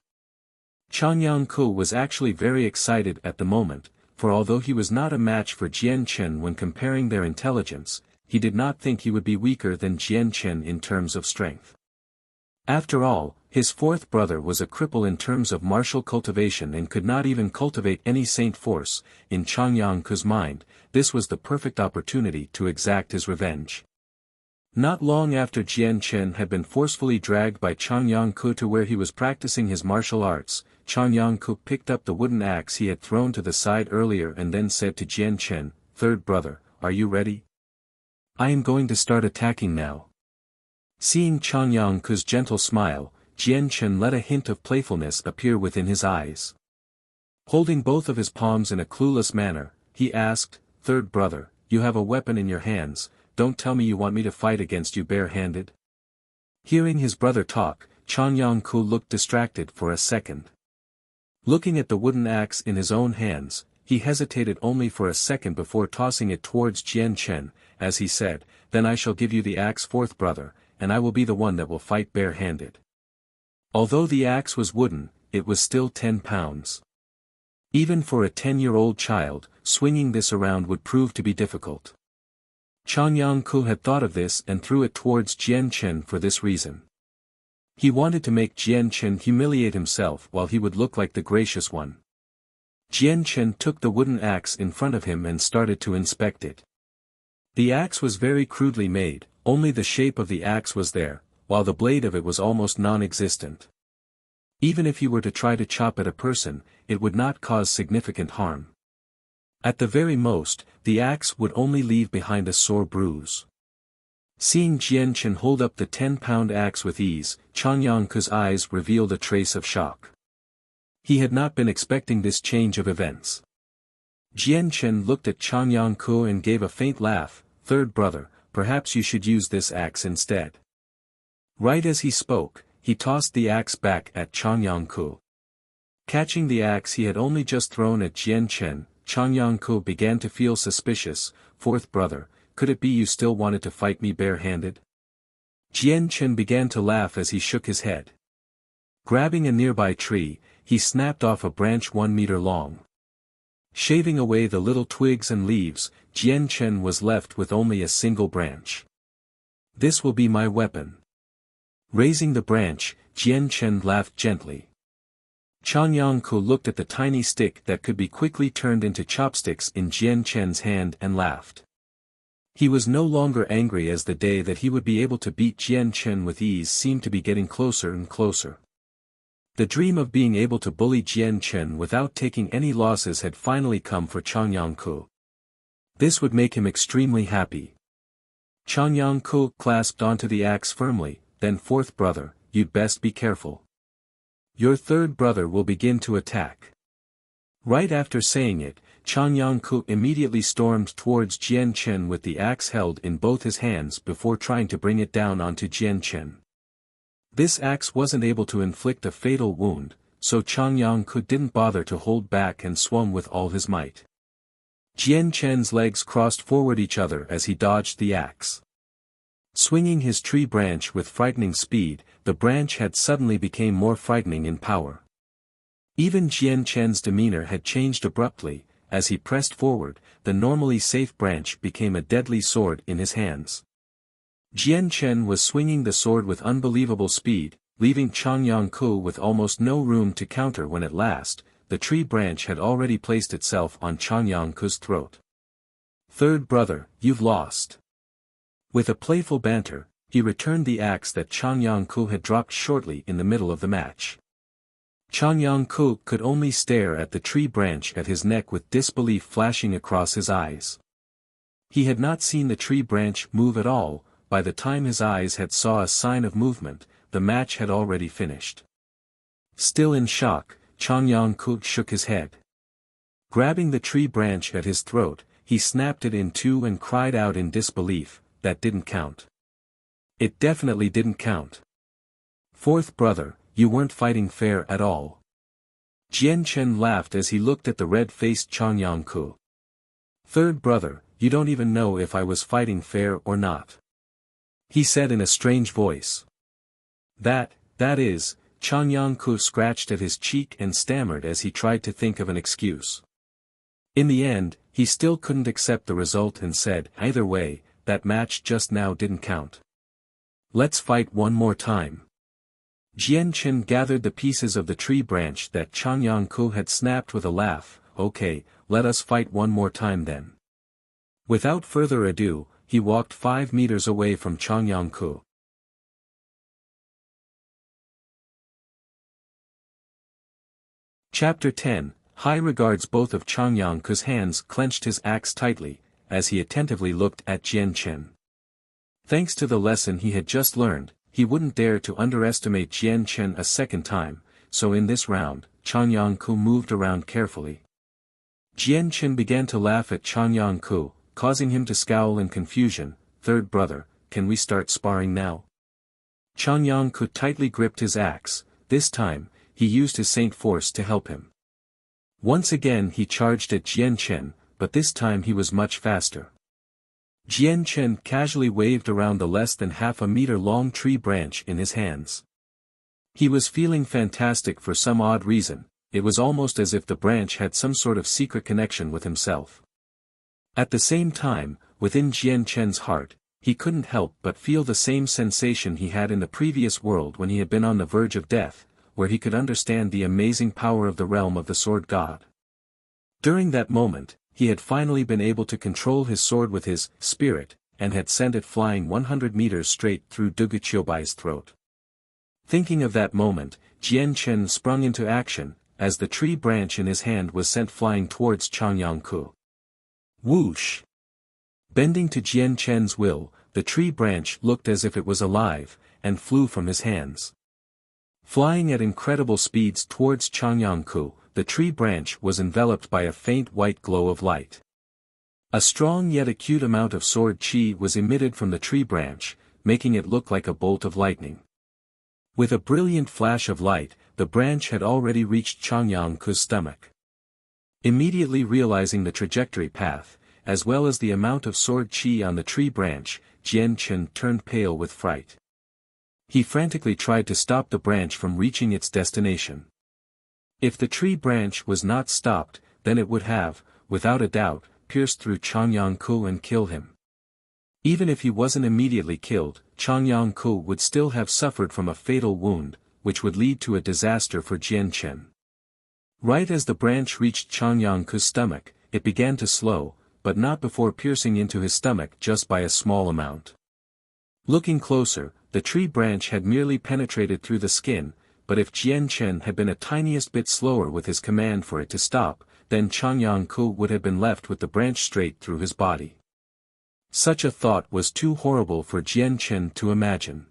Chang Yangku was actually very excited at the moment, for although he was not a match for Jian Chen when comparing their intelligence, he did not think he would be weaker than Jian Chen in terms of strength. After all, his fourth brother was a cripple in terms of martial cultivation and could not even cultivate any saint force. In Chang Yangku's mind, this was the perfect opportunity to exact his revenge. Not long after Jian Chen had been forcefully dragged by Chang Yangku to where he was practicing his martial arts, Chang Yangku picked up the wooden axe he had thrown to the side earlier and then said to Jian Chen, "Third brother, are you ready? I am going to start attacking now." Seeing Chang Yangku's gentle smile, Jian Chen let a hint of playfulness appear within his eyes. Holding both of his palms in a clueless manner, he asked, "Third brother, you have a weapon in your hands, don't tell me you want me to fight against you bare-handed?" Hearing his brother talk, Chang Yangku looked distracted for a second. Looking at the wooden axe in his own hands, he hesitated only for a second before tossing it towards Jian Chen, as he said, "Then I shall give you the axe, fourth brother, and I will be the one that will fight bare-handed." Although the axe was wooden, it was still 10 pounds. Even for a 10-year-old child, swinging this around would prove to be difficult. Chang Yangku had thought of this and threw it towards Jian Chen for this reason. He wanted to make Jian Chen humiliate himself while he would look like the gracious one. Jian Chen took the wooden axe in front of him and started to inspect it. The axe was very crudely made, only the shape of the axe was there, while the blade of it was almost non-existent. Even if he were to try to chop at a person, it would not cause significant harm. At the very most, the axe would only leave behind a sore bruise. Seeing Jian Chen hold up the 10-pound axe with ease, Chang Yangku's eyes revealed a trace of shock. He had not been expecting this change of events. Jian Chen looked at Chang Yangku and gave a faint laugh, "Third brother, perhaps you should use this axe instead." Right as he spoke, he tossed the axe back at Chang Yangku. Catching the axe he had only just thrown at Jian Chen, Chang Yangku began to feel suspicious. "Fourth brother, could it be you still wanted to fight me bare-handed?" Jian Chen began to laugh as he shook his head. Grabbing a nearby tree, he snapped off a branch 1 meter long. Shaving away the little twigs and leaves, Jian Chen was left with only a single branch. "This will be my weapon." Raising the branch, Jian Chen laughed gently. Chang Yangku looked at the tiny stick that could be quickly turned into chopsticks in Jian Chen's hand and laughed. He was no longer angry as the day that he would be able to beat Jian Chen with ease seemed to be getting closer and closer. The dream of being able to bully Jian Chen without taking any losses had finally come for Chang Yangku. This would make him extremely happy. Chang Yangku clasped onto the axe firmly, "Then fourth brother, you'd best be careful. Your third brother will begin to attack." Right after saying it, Chang Yangku immediately stormed towards Jian Chen with the axe held in both his hands before trying to bring it down onto Jian Chen. This axe wasn't able to inflict a fatal wound, so Chang Yangku didn't bother to hold back and swung with all his might. Jian Chen's legs crossed forward each other as he dodged the axe. Swinging his tree branch with frightening speed, the branch had suddenly become more frightening in power. Even Jian Chen's demeanor had changed abruptly. As he pressed forward, the normally safe branch became a deadly sword in his hands. Jian Chen was swinging the sword with unbelievable speed, leaving Chang Yangku with almost no room to counter when at last, the tree branch had already placed itself on Chang Yangku's throat. Third brother, you've lost. With a playful banter, he returned the axe that Changyang-ku had dropped shortly in the middle of the match. Changyang-ku could only stare at the tree branch at his neck with disbelief flashing across his eyes. He had not seen the tree branch move at all. By the time his eyes had saw a sign of movement, the match had already finished. Still in shock, Changyang-ku shook his head. Grabbing the tree branch at his throat, he snapped it in two and cried out in disbelief, "That didn't count. It definitely didn't count. Fourth brother, you weren't fighting fair at all." Jian Chen laughed as he looked at the red-faced Changyang-ku. "Third brother, you don't even know if I was fighting fair or not," he said in a strange voice. That is," Changyang-ku scratched at his cheek and stammered as he tried to think of an excuse. In the end, he still couldn't accept the result and said, "Either way, that match just now didn't count. Let's fight one more time." Jian Chen gathered the pieces of the tree branch that Changyang-ku had snapped with a laugh. "Okay, let us fight one more time then." Without further ado, he walked 5 meters away from Changyang-ku. Chapter 10. High regards. Both of Changyang-ku's hands clenched his axe tightly, as he attentively looked at Jian Chen. Thanks to the lesson he had just learned, he wouldn't dare to underestimate Jian Chen a second time, so in this round, Changyang-ku moved around carefully. Jian Chen began to laugh at Changyang-ku, causing him to scowl in confusion. "Third brother, can we start sparring now?" Changyang-ku tightly gripped his axe. This time, he used his saint force to help him. Once again he charged at Jian Chen, but this time he was much faster. Jian Chen casually waved around the less than half a meter long tree branch in his hands. He was feeling fantastic for some odd reason. It was almost as if the branch had some sort of secret connection with himself. At the same time, within Jian Chen's heart, he couldn't help but feel the same sensation he had in the previous world when he had been on the verge of death, where he could understand the amazing power of the realm of the sword god. During that moment, he had finally been able to control his sword with his spirit, and had sent it flying 100 meters straight through Duguqiubai's throat. Thinking of that moment, Jian Chen sprung into action, as the tree branch in his hand was sent flying towards Changyang-ku. Whoosh! Bending to Jian Chen's will, the tree branch looked as if it was alive, and flew from his hands. Flying at incredible speeds towards Changyang-ku, the tree branch was enveloped by a faint white glow of light. A strong yet acute amount of sword chi was emitted from the tree branch, making it look like a bolt of lightning. With a brilliant flash of light, the branch had already reached Changyang-ku's stomach. Immediately realizing the trajectory path, as well as the amount of sword chi on the tree branch, Jian Chen turned pale with fright. He frantically tried to stop the branch from reaching its destination. If the tree branch was not stopped, then it would have, without a doubt, pierced through Changyang-ku and killed him. Even if he wasn't immediately killed, Changyang-ku would still have suffered from a fatal wound, which would lead to a disaster for Jian Chen. Right as the branch reached Changyang-ku's stomach, it began to slow, but not before piercing into his stomach just by a small amount. Looking closer, the tree branch had merely penetrated through the skin, but if Jian Chen had been a tiniest bit slower with his command for it to stop, then Changyang-ku would have been left with the branch straight through his body. Such a thought was too horrible for Jian Chen to imagine.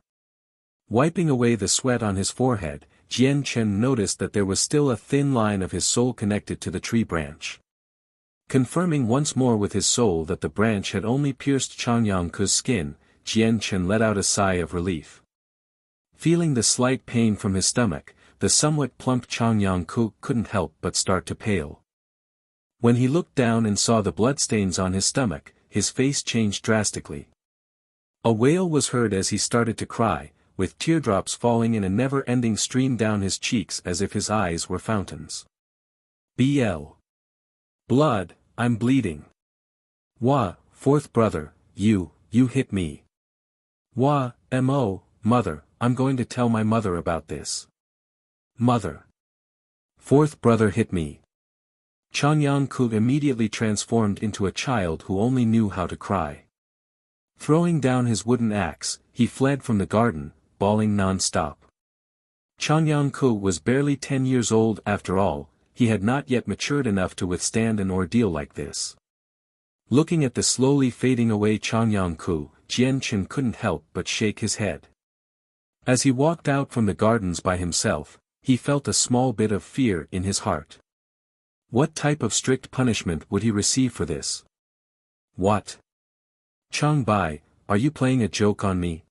Wiping away the sweat on his forehead, Jian Chen noticed that there was still a thin line of his soul connected to the tree branch. Confirming once more with his soul that the branch had only pierced Changyang-ku's skin, Jian Chen let out a sigh of relief. Feeling the slight pain from his stomach, the somewhat plump Changyang-ku couldn't help but start to pale. When he looked down and saw the bloodstains on his stomach, his face changed drastically. A wail was heard as he started to cry, with teardrops falling in a never-ending stream down his cheeks as if his eyes were fountains. "BL. Blood, I'm bleeding. Wah, fourth brother, you hit me. Wah, mo, mother, I'm going to tell my mother about this. Mother. Fourth brother hit me. Changyang-ku immediately transformed into a child who only knew how to cry. Throwing down his wooden axe, he fled from the garden, bawling non-stop. Changyang-ku was barely 10 years old after all, he had not yet matured enough to withstand an ordeal like this. Looking at the slowly fading away Changyang-ku, Jian-chen couldn't help but shake his head. As he walked out from the gardens by himself, he felt a small bit of fear in his heart. What type of strict punishment would he receive for this? What? Changbai, are you playing a joke on me?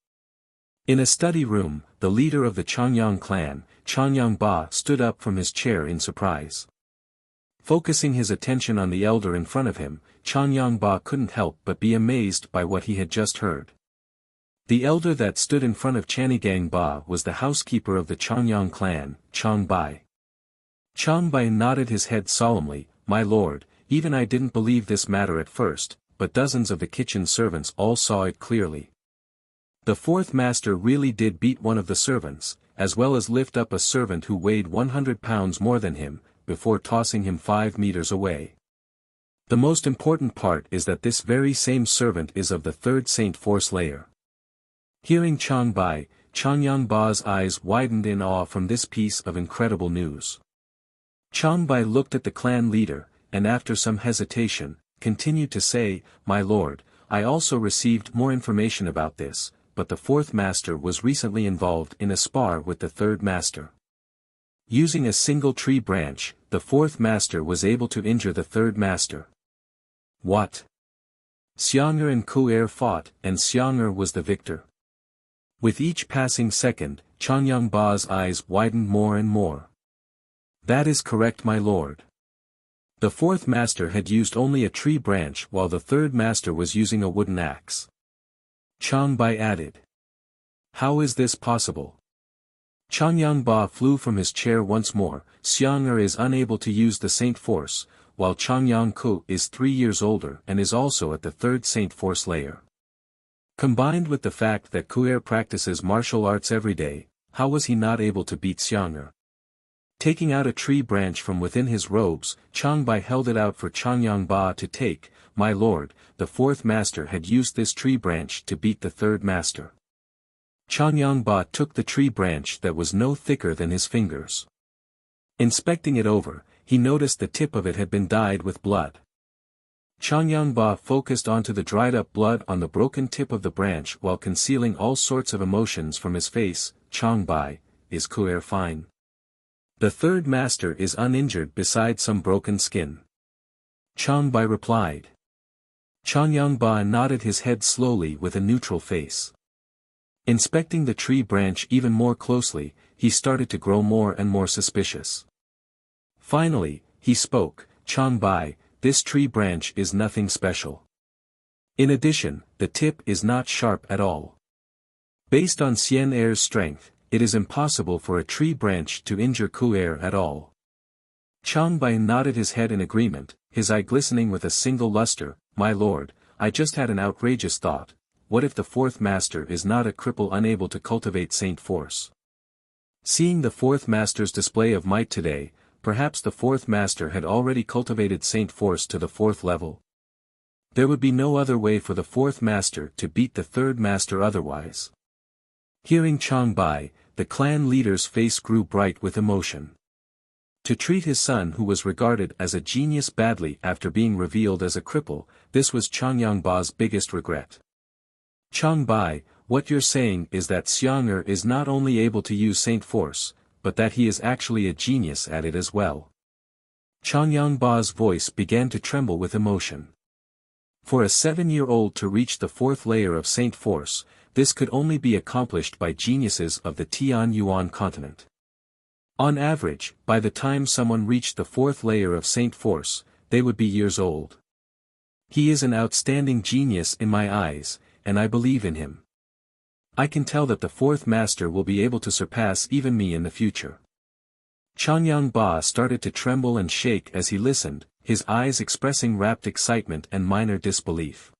In a study room, the leader of the Changyang clan, Changyang-ba, stood up from his chair in surprise. Focusing his attention on the elder in front of him, Changyang-ba couldn't help but be amazed by what he had just heard. The elder that stood in front of Changyang-ba was the housekeeper of the Changyang clan, Changbai. Changbai nodded his head solemnly, "My lord, even I didn't believe this matter at first, but dozens of the kitchen servants all saw it clearly. The fourth master really did beat one of the servants, as well as lift up a servant who weighed 100 pounds more than him, before tossing him 5 meters away. The most important part is that this very same servant is of the third Saint Force layer." Hearing Changbai, Changyang-ba's eyes widened in awe from this piece of incredible news. Changbai looked at the clan leader, and after some hesitation, continued to say, "My lord, I also received more information about this, but the fourth master was recently involved in a spar with the third master. Using a single tree branch, the fourth master was able to injure the third master." What? Xiang'er and Ku-er fought, and Xiang'er was the victor. With each passing second, Changyang-ba's eyes widened more and more. "That is correct, my lord. The fourth master had used only a tree branch while the third master was using a wooden axe." Changbai added. "How is this possible?" Changyang-ba flew from his chair once more. "Xiang'er is unable to use the Saint Force, while Changyang-ku is 3 years older and is also at the third Saint Force layer. Combined with the fact that Ku-er practices martial arts every day, how was he not able to beat Xiang'er?" Taking out a tree branch from within his robes, Changbai held it out for Changyang-ba to take. "My lord, the fourth master had used this tree branch to beat the third master." Changyang-ba took the tree branch that was no thicker than his fingers. Inspecting it over, he noticed the tip of it had been dyed with blood. Changyang-ba focused onto the dried-up blood on the broken tip of the branch while concealing all sorts of emotions from his face. "Changbai, is Ku-er fine?" "The third master is uninjured besides some broken skin," Changbai replied. Changyang-ba nodded his head slowly with a neutral face. Inspecting the tree branch even more closely, he started to grow more and more suspicious. Finally, he spoke, "Changbai, this tree branch is nothing special. In addition, the tip is not sharp at all. Based on Xian-er's strength, it is impossible for a tree branch to injure Ku-er at all." Changbai nodded his head in agreement, his eye glistening with a single luster. "My lord, I just had an outrageous thought. What if the fourth master is not a cripple unable to cultivate Saint Force? Seeing the fourth master's display of might today, perhaps the fourth master had already cultivated Saint Force to the 4th level. There would be no other way for the fourth master to beat the third master otherwise." Hearing Changbai, the clan leader's face grew bright with emotion. To treat his son who was regarded as a genius badly after being revealed as a cripple, this was Changyang-ba's biggest regret. "Changbai, what you're saying is that Xiang'er is not only able to use Saint Force, but that he is actually a genius at it as well." Changyang-ba's voice began to tremble with emotion. For a 7-year-old to reach the 4th layer of Saint Force, this could only be accomplished by geniuses of the Tianyuan continent. On average, by the time someone reached the 4th layer of Saint Force, they would be years old. He is an outstanding genius in my eyes, and I believe in him. I can tell that the 4th master will be able to surpass even me in the future." Changyang-ba started to tremble and shake as he listened, his eyes expressing rapt excitement and minor disbelief.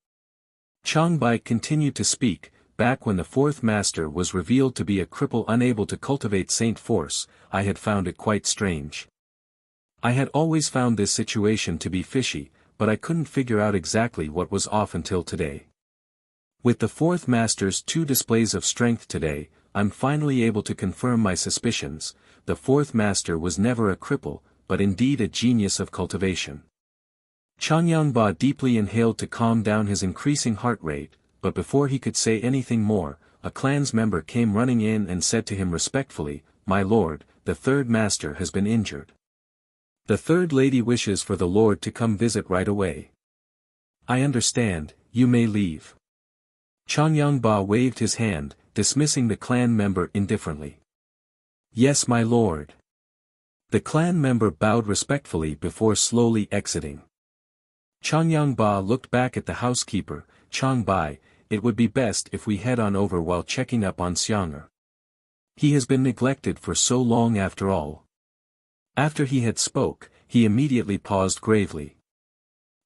Changbai continued to speak. "Back when the 4th master was revealed to be a cripple unable to cultivate Saint Force, I had found it quite strange. I had always found this situation to be fishy, but I couldn't figure out exactly what was off until today. With the fourth master's 2 displays of strength today, I'm finally able to confirm my suspicions. The fourth master was never a cripple, but indeed a genius of cultivation. Changyangba deeply inhaled to calm down his increasing heart rate, but before he could say anything more, a clan's member came running in and said to him respectfully, "My lord, the third master has been injured. The third lady wishes for the lord to come visit right away." "I understand, you may leave." Changyangba waved his hand, dismissing the clan member indifferently. "Yes, my lord." The clan member bowed respectfully before slowly exiting. Changyangba looked back at the housekeeper. "Changbai, it would be best if we head on over while checking up on Xiang'er. He has been neglected for so long after all." After he had spoke, he immediately paused gravely.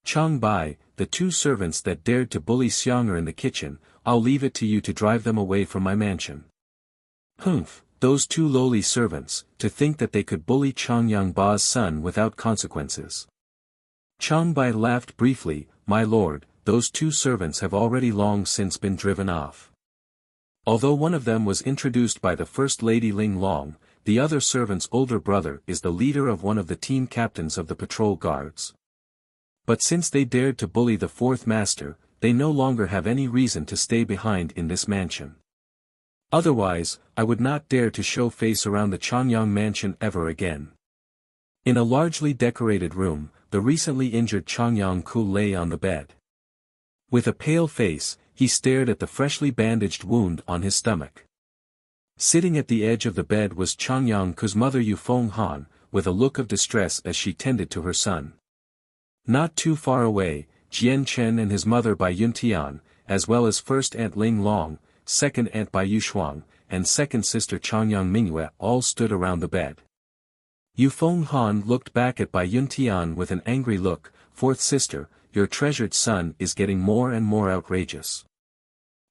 "Changbai, the 2 servants that dared to bully Xiang'er in the kitchen, I'll leave it to you to drive them away from my mansion." "Humph, those 2 lowly servants, to think that they could bully Changyangba's son without consequences." Changbai laughed briefly. "My lord, those 2 servants have already long since been driven off. Although one of them was introduced by the First Lady Ling Long, the other servant's older brother is the leader of one of the team captains of the patrol guards. But since they dared to bully the fourth master, they no longer have any reason to stay behind in this mansion. Otherwise, I would not dare to show face around the Changyang mansion ever again." In a largely decorated room, the recently injured Changyang Ku lay on the bed. With a pale face, he stared at the freshly bandaged wound on his stomach. Sitting at the edge of the bed was Changyang Ku's mother Yufeng Han, with a look of distress as she tended to her son. Not too far away, Jian Chen and his mother Bai Yuntian, as well as first aunt Ling Long, second aunt Bai Yushuang, and second sister Changyang Mingyue all stood around the bed. Yufeng Han looked back at Bai Yuntian with an angry look. "Fourth sister, your treasured son is getting more and more outrageous.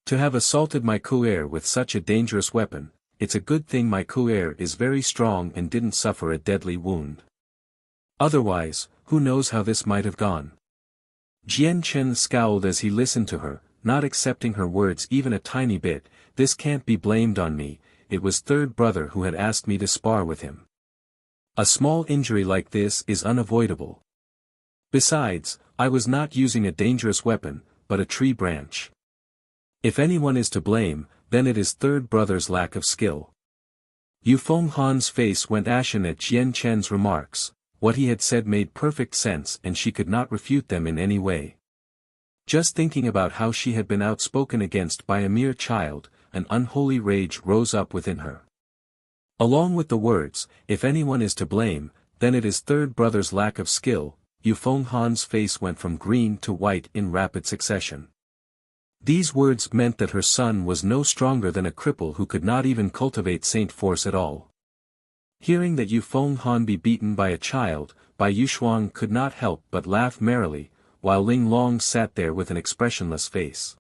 To have assaulted my Ku'er with such a dangerous weapon, it's a good thing my Ku'er is very strong and didn't suffer a deadly wound. Otherwise, who knows how this might have gone." Jian Chen scowled as he listened to her, not accepting her words even a tiny bit. "This can't be blamed on me, it was third brother who had asked me to spar with him. A small injury like this is unavoidable. Besides, I was not using a dangerous weapon, but a tree branch. If anyone is to blame, then it is third brother's lack of skill." Yufeng Han's face went ashen at Jian Chen's remarks. What he had said made perfect sense and she could not refute them in any way. Just thinking about how she had been outspoken against by a mere child, an unholy rage rose up within her. Along with the words, "If anyone is to blame, then it is third brother's lack of skill," Yufeng Han's face went from green to white in rapid succession. These words meant that her son was no stronger than a cripple who could not even cultivate saint force at all. Hearing that Yufeng Han be beaten by a child, Bai Yushuang could not help but laugh merrily, while Ling Long sat there with an expressionless face.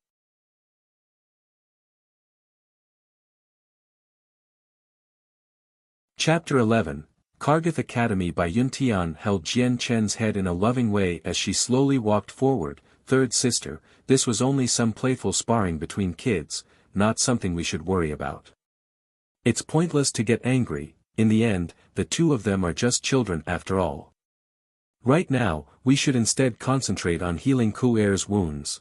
Chapter 11, Kargath Academy. Bai Yuntian held Jian Chen's head in a loving way as she slowly walked forward. "Third sister, this was only some playful sparring between kids, not something we should worry about. It's pointless to get angry, in the end, the 2 of them are just children after all. Right now, we should instead concentrate on healing Ku'er's wounds."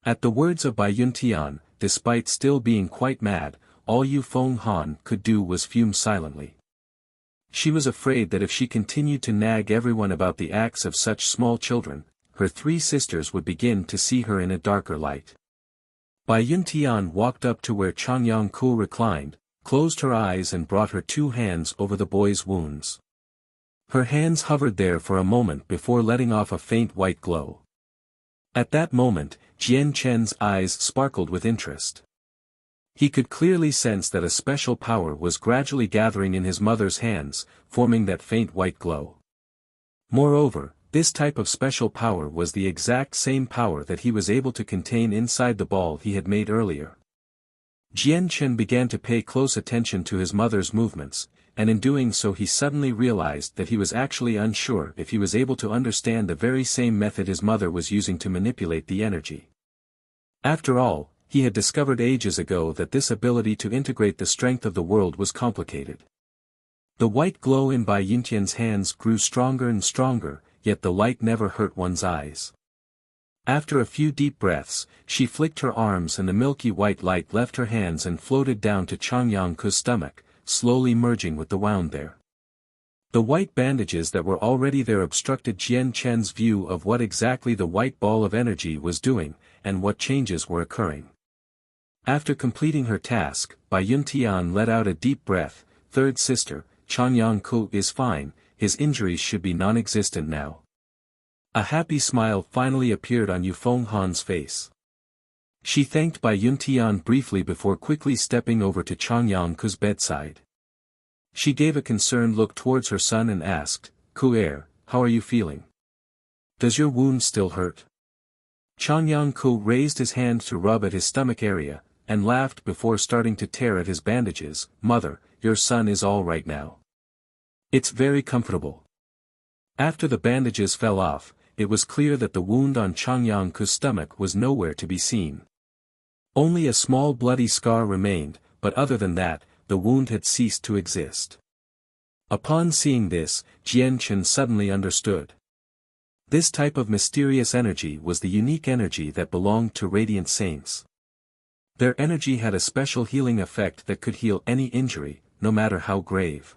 At the words of Bai Yuntian, despite still being quite mad, all Yufeng Han could do was fume silently. She was afraid that if she continued to nag everyone about the acts of such small children, her 3 sisters would begin to see her in a darker light. Bai Yuntian walked up to where Changyang Ku reclined, closed her eyes and brought her 2 hands over the boy's wounds. Her hands hovered there for a moment before letting off a faint white glow. At that moment, Jian Chen's eyes sparkled with interest. He could clearly sense that a special power was gradually gathering in his mother's hands, forming that faint white glow. Moreover, this type of special power was the exact same power that he was able to contain inside the ball he had made earlier. Jian Chen began to pay close attention to his mother's movements, and in doing so he suddenly realized that he was actually unsure if he was able to understand the very same method his mother was using to manipulate the energy. After all, he had discovered ages ago that this ability to integrate the strength of the world was complicated. The white glow in Bai Yuntian's hands grew stronger and stronger, yet the light never hurt one's eyes. After a few deep breaths, she flicked her arms and the milky white light left her hands and floated down to Changyangku's stomach, slowly merging with the wound there. The white bandages that were already there obstructed Jian Chen's view of what exactly the white ball of energy was doing, and what changes were occurring. After completing her task, Bai Yuntian let out a deep breath. Third sister, Changyangku is fine, his injuries should be non-existent now. A happy smile finally appeared on Yufeng Han's face. She thanked Bai Yuntian briefly before quickly stepping over to Changyangku's bedside. She gave a concerned look towards her son and asked, "Ku'er, how are you feeling? Does your wound still hurt?" Changyangku raised his hand to rub at his stomach area, and laughed before starting to tear at his bandages. "Mother, your son is all right now. It's very comfortable." After the bandages fell off, it was clear that the wound on Changyangku's stomach was nowhere to be seen. Only a small bloody scar remained, but other than that, the wound had ceased to exist. Upon seeing this, Jian Chen suddenly understood. This type of mysterious energy was the unique energy that belonged to radiant saints. Their energy had a special healing effect that could heal any injury, no matter how grave.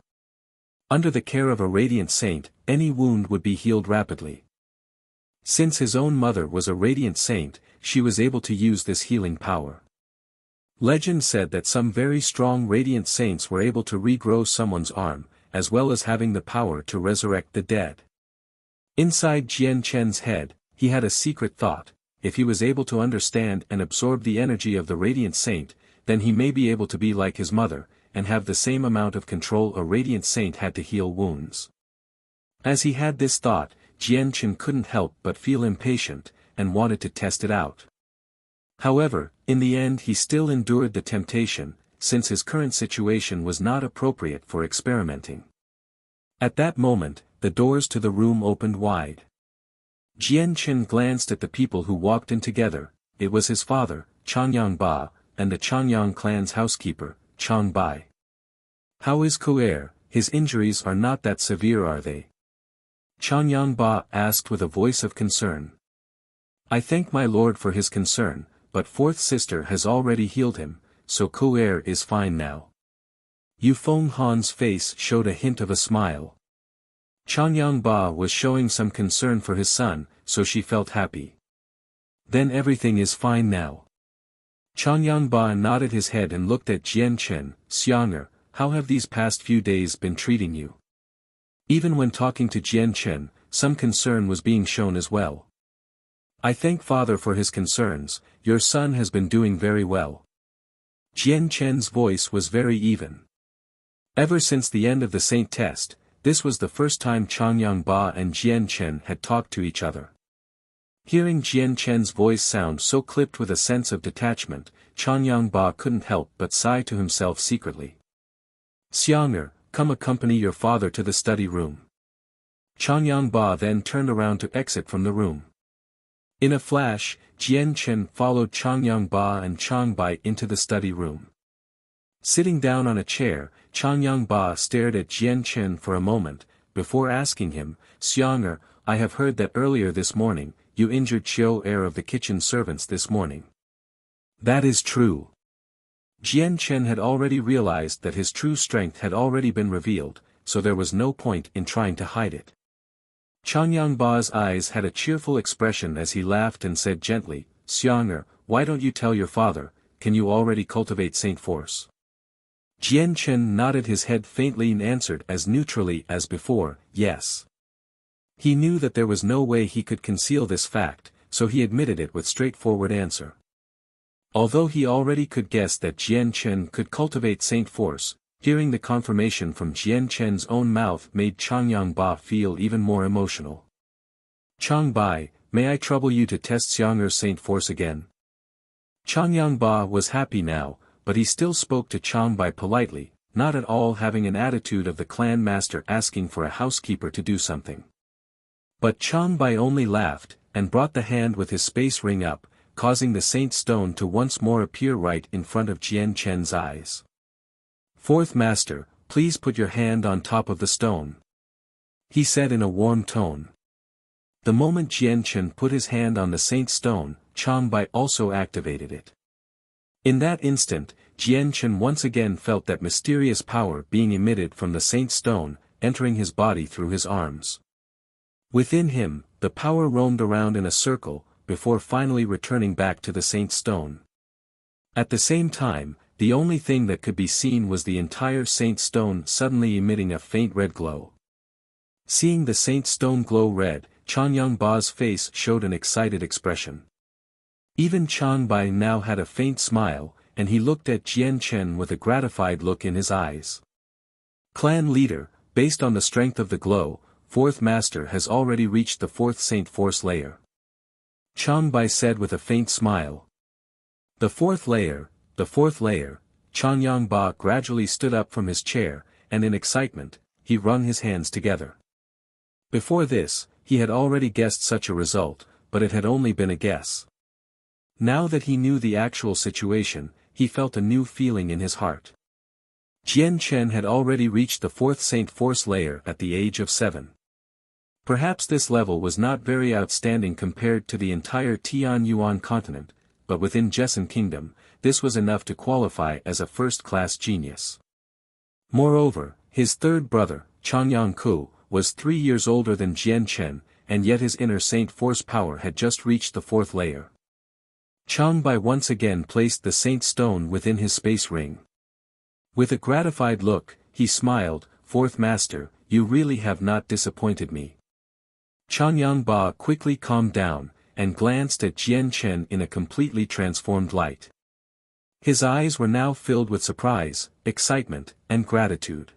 Under the care of a radiant saint, any wound would be healed rapidly. Since his own mother was a radiant saint, she was able to use this healing power. Legend said that some very strong radiant saints were able to regrow someone's arm, as well as having the power to resurrect the dead. Inside Jian Chen's head, he had a secret thought: if he was able to understand and absorb the energy of the radiant saint, then he may be able to be like his mother, and have the same amount of control a radiant saint had to heal wounds. As he had this thought, Jian Chen couldn't help but feel impatient, and wanted to test it out. However, in the end he still endured the temptation, since his current situation was not appropriate for experimenting. At that moment, the doors to the room opened wide. Jian Chen glanced at the people who walked in together. It was his father, Changyang Ba, and the Changyang clan's housekeeper, Chang Bai. "How is Ku'er? His injuries are not that severe, are they?" Changyang Ba asked with a voice of concern. "I thank my lord for his concern, but fourth sister has already healed him, so Ku'er is fine now." Yufeng Han's face showed a hint of a smile. Changyang Ba was showing some concern for his son, so she felt happy. "Then everything is fine now." Changyang Ba nodded his head and looked at Jian Chen. "Xiang'er, how have these past few days been treating you?" Even when talking to Jian Chen, some concern was being shown as well. "I thank father for his concerns, your son has been doing very well." Jian Chen's voice was very even. Ever since the end of the Saint test, this was the first time Changyang Ba and Jian Chen had talked to each other. Hearing Jian Chen's voice sound so clipped with a sense of detachment, Changyang Ba couldn't help but sigh to himself secretly. "Xiang'er, come accompany your father to the study room." Changyang Ba then turned around to exit from the room. In a flash, Jian Chen followed Changyang Ba and Chang Bai into the study room. Sitting down on a chair, Changyang Ba stared at Jian Chen for a moment, before asking him, "Xiang'er, I have heard that earlier this morning, you injured Chiu Er of the kitchen servants this morning." "That is true." Jian Chen had already realized that his true strength had already been revealed, so there was no point in trying to hide it. Changyang Ba's eyes had a cheerful expression as he laughed and said gently, "Xiang'er, why don't you tell your father, can you already cultivate Saint Force?" Jian Chen nodded his head faintly and answered as neutrally as before, "Yes." He knew that there was no way he could conceal this fact, so he admitted it with straightforward answer. Although he already could guess that Jian Chen could cultivate Saint Force, hearing the confirmation from Jian Chen's own mouth made Changyang Ba feel even more emotional. "Chang Bai, may I trouble you to test Xiang'er's Saint Force again?" Changyang Ba was happy now, but he still spoke to Changbai politely, not at all having an attitude of the clan master asking for a housekeeper to do something. But Changbai only laughed, and brought the hand with his space ring up, causing the saint stone to once more appear right in front of Jian Chen's eyes. "Fourth master, please put your hand on top of the stone," he said in a warm tone. The moment Jian Chen put his hand on the saint stone, Changbai also activated it. In that instant, Jian Chen once again felt that mysterious power being emitted from the saint stone, entering his body through his arms. Within him, the power roamed around in a circle, before finally returning back to the saint stone. At the same time, the only thing that could be seen was the entire saint stone suddenly emitting a faint red glow. Seeing the saint stone glow red, Changyangba's face showed an excited expression. Even Changbai now had a faint smile, and he looked at Jian Chen with a gratified look in his eyes. "Clan leader, based on the strength of the glow, fourth master has already reached the fourth saint force layer," Changbai said with a faint smile. The fourth layer, Changyangba gradually stood up from his chair, and in excitement, he wrung his hands together. Before this, he had already guessed such a result, but it had only been a guess. Now that he knew the actual situation, he felt a new feeling in his heart. Jian Chen had already reached the fourth saint force layer at the age of 7. Perhaps this level was not very outstanding compared to the entire Tianyuan continent, but within Jessan Kingdom, this was enough to qualify as a first-class genius. Moreover, his third brother, Changyangku, was 3 years older than Jian Chen, and yet his inner saint force power had just reached the fourth layer. Changbai once again placed the saint stone within his space ring. With a gratified look, he smiled, "Fourth master, you really have not disappointed me." Changyangba quickly calmed down, and glanced at Jian Chen in a completely transformed light. His eyes were now filled with surprise, excitement, and gratitude.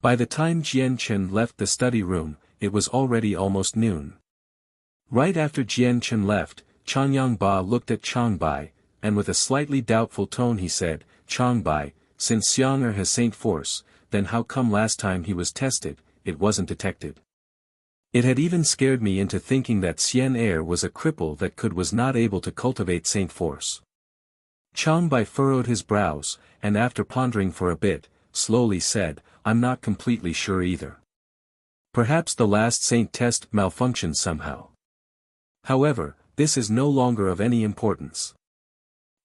By the time Jian Chen left the study room, it was already almost noon. Right after Jian Chen left, Changyangba looked at Changbai, and with a slightly doubtful tone he said, "Changbai, since Xiang'er has saint force, then how come last time he was tested, it wasn't detected? It had even scared me into thinking that Xian'er was a cripple that was not able to cultivate saint force." Changbai furrowed his brows, and after pondering for a bit, slowly said, "I'm not completely sure either. Perhaps the last saint test malfunctioned somehow. However, this is no longer of any importance."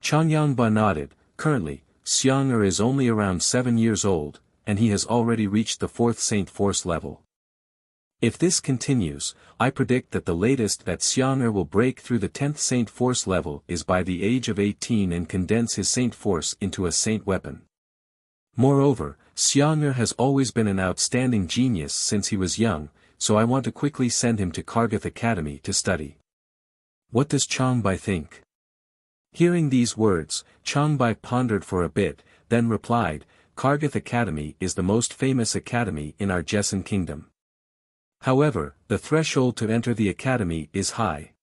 Changyangba nodded. Currently, Xiang'er is only around 7 years old, and he has already reached the fourth saint force level. If this continues, I predict that the latest that Xiang'er will break through the 10th saint force level is by the age of 18 and condense his saint force into a saint weapon. Moreover, Xiang'er has always been an outstanding genius since he was young, so I want to quickly send him to Kargath Academy to study. What does Changbai think? Hearing these words, Changbai pondered for a bit, then replied, "Kargath Academy is the most famous academy in our Jessan Kingdom. However, the threshold to enter the academy is high.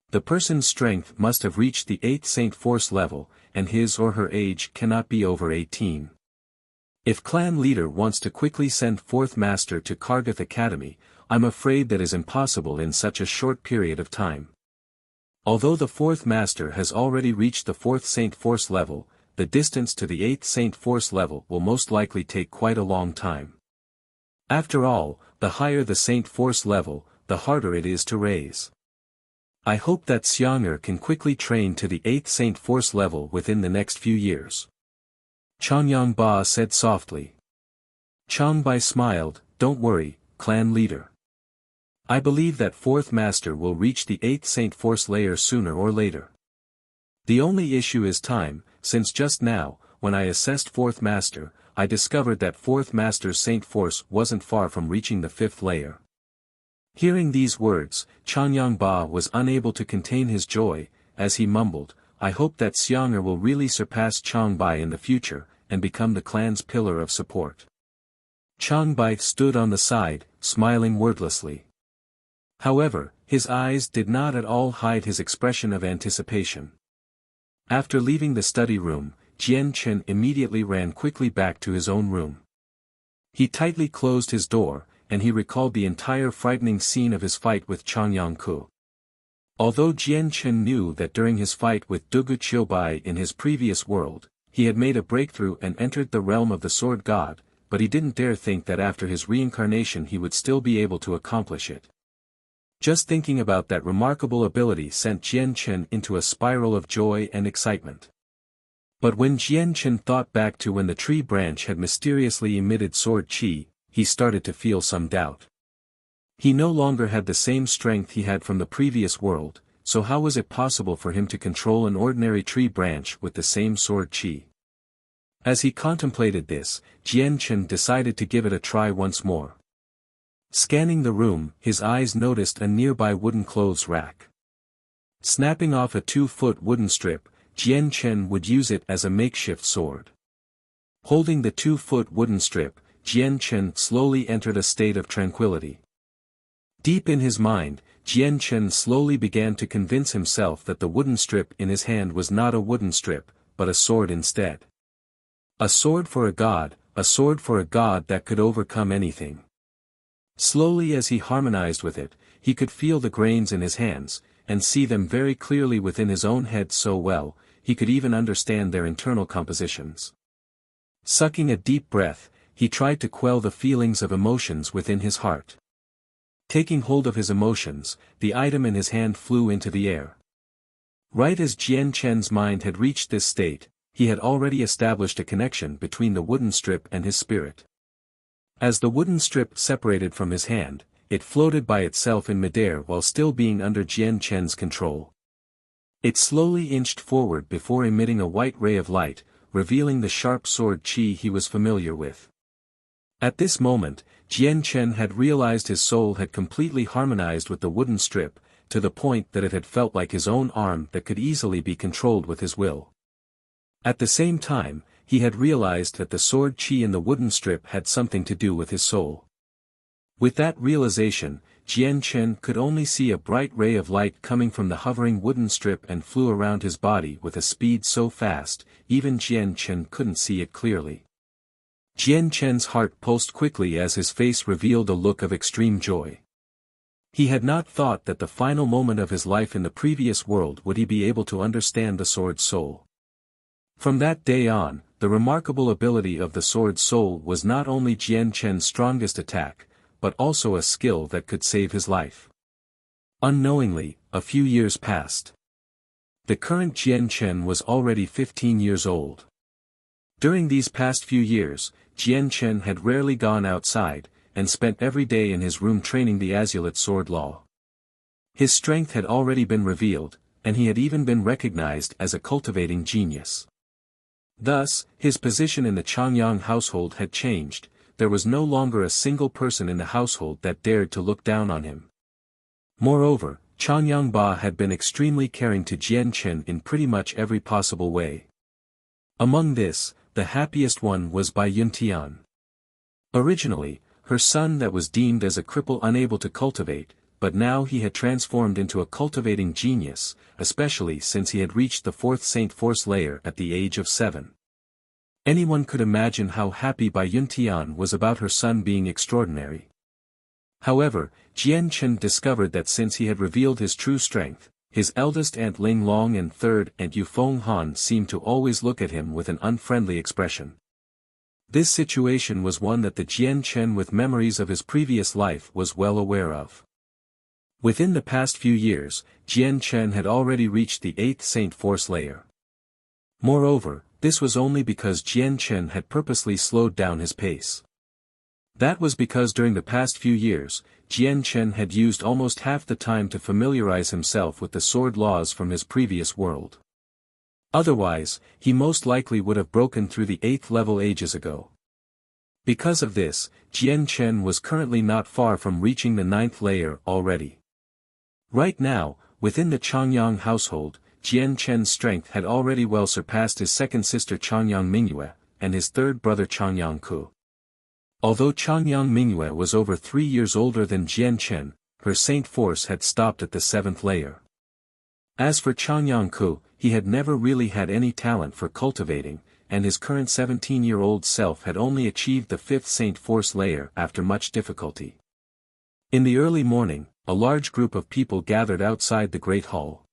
The person's strength must have reached the 8th saint force level, and his or her age cannot be over 18. If clan leader wants to quickly send fourth master to Kargath Academy, I'm afraid that is impossible in such a short period of time. Although the fourth master has already reached the 4th saint force level, the distance to the 8th saint force level will most likely take quite a long time. After all, the higher the saint force level, the harder it is to raise. I hope that Xiang'er can quickly train to the 8th saint force level within the next few years," Changyangba said softly. Changbai smiled, "Don't worry, clan leader. I believe that fourth master will reach the 8th saint force layer sooner or later. The only issue is time, since just now, when I assessed fourth master, I discovered that fourth master's saint force wasn't far from reaching the 5th layer." Hearing these words, Changyangba was unable to contain his joy, as he mumbled, "I hope that Xiang'er will really surpass Changbai in the future, and become the clan's pillar of support." Changbai stood on the side, smiling wordlessly. However, his eyes did not at all hide his expression of anticipation. After leaving the study room, Jian Chen immediately ran quickly back to his own room. He tightly closed his door, and he recalled the entire frightening scene of his fight with Changyang Ku. Although Jian Chen knew that during his fight with Dugu Qiubai in his previous world, he had made a breakthrough and entered the realm of the Sword God, but he didn't dare think that after his reincarnation he would still be able to accomplish it. Just thinking about that remarkable ability sent Jian Chen into a spiral of joy and excitement. But when Jian Chen thought back to when the tree branch had mysteriously emitted sword qi, he started to feel some doubt. He no longer had the same strength he had from the previous world, so how was it possible for him to control an ordinary tree branch with the same sword qi? As he contemplated this, Jian Chen decided to give it a try once more. Scanning the room, his eyes noticed a nearby wooden clothes rack. Snapping off a 2-foot wooden strip, Jian Chen would use it as a makeshift sword. Holding the 2-foot wooden strip, Jian Chen slowly entered a state of tranquility. Deep in his mind, Jian Chen slowly began to convince himself that the wooden strip in his hand was not a wooden strip, but a sword instead. A sword for a god that could overcome anything. Slowly as he harmonized with it, he could feel the grains in his hands, and see them very clearly within his own head so well, he could even understand their internal compositions. Sucking a deep breath, he tried to quell the feelings of emotions within his heart. Taking hold of his emotions, the item in his hand flew into the air. Right as Jian Chen's mind had reached this state, he had already established a connection between the wooden strip and his spirit. As the wooden strip separated from his hand, it floated by itself in midair while still being under Jian Chen's control. It slowly inched forward before emitting a white ray of light, revealing the sharp sword qi he was familiar with. At this moment, Jian Chen had realized his soul had completely harmonized with the wooden strip, to the point that it had felt like his own arm that could easily be controlled with his will. At the same time, he had realized that the sword qi in the wooden strip had something to do with his soul. With that realization, Jian Chen could only see a bright ray of light coming from the hovering wooden strip and flew around his body with a speed so fast, even Jian Chen couldn't see it clearly. Jian Chen's heart pulsed quickly as his face revealed a look of extreme joy. He had not thought that the final moment of his life in the previous world would he be able to understand the sword's soul. From that day on, the remarkable ability of the sword's soul was not only Jian Chen's strongest attack, but also a skill that could save his life. Unknowingly, a few years passed. The current Jian Chen was already 15 years old. During these past few years, Jian Chen had rarely gone outside, and spent every day in his room training the Azulite sword law. His strength had already been revealed, and he had even been recognized as a cultivating genius. Thus, his position in the Changyang household had changed. There was no longer a single person in the household that dared to look down on him. Moreover, Changyang Ba had been extremely caring to Jian Chen in pretty much every possible way. Among this, the happiest one was Bai Yuntian. Originally, her son that was deemed as a cripple unable to cultivate, but now he had transformed into a cultivating genius, especially since he had reached the 4th Saint Force layer at the age of 7. Anyone could imagine how happy Bai Yuntian was about her son being extraordinary. However, Jian Chen discovered that since he had revealed his true strength, his eldest aunt Ling Long and third aunt Yufeng Han seemed to always look at him with an unfriendly expression. This situation was one that the Jian Chen with memories of his previous life was well aware of. Within the past few years, Jian Chen had already reached the 8th Saint Force layer. Moreover, this was only because Jian Chen had purposely slowed down his pace. That was because during the past few years, Jian Chen had used almost half the time to familiarize himself with the sword laws from his previous world. Otherwise, he most likely would have broken through the 8th level ages ago. Because of this, Jian Chen was currently not far from reaching the 9th layer already. Right now, within the Changyang household, Jian Chen's strength had already well surpassed his second sister Changyang Mingyue, and his third brother Changyang Ku. Although Changyang Mingyue was over 3 years older than Jian Chen, her Saint Force had stopped at the 7th layer. As for Changyang Ku, he had never really had any talent for cultivating, and his current 17-year-old self had only achieved the 5th Saint Force layer after much difficulty. In the early morning, a large group of people gathered outside the Great Hall.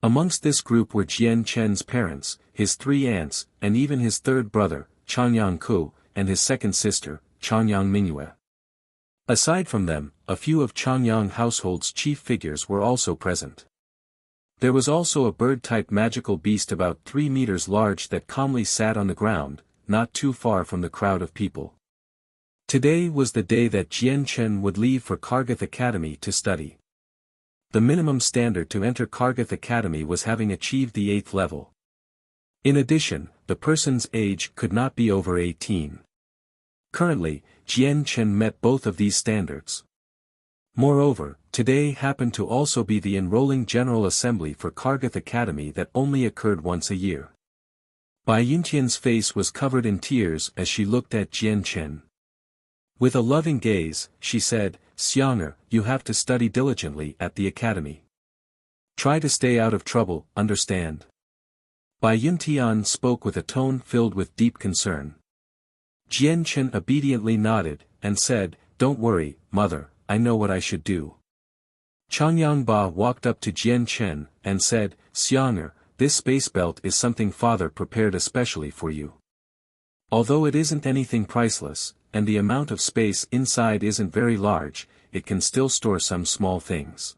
Amongst this group were Jian Chen's parents, his 3 aunts, and even his 3rd brother, Changyang Ku, and his 2nd sister, Changyang Mingyue. Aside from them, a few of Changyang household's chief figures were also present. There was also a bird-type magical beast about 3 meters large that calmly sat on the ground, not too far from the crowd of people. Today was the day that Jian Chen would leave for Kargath Academy to study. The minimum standard to enter Kargath Academy was having achieved the 8th level. In addition, the person's age could not be over 18. Currently, Jian Chen met both of these standards. Moreover, today happened to also be the enrolling General Assembly for Kargath Academy that only occurred once a year. Bai Yuntian's face was covered in tears as she looked at Jian Chen. With a loving gaze, she said, "Xianger, you have to study diligently at the academy. Try to stay out of trouble, understand?" Bai Yuntian spoke with a tone filled with deep concern. Jian Chen obediently nodded, and said, "Don't worry, mother, I know what I should do." Changyang Ba walked up to Jian Chen, and said, "Xianger, this space belt is something father prepared especially for you. Although it isn't anything priceless, and the amount of space inside isn't very large, it can still store some small things.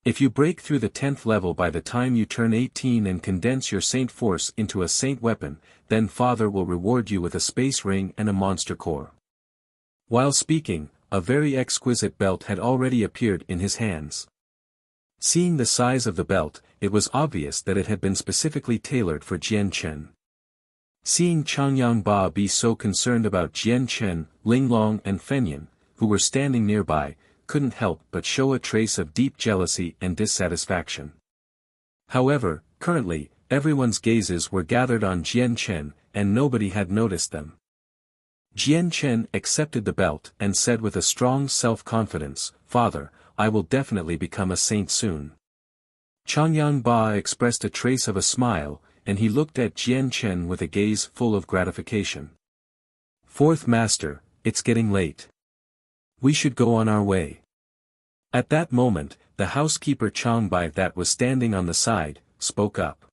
If you break through the 10th level by the time you turn 18 and condense your Saint Force into a Saint Weapon, then father will reward you with a space ring and a monster core." While speaking, a very exquisite belt had already appeared in his hands. Seeing the size of the belt, it was obvious that it had been specifically tailored for Jian Chen. Seeing Changyang Ba be so concerned about Jian Chen, Linglong and Fenyan, who were standing nearby, couldn't help but show a trace of deep jealousy and dissatisfaction. However, currently, everyone's gazes were gathered on Jian Chen, and nobody had noticed them. Jian Chen accepted the belt and said with a strong self-confidence, "Father, I will definitely become a saint soon." Changyang Ba expressed a trace of a smile, and he looked at Jian Chen with a gaze full of gratification. "Fourth Master, it's getting late. We should go on our way." At that moment, the housekeeper Chang Bai that was standing on the side, spoke up.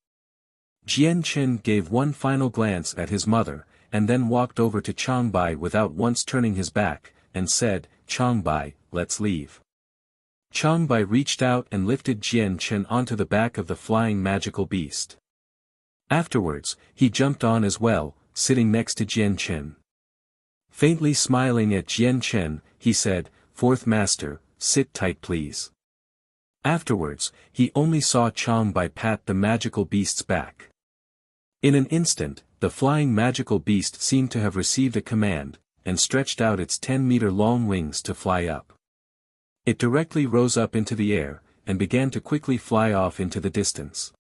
Jian Chen gave one final glance at his mother, and then walked over to Chang Bai without once turning his back, and said, "Chang Bai, let's leave." Chang Bai reached out and lifted Jian Chen onto the back of the flying magical beast. Afterwards, he jumped on as well, sitting next to Jian Chen. Faintly smiling at Jian Chen, he said, "Fourth Master, sit tight please." Afterwards, he only saw Chang Bai pat the magical beast's back. In an instant, the flying magical beast seemed to have received a command, and stretched out its 10-meter-long wings to fly up. It directly rose up into the air, and began to quickly fly off into the distance.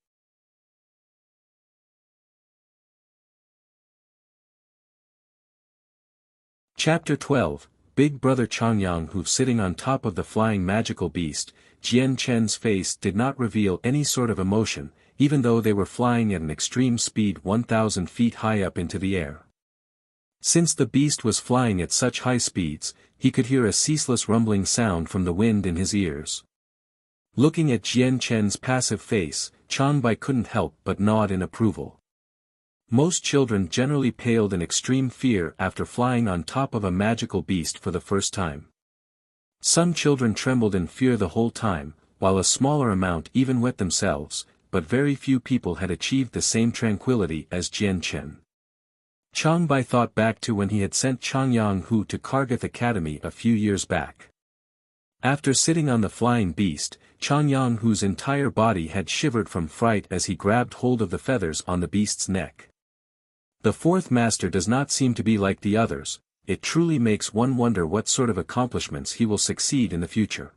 Chapter 12, Big Brother Changyang who sitting on top of the flying magical beast, Jian Chen's face did not reveal any sort of emotion, even though they were flying at an extreme speed 1,000 feet high up into the air. Since the beast was flying at such high speeds, he could hear a ceaseless rumbling sound from the wind in his ears. Looking at Jian Chen's passive face, Chang Bai couldn't help but nod in approval. Most children generally paled in extreme fear after flying on top of a magical beast for the first time. Some children trembled in fear the whole time, while a smaller amount even wet themselves, but very few people had achieved the same tranquility as Jian Chen. Chang Bai thought back to when he had sent Changyang Hu to Kargath Academy a few years back. After sitting on the flying beast, Changyang Hu's entire body had shivered from fright as he grabbed hold of the feathers on the beast's neck. The fourth master does not seem to be like the others, it truly makes one wonder what sort of accomplishments he will succeed in the future.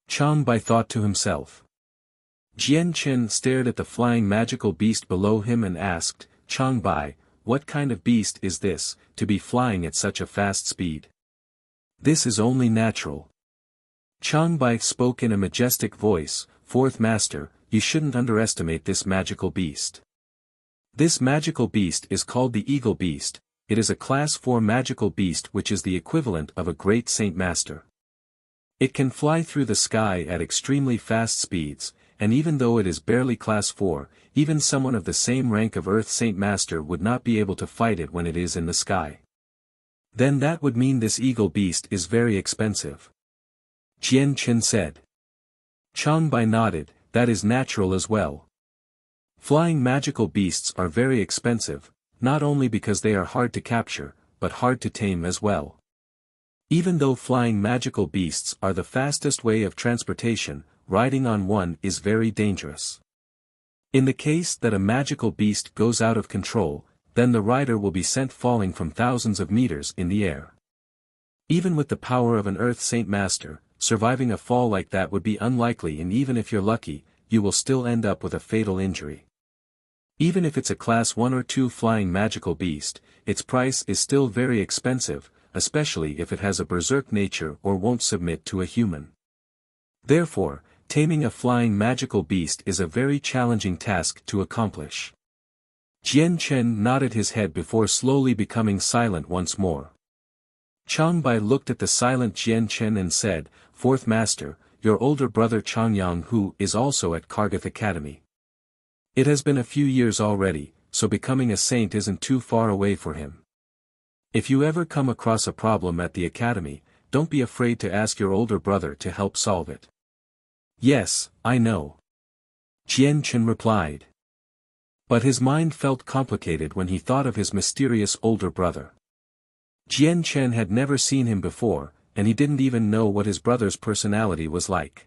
Chang Bai thought to himself. Jian Chen stared at the flying magical beast below him and asked, "Chang Bai, what kind of beast is this, to be flying at such a fast speed?" "This is only natural." Chang Bai spoke in a majestic voice, "Fourth master, you shouldn't underestimate this magical beast. This magical beast is called the Eagle Beast. It is a Class 4 magical beast which is the equivalent of a great Saint Master. It can fly through the sky at extremely fast speeds, and even though it is barely Class 4, even someone of the same rank of Earth Saint Master would not be able to fight it when it is in the sky. Then that would mean this Eagle Beast is very expensive. Jian Chen said. Chang Bai nodded, that is natural as well. Flying magical beasts are very expensive, not only because they are hard to capture, but hard to tame as well. Even though flying magical beasts are the fastest way of transportation, riding on one is very dangerous. In the case that a magical beast goes out of control, then the rider will be sent falling from thousands of meters in the air. Even with the power of an Earth Saint Master, surviving a fall like that would be unlikely, and even if you're lucky, you will still end up with a fatal injury. Even if it's a Class 1 or 2 flying magical beast, its price is still very expensive, especially if it has a berserk nature or won't submit to a human. Therefore, taming a flying magical beast is a very challenging task to accomplish. Jian Chen nodded his head before slowly becoming silent once more. Chang Bai looked at the silent Jian Chen and said, Fourth Master, your older brother Chang Yang Hu is also at Kargath Academy. It has been a few years already, so becoming a saint isn't too far away for him. If you ever come across a problem at the academy, don't be afraid to ask your older brother to help solve it. Yes, I know. Jian Chen replied. But his mind felt complicated when he thought of his mysterious older brother. Jian Chen had never seen him before, and he didn't even know what his brother's personality was like.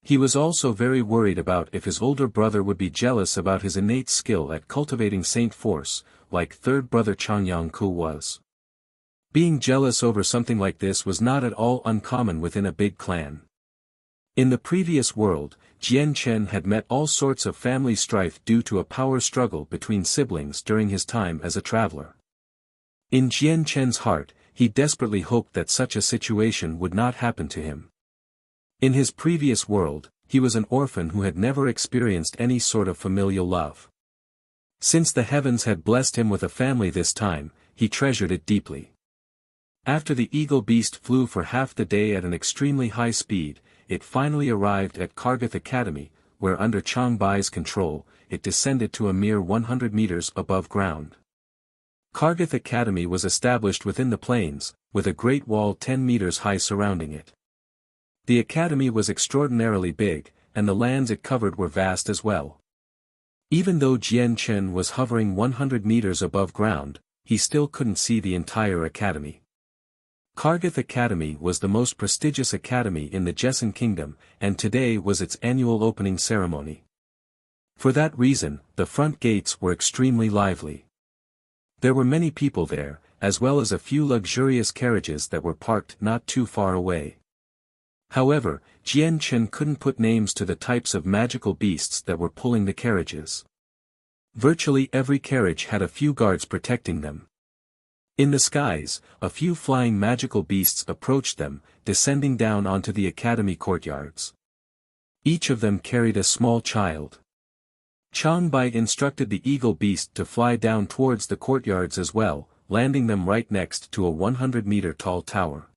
He was also very worried about if his older brother would be jealous about his innate skill at cultivating saint force, like third brother Chang Yang Ku was. Being jealous over something like this was not at all uncommon within a big clan. In the previous world, Jian Chen had met all sorts of family strife due to a power struggle between siblings during his time as a traveler. In Jian Chen's heart, he desperately hoped that such a situation would not happen to him. In his previous world, he was an orphan who had never experienced any sort of familial love. Since the heavens had blessed him with a family this time, he treasured it deeply. After the Eagle Beast flew for half the day at an extremely high speed, it finally arrived at Kargath Academy, where under Chang Bai's control, it descended to a mere 100 meters above ground. Kargath Academy was established within the plains, with a great wall 10 meters high surrounding it. The academy was extraordinarily big, and the lands it covered were vast as well. Even though Jian Chen was hovering 100 meters above ground, he still couldn't see the entire academy. Kargath Academy was the most prestigious academy in the Jessen Kingdom, and today was its annual opening ceremony. For that reason, the front gates were extremely lively. There were many people there, as well as a few luxurious carriages that were parked not too far away. However, Jian Chen couldn't put names to the types of magical beasts that were pulling the carriages. Virtually every carriage had a few guards protecting them. In the skies, a few flying magical beasts approached them, descending down onto the academy courtyards. Each of them carried a small child. Chang Bai instructed the Eagle Beast to fly down towards the courtyards as well, landing them right next to a 100-meter tall tower.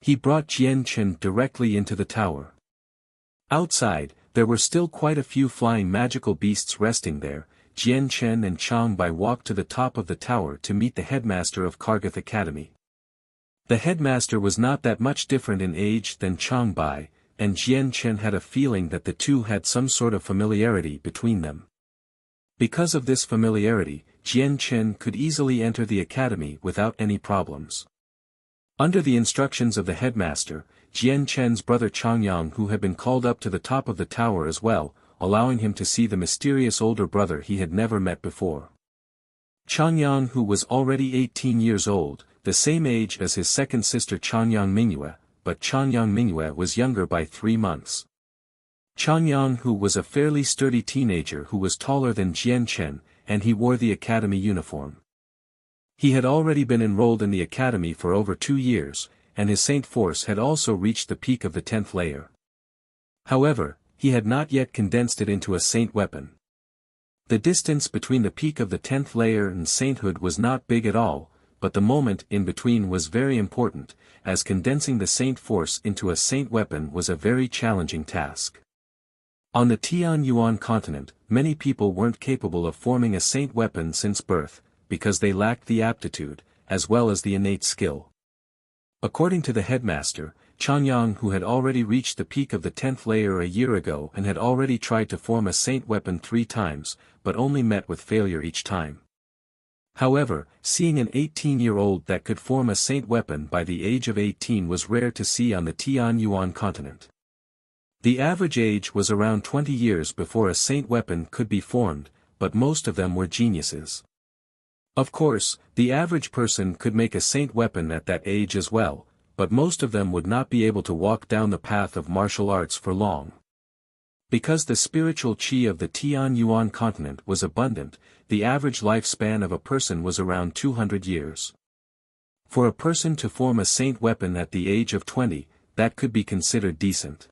He brought Jian Chen directly into the tower. Outside, there were still quite a few flying magical beasts resting there. Jian Chen and Chang Bai walked to the top of the tower to meet the headmaster of Kargath Academy. The headmaster was not that much different in age than Chang Bai, and Jian Chen had a feeling that the two had some sort of familiarity between them. Because of this familiarity, Jian Chen could easily enter the academy without any problems. Under the instructions of the headmaster, Jian Chen's brother Chang Yang Hu had been called up to the top of the tower as well, allowing him to see the mysterious older brother he had never met before. Chang Yang Hu was already 18 years old, the same age as his second sister Chang Yang Mingyue, but Chang Yang Mingyue was younger by 3 months. Chang Yang Hu was a fairly sturdy teenager who was taller than Jian Chen, and he wore the academy uniform. He had already been enrolled in the academy for over 2 years, and his saint force had also reached the peak of the 10th layer. However, he had not yet condensed it into a saint weapon. The distance between the peak of the 10th layer and sainthood was not big at all, but the moment in between was very important, as condensing the saint force into a saint weapon was a very challenging task. On the Tianyuan continent, many people weren't capable of forming a saint weapon since birth, because they lacked the aptitude, as well as the innate skill. According to the headmaster, Changyang, who had already reached the peak of the 10th layer a year ago and had already tried to form a saint weapon 3 times, but only met with failure each time. However, seeing an 18-year-old that could form a saint weapon by the age of 18 was rare to see on the Tianyuan continent. The average age was around 20 years before a saint weapon could be formed, but most of them were geniuses. Of course, the average person could make a saint weapon at that age as well, but most of them would not be able to walk down the path of martial arts for long. Because the spiritual qi of the Tianyuan continent was abundant, the average lifespan of a person was around 200 years. For a person to form a saint weapon at the age of 20, that could be considered decent.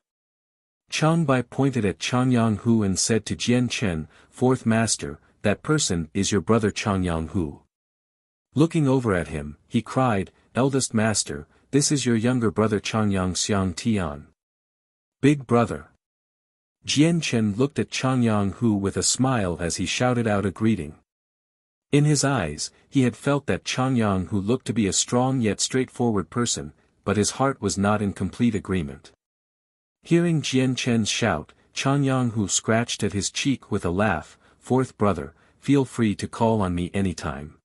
Changbai pointed at Changyang Hu and said to Jian Chen, "Fourth master, that person is your brother Changyang Hu." Looking over at him, he cried, "Eldest master, this is your younger brother Changyang Xiang Tian." Big brother. Jian Chen looked at Changyang Hu with a smile as he shouted out a greeting. In his eyes, he had felt that Changyang Hu looked to be a strong yet straightforward person, but his heart was not in complete agreement. Hearing Jian Chen's shout, Changyang Hu scratched at his cheek with a laugh, "Fourth brother, feel free to call on me anytime.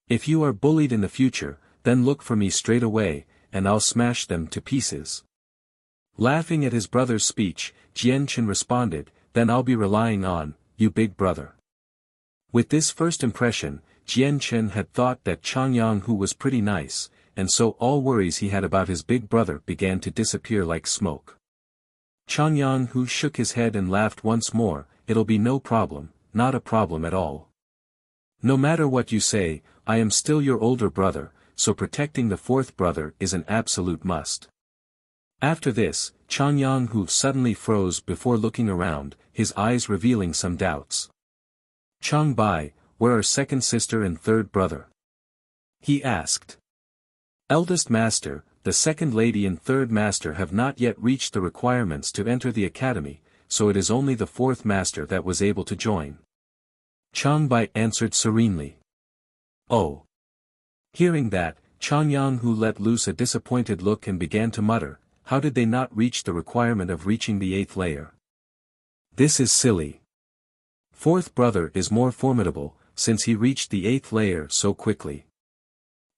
If you are bullied in the future, then look for me straight away, and I'll smash them to pieces." Laughing at his brother's speech, Jian Chen responded, "Then I'll be relying on you, big brother." With this first impression, Jian Chen had thought that Changyang Hu was pretty nice, and so all worries he had about his big brother began to disappear like smoke. Changyang Hu shook his head and laughed once more, "It'll be no problem, not a problem at all. No matter what you say, I am still your older brother, so protecting the fourth brother is an absolute must." After this, Changyang Hu suddenly froze before looking around, his eyes revealing some doubts. "Changbai, where are second sister and third brother?" he asked. "Eldest master, the second lady and third master have not yet reached the requirements to enter the academy, so it is only the fourth master that was able to join." Changbai answered serenely. "Oh." Hearing that, Changyang Hu let loose a disappointed look and began to mutter, "How did they not reach the requirement of reaching the 8th layer? This is silly. Fourth brother is more formidable, since he reached the 8th layer so quickly.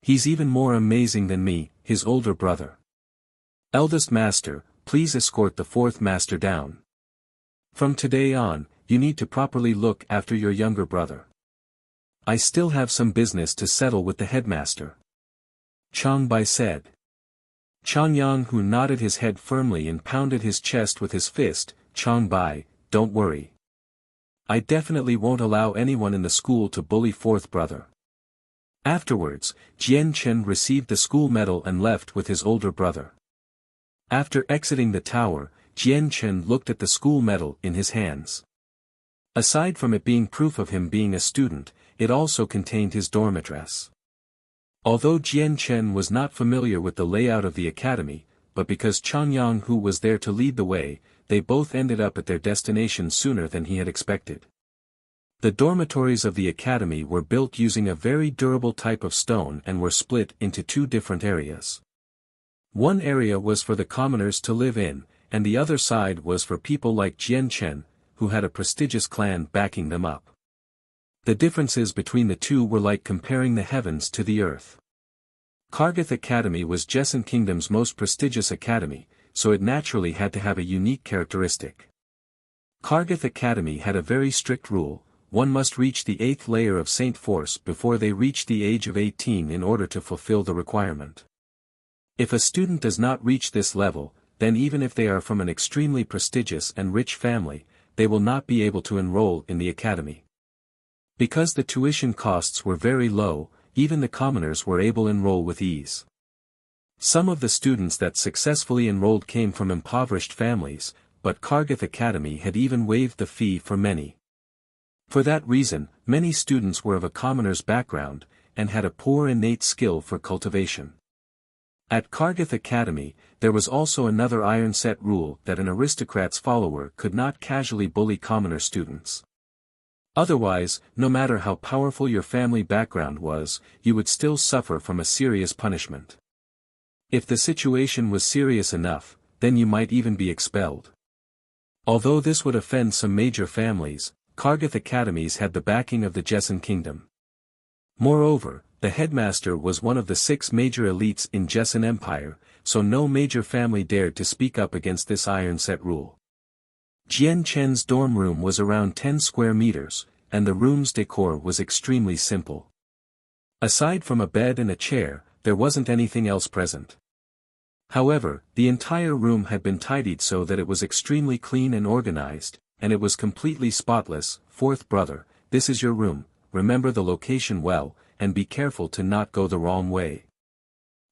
He's even more amazing than me, his older brother. Eldest master, please escort the fourth master down. From today on, you need to properly look after your younger brother. I still have some business to settle with the headmaster." Changbai said. Changyang Hu nodded his head firmly and pounded his chest with his fist, "Changbai, don't worry. I definitely won't allow anyone in the school to bully fourth brother." Afterwards, Jian Chen received the school medal and left with his older brother. After exiting the tower, Jian Chen looked at the school medal in his hands. Aside from it being proof of him being a student, it also contained his dorm address. Although Jian Chen was not familiar with the layout of the academy, but because Changyang Hu was there to lead the way, they both ended up at their destination sooner than he had expected. The dormitories of the academy were built using a very durable type of stone and were split into 2 different areas. One area was for the commoners to live in, and the other side was for people like Jian Chen, who had a prestigious clan backing them up. The differences between the two were like comparing the heavens to the earth. Kargath Academy was Jessen Kingdom's most prestigious academy, so it naturally had to have a unique characteristic. Kargath Academy had a very strict rule: one must reach the 8th layer of Saint Force before they reach the age of 18 in order to fulfill the requirement. If a student does not reach this level, then even if they are from an extremely prestigious and rich family, they will not be able to enroll in the academy. Because the tuition costs were very low, even the commoners were able to enroll with ease. Some of the students that successfully enrolled came from impoverished families, but Kargath Academy had even waived the fee for many. For that reason, many students were of a commoner's background, and had a poor innate skill for cultivation. At Kargath Academy, there was also another iron-set rule that an aristocrat's follower could not casually bully commoner students. Otherwise, no matter how powerful your family background was, you would still suffer from a serious punishment. If the situation was serious enough, then you might even be expelled. Although this would offend some major families, Kargath academies had the backing of the Jessan kingdom. Moreover, the headmaster was one of the 6 major elites in Jessan Empire, so no major family dared to speak up against this iron-set rule. Jian Chen's dorm room was around 10 square meters, and the room's decor was extremely simple. Aside from a bed and a chair, there wasn't anything else present. However, the entire room had been tidied so that it was extremely clean and organized, and it was completely spotless. Fourth brother, this is your room, remember the location well, and be careful to not go the wrong way.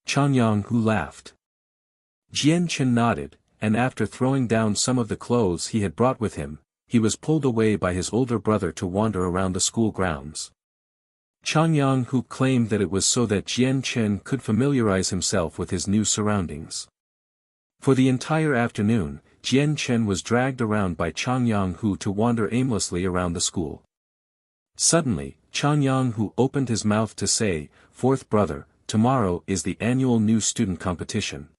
Changyang Hu laughed. Jian Chen nodded, and after throwing down some of the clothes he had brought with him, he was pulled away by his older brother to wander around the school grounds. Changyang Hu claimed that it was so that Jian Chen could familiarize himself with his new surroundings. For the entire afternoon, Jian Chen was dragged around by Changyang Hu to wander aimlessly around the school. Suddenly, Changyang Hu opened his mouth to say, "Fourth brother, tomorrow is the annual new student competition.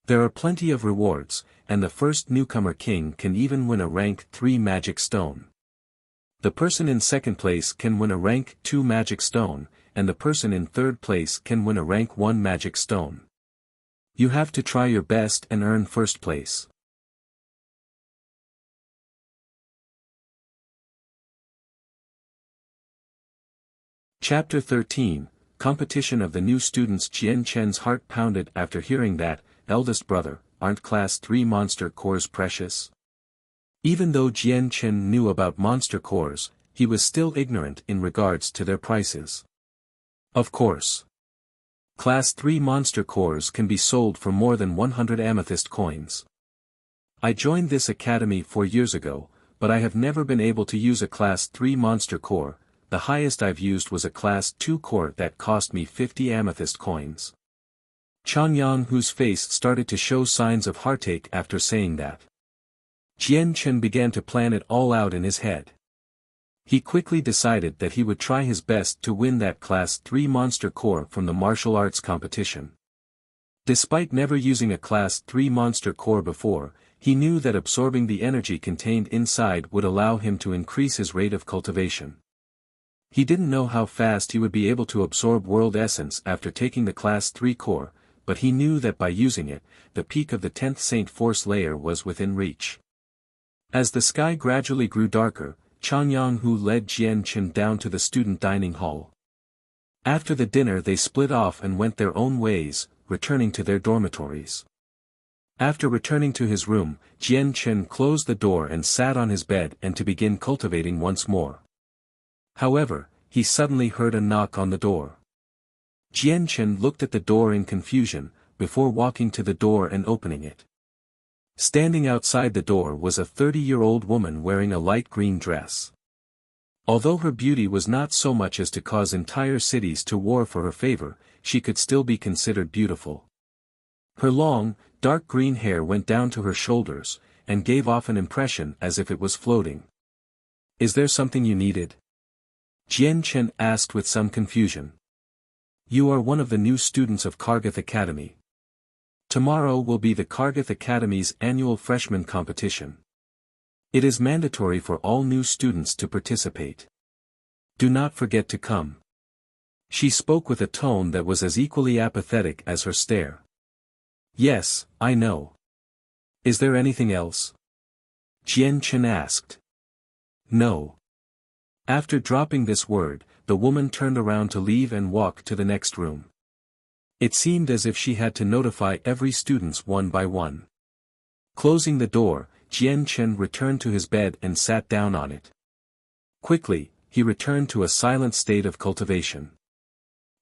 There are plenty of rewards, and the first newcomer king can even win a rank 3 magic stone. The person in second place can win a rank 2 magic stone, and the person in third place can win a rank 1 magic stone. You have to try your best and earn first place." Chapter 13, Competition of the New Students. Jian Chen's heart pounded after hearing that. Eldest brother, aren't class 3 monster cores precious? Even though Jian Chen knew about monster cores, he was still ignorant in regards to their prices. Of course. Class 3 monster cores can be sold for more than 100 amethyst coins. I joined this academy 4 years ago, but I have never been able to use a class 3 monster core. The highest I've used was a class 2 core that cost me 50 amethyst coins. Changyang Hu's face started to show signs of heartache after saying that. Jian Chen began to plan it all out in his head. He quickly decided that he would try his best to win that class 3 monster core from the martial arts competition. Despite never using a class 3 monster core before, he knew that absorbing the energy contained inside would allow him to increase his rate of cultivation. He didn't know how fast he would be able to absorb world essence after taking the class 3 core, but he knew that by using it, the peak of the 10th Saint Force layer was within reach. As the sky gradually grew darker, Changyang Hu led Jian Chen down to the student dining hall. After the dinner they split off and went their own ways, returning to their dormitories. After returning to his room, Jian Chen closed the door and sat on his bed and to begin cultivating once more. However, he suddenly heard a knock on the door. Jian Chen looked at the door in confusion, before walking to the door and opening it. Standing outside the door was a 30-year-old woman wearing a light green dress. Although her beauty was not so much as to cause entire cities to war for her favor, she could still be considered beautiful. Her long, dark green hair went down to her shoulders, and gave off an impression as if it was floating. "Is there something you needed?" Jian Chen asked with some confusion. "You are one of the new students of Kargath Academy. Tomorrow will be the Kargath Academy's annual freshman competition. It is mandatory for all new students to participate. Do not forget to come." She spoke with a tone that was as equally apathetic as her stare. "Yes, I know. Is there anything else?" Jian Chen asked. "No." After dropping this word, the woman turned around to leave and walk to the next room. It seemed as if she had to notify every student one by one. Closing the door, Jian Chen returned to his bed and sat down on it. Quickly, he returned to a silent state of cultivation.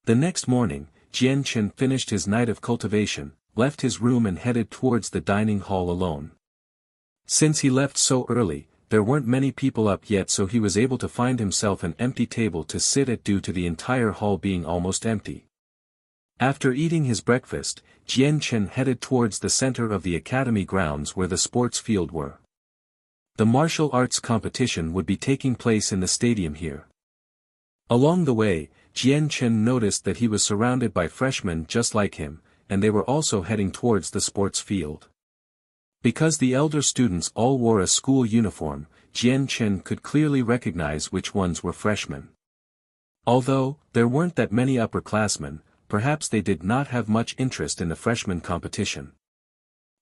The next morning, Jian Chen finished his night of cultivation, left his room and headed towards the dining hall alone. Since he left so early, there weren't many people up yet, so he was able to find himself an empty table to sit at due to the entire hall being almost empty. After eating his breakfast, Jian Chen headed towards the center of the academy grounds where the sports field were. The martial arts competition would be taking place in the stadium here. Along the way, Jian Chen noticed that he was surrounded by freshmen just like him, and they were also heading towards the sports field. Because the elder students all wore a school uniform, Jian Chen could clearly recognize which ones were freshmen. Although there weren't that many upperclassmen, perhaps they did not have much interest in the freshman competition.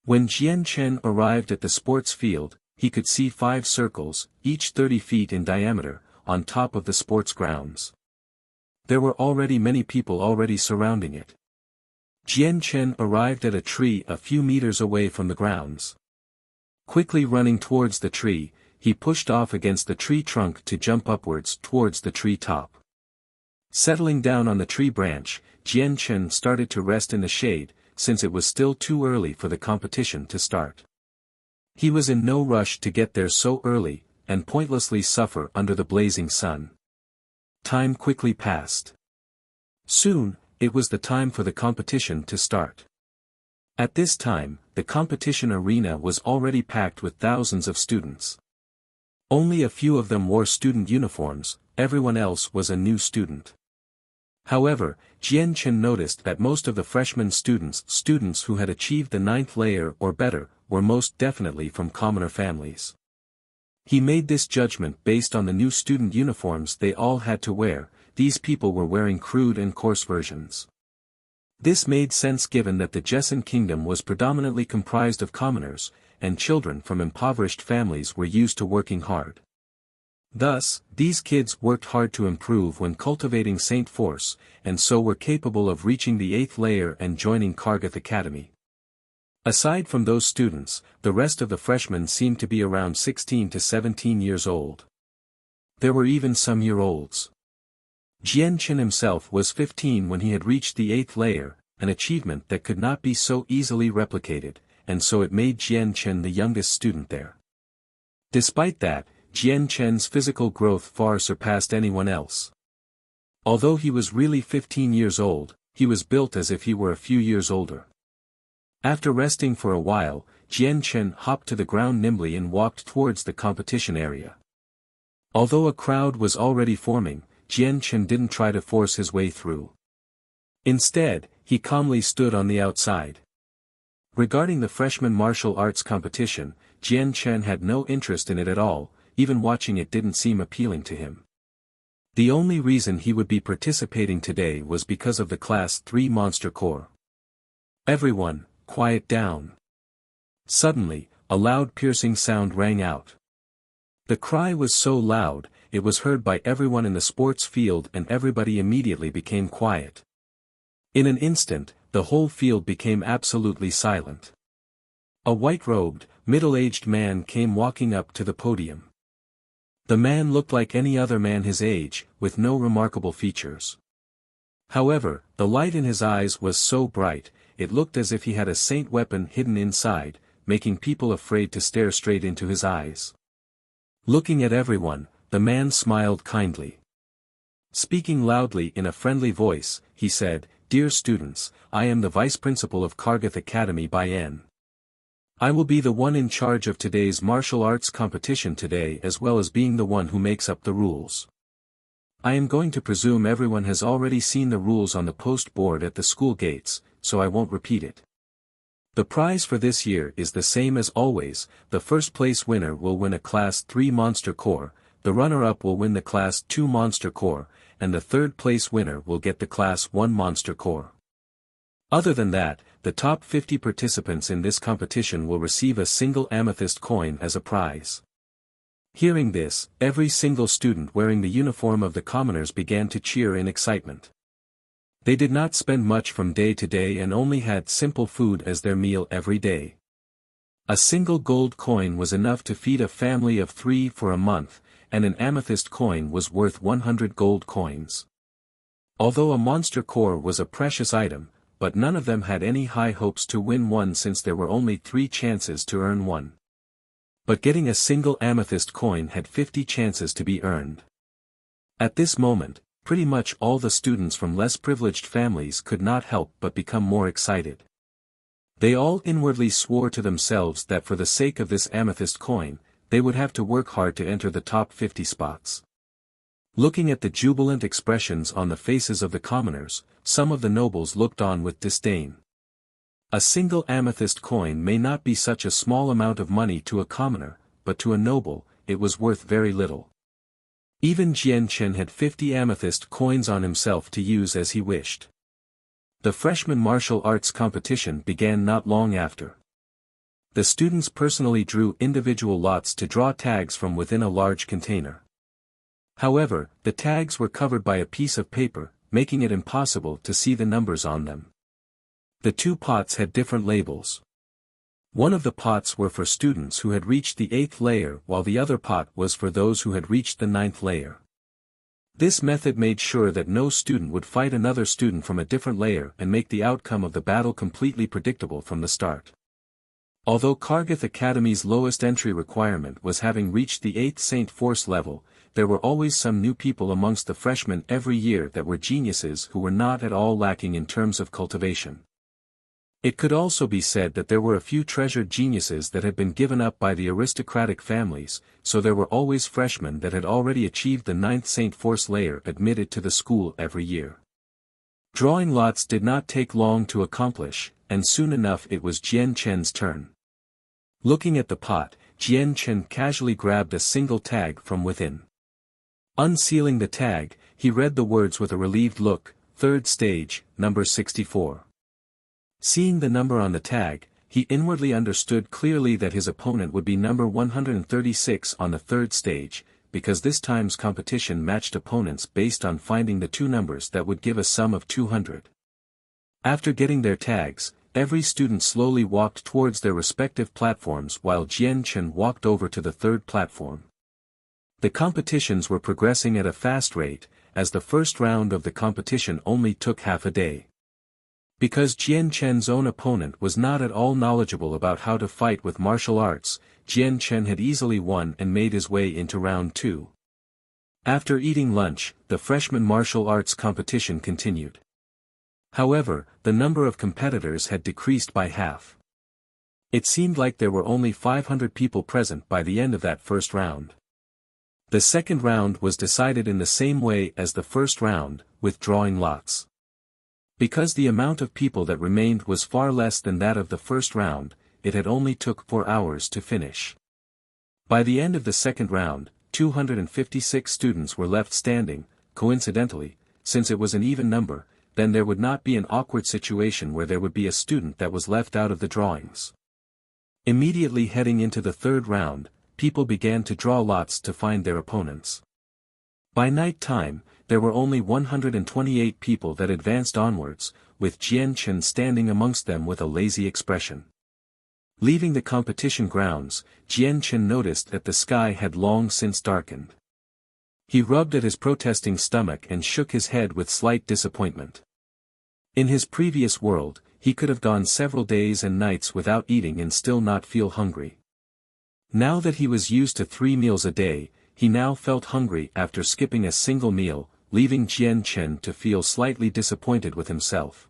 When Jian Chen arrived at the sports field, he could see 5 circles, each 30 feet in diameter, on top of the sports grounds. There were already many people already surrounding it. Jian Chen arrived at a tree a few meters away from the grounds. Quickly running towards the tree, he pushed off against the tree trunk to jump upwards towards the tree top. Settling down on the tree branch, Jian Chen started to rest in the shade, since it was still too early for the competition to start. He was in no rush to get there so early, and pointlessly suffer under the blazing sun. Time quickly passed. Soon, it was the time for the competition to start. At this time, the competition arena was already packed with thousands of students. Only a few of them wore student uniforms, everyone else was a new student. However, Jian Chen noticed that most of the freshman students who had achieved the 9th layer or better, were most definitely from commoner families. He made this judgment based on the new student uniforms they all had to wear. These people were wearing crude and coarse versions. This made sense given that the Jessen kingdom was predominantly comprised of commoners, and children from impoverished families were used to working hard. Thus, these kids worked hard to improve when cultivating Saint Force, and so were capable of reaching the 8th layer and joining Kargath Academy. Aside from those students, the rest of the freshmen seemed to be around 16 to 17 years old. There were even some year-olds. Jian Chen himself was 15 when he had reached the 8th layer, an achievement that could not be so easily replicated, and so it made Jian Chen the youngest student there. Despite that, Jian Chen's physical growth far surpassed anyone else. Although he was really 15 years old, he was built as if he were a few years older. After resting for a while, Jian Chen hopped to the ground nimbly and walked towards the competition area. Although a crowd was already forming, Jian Chen didn't try to force his way through. Instead, he calmly stood on the outside. Regarding the freshman martial arts competition, Jian Chen had no interest in it at all, even watching it didn't seem appealing to him. The only reason he would be participating today was because of the Class 3 Monster Corps. Everyone, quiet down. Suddenly, a loud piercing sound rang out. The cry was so loud, it was heard by everyone in the sports field and everybody immediately became quiet. In an instant, the whole field became absolutely silent. A white-robed, middle-aged man came walking up to the podium. The man looked like any other man his age, with no remarkable features. However, the light in his eyes was so bright, it looked as if he had a saint weapon hidden inside, making people afraid to stare straight into his eyes. Looking at everyone, the man smiled kindly. Speaking loudly in a friendly voice, he said, "Dear students, I am the vice principal of Kargath Academy by N. I will be the one in charge of today's martial arts competition today as well as being the one who makes up the rules. I am going to presume everyone has already seen the rules on the post board at the school gates, so I won't repeat it. The prize for this year is the same as always. The first place winner will win a Class 3 Monster Corps, the runner-up will win the Class 2 Monster Corps, and the third place winner will get the Class 1 Monster Corps. Other than that, the top 50 participants in this competition will receive a single amethyst coin as a prize." Hearing this, every single student wearing the uniform of the commoners began to cheer in excitement. They did not spend much from day to day and only had simple food as their meal every day. A single gold coin was enough to feed a family of 3 for a month, and an amethyst coin was worth 100 gold coins. Although a monster core was a precious item, but none of them had any high hopes to win one since there were only 3 chances to earn one. But getting a single amethyst coin had 50 chances to be earned. At this moment, pretty much all the students from less privileged families could not help but become more excited. They all inwardly swore to themselves that for the sake of this amethyst coin, they would have to work hard to enter the top 50 spots. Looking at the jubilant expressions on the faces of the commoners, some of the nobles looked on with disdain. A single amethyst coin may not be such a small amount of money to a commoner, but to a noble, it was worth very little. Even Jian Chen had 50 amethyst coins on himself to use as he wished. The freshman martial arts competition began not long after. The students personally drew individual lots to draw tags from within a large container. However, the tags were covered by a piece of paper, making it impossible to see the numbers on them. The two pots had different labels. One of the pots were for students who had reached the 8th layer while the other pot was for those who had reached the 9th layer. This method made sure that no student would fight another student from a different layer and make the outcome of the battle completely predictable from the start. Although Kargath Academy's lowest entry requirement was having reached the 8th Saint Force level, there were always some new people amongst the freshmen every year that were geniuses who were not at all lacking in terms of cultivation. It could also be said that there were a few treasured geniuses that had been given up by the aristocratic families, so there were always freshmen that had already achieved the 9th Saint Force layer admitted to the school every year. Drawing lots did not take long to accomplish, and soon enough it was Jian Chen's turn. Looking at the pot, Jian Chen casually grabbed a single tag from within. Unsealing the tag, he read the words with a relieved look, 3rd stage, number 64. Seeing the number on the tag, he inwardly understood clearly that his opponent would be number 136 on the 3rd stage, because this time's competition matched opponents based on finding the two numbers that would give a sum of 200. After getting their tags, every student slowly walked towards their respective platforms while Jian Chen walked over to the 3rd platform. The competitions were progressing at a fast rate, as the first round of the competition only took half a day. Because Jian Chen's own opponent was not at all knowledgeable about how to fight with martial arts, Jian Chen had easily won and made his way into round 2. After eating lunch, the freshman martial arts competition continued. However, the number of competitors had decreased by half. It seemed like there were only 500 people present by the end of that first round. The second round was decided in the same way as the first round, with drawing lots. Because the amount of people that remained was far less than that of the first round, it had only took 4 hours to finish. By the end of the second round, 256 students were left standing. Coincidentally, since it was an even number, then there would not be an awkward situation where there would be a student that was left out of the drawings. Immediately heading into the third round, people began to draw lots to find their opponents. By night time, there were only 128 people that advanced onwards, with Jian Chen standing amongst them with a lazy expression. Leaving the competition grounds, Jian Chen noticed that the sky had long since darkened. He rubbed at his protesting stomach and shook his head with slight disappointment. In his previous world, he could have gone several days and nights without eating and still not feel hungry. Now that he was used to 3 meals a day, he now felt hungry after skipping a single meal, leaving Jian Chen to feel slightly disappointed with himself.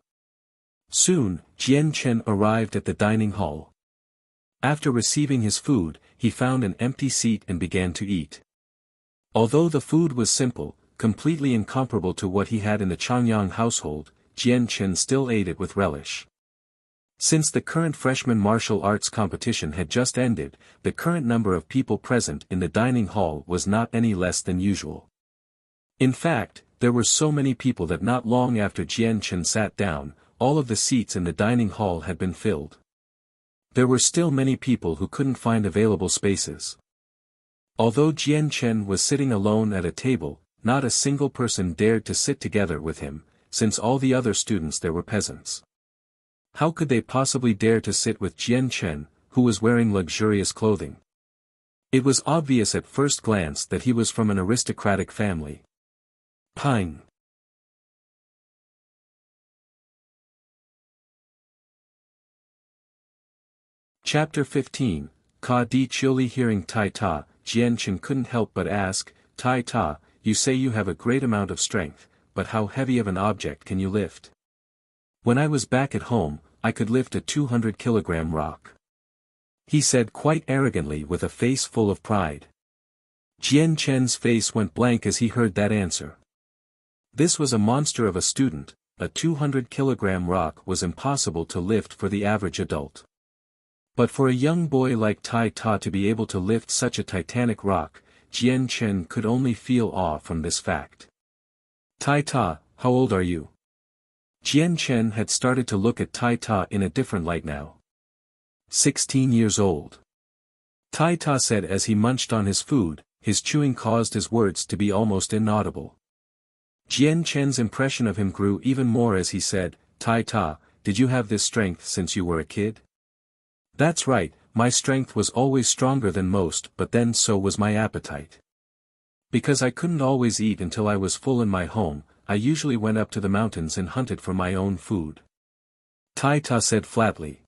Soon, Jian Chen arrived at the dining hall. After receiving his food, he found an empty seat and began to eat. Although the food was simple, completely incomparable to what he had in the Changyang household, Jian Chen still ate it with relish. Since the current freshman martial arts competition had just ended, the current number of people present in the dining hall was not any less than usual. In fact, there were so many people that not long after Jian Chen sat down, all of the seats in the dining hall had been filled. There were still many people who couldn't find available spaces. Although Jian Chen was sitting alone at a table, not a single person dared to sit together with him, since all the other students there were peasants. How could they possibly dare to sit with Jian Chen, who was wearing luxurious clothing? It was obvious at first glance that he was from an aristocratic family. Pine. Chapter 15, Ka Di Chioli. Hearing Tai Ta, Jian Chen couldn't help but ask, Tai Ta, you say you have a great amount of strength, but how heavy of an object can you lift? When I was back at home, I could lift a 200-kilogram rock. He said quite arrogantly with a face full of pride. Jian Chen's face went blank as he heard that answer. This was a monster of a student. A 200-kilogram rock was impossible to lift for the average adult. But for a young boy like Tai Ta to be able to lift such a titanic rock, Jian Chen could only feel awe from this fact. Tai Ta, how old are you? Jian Chen had started to look at Tai Ta in a different light now. 16 years old. Tai Ta said as he munched on his food, his chewing caused his words to be almost inaudible. Jian Chen's impression of him grew even more as he said, Tai Ta, did you have this strength since you were a kid? That's right, my strength was always stronger than most, but then so was my appetite. Because I couldn't always eat until I was full in my home, I usually went up to the mountains and hunted for my own food. Tai Ta said flatly.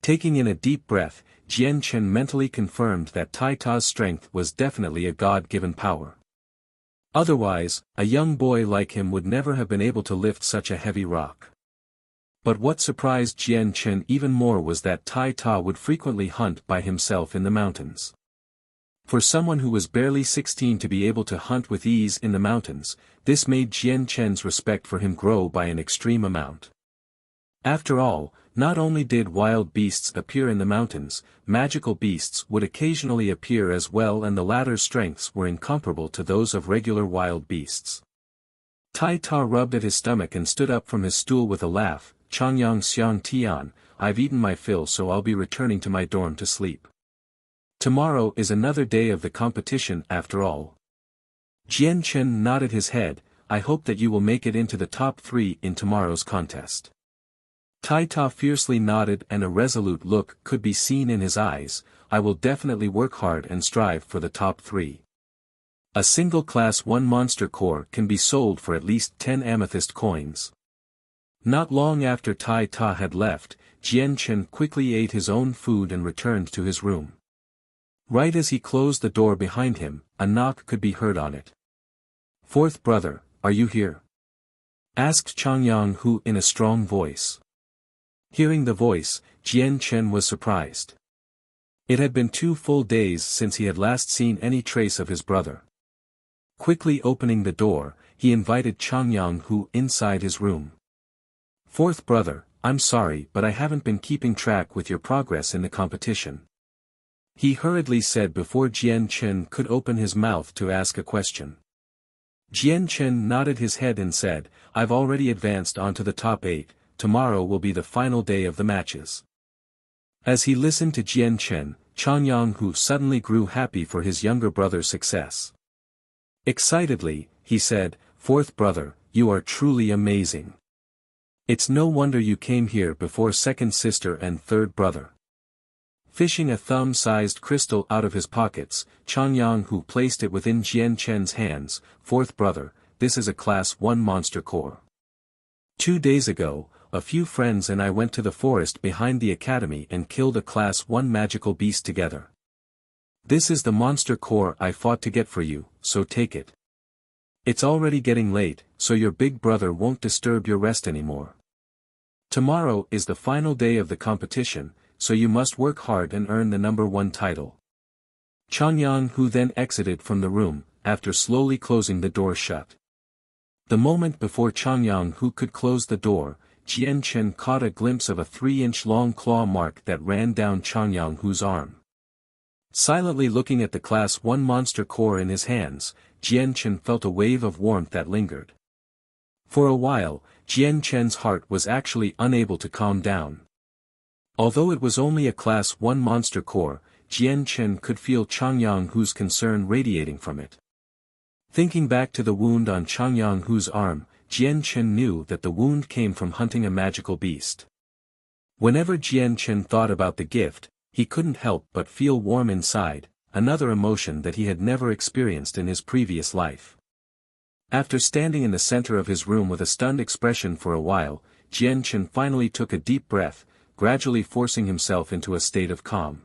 Taking in a deep breath, Jian Chen mentally confirmed that Tai Ta's strength was definitely a God-given power. Otherwise, a young boy like him would never have been able to lift such a heavy rock. But what surprised Jian Chen even more was that Tai Ta would frequently hunt by himself in the mountains. For someone who was barely 16 to be able to hunt with ease in the mountains, this made Jian Chen's respect for him grow by an extreme amount. After all, not only did wild beasts appear in the mountains, magical beasts would occasionally appear as well, and the latter's strengths were incomparable to those of regular wild beasts. Tai Ta rubbed at his stomach and stood up from his stool with a laugh. Changyang Xiang Tian, I've eaten my fill, so I'll be returning to my dorm to sleep. Tomorrow is another day of the competition after all. Jian Chen nodded his head. I hope that you will make it into the top 3 in tomorrow's contest. Tai Ta fiercely nodded, and a resolute look could be seen in his eyes. I will definitely work hard and strive for the top 3. A single Class 1 monster core can be sold for at least 10 amethyst coins. Not long after Tai Ta had left, Jian Chen quickly ate his own food and returned to his room. Right as he closed the door behind him, a knock could be heard on it. Fourth brother, are you here? Asked Changyang Hu in a strong voice. Hearing the voice, Jian Chen was surprised. It had been 2 full days since he had last seen any trace of his brother. Quickly opening the door, he invited Changyang Hu inside his room. Fourth brother, I'm sorry, but I haven't been keeping track with your progress in the competition. He hurriedly said before Jian Chen could open his mouth to ask a question. Jian Chen nodded his head and said, I've already advanced onto the top 8. Tomorrow will be the final day of the matches. As he listened to Jian Chen, Changyang Hu suddenly grew happy for his younger brother's success. Excitedly, he said, Fourth brother, you are truly amazing. It's no wonder you came here before second sister and third brother. Fishing a thumb-sized crystal out of his pockets, Changyang Hu placed it within Jian Chen's hands. Fourth brother, this is a Class 1 monster core. 2 days ago, a few friends and I went to the forest behind the academy and killed a Class 1 magical beast together. This is the monster core I fought to get for you, so take it. It's already getting late, so your big brother won't disturb your rest anymore. Tomorrow is the final day of the competition, so you must work hard and earn the number 1 title. Changyang Hu then exited from the room, after slowly closing the door shut. The moment before Changyang Hu could close the door, Jian Chen caught a glimpse of a 3-inch long claw mark that ran down Changyang Hu's arm. Silently looking at the Class 1 monster core in his hands, Jian Chen felt a wave of warmth that lingered. For a while, Jian Chen's heart was actually unable to calm down. Although it was only a Class 1 monster core, Jian Chen could feel Changyang Hu's concern radiating from it. Thinking back to the wound on Changyang Hu's arm, Jian Chen knew that the wound came from hunting a magical beast. Whenever Jian Chen thought about the gift, he couldn't help but feel warm inside, another emotion that he had never experienced in his previous life. After standing in the center of his room with a stunned expression for a while, Jian Chen finally took a deep breath, gradually forcing himself into a state of calm.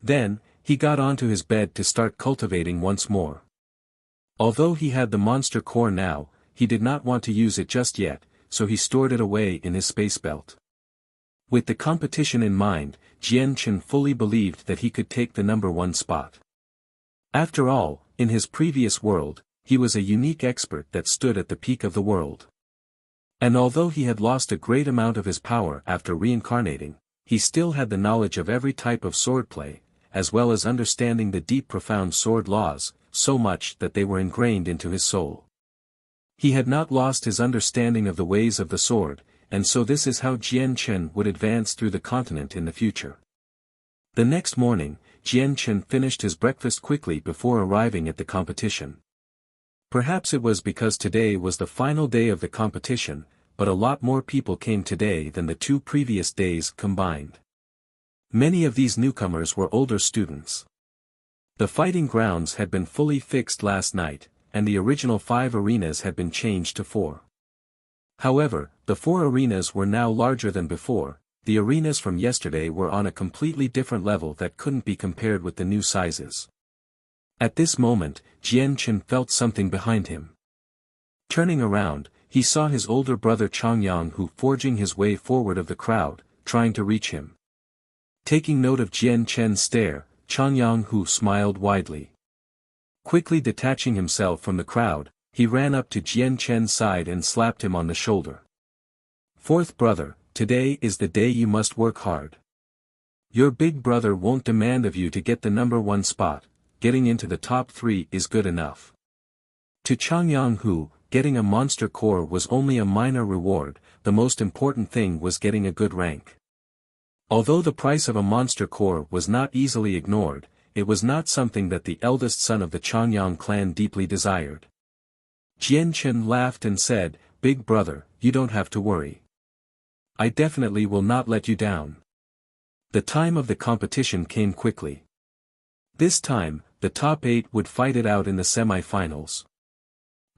Then, he got onto his bed to start cultivating once more. Although he had the monster core now, he did not want to use it just yet, so he stored it away in his space belt. With the competition in mind, Jian Chen fully believed that he could take the #1 spot. After all, in his previous world, he was a unique expert that stood at the peak of the world. And although he had lost a great amount of his power after reincarnating, he still had the knowledge of every type of swordplay, as well as understanding the deep profound sword laws, so much that they were ingrained into his soul. He had not lost his understanding of the ways of the sword, and so this is how Jian Chen would advance through the continent in the future. The next morning, Jian Chen finished his breakfast quickly before arriving at the competition. Perhaps it was because today was the final day of the competition, but a lot more people came today than the 2 previous days combined. Many of these newcomers were older students. The fighting grounds had been fully fixed last night, and the original 5 arenas had been changed to 4. However, the 4 arenas were now larger than before. The arenas from yesterday were on a completely different level that couldn't be compared with the new sizes. At this moment, Jian Chen felt something behind him. Turning around, he saw his older brother Changyang Hu forging his way forward of the crowd, trying to reach him. Taking note of Jian Chen's stare, Changyang Hu smiled widely. Quickly detaching himself from the crowd, he ran up to Jian Chen's side and slapped him on the shoulder. "Fourth brother, today is the day you must work hard. Your big brother won't demand of you to get the #1 spot, getting into the top 3 is good enough." To Changyang Hu, getting a monster core was only a minor reward, the most important thing was getting a good rank. Although the price of a monster core was not easily ignored, it was not something that the eldest son of the Changyang clan deeply desired. Jian Chen laughed and said, "Big brother, you don't have to worry. I definitely will not let you down." The time of the competition came quickly. This time, the top 8 would fight it out in the semi-finals.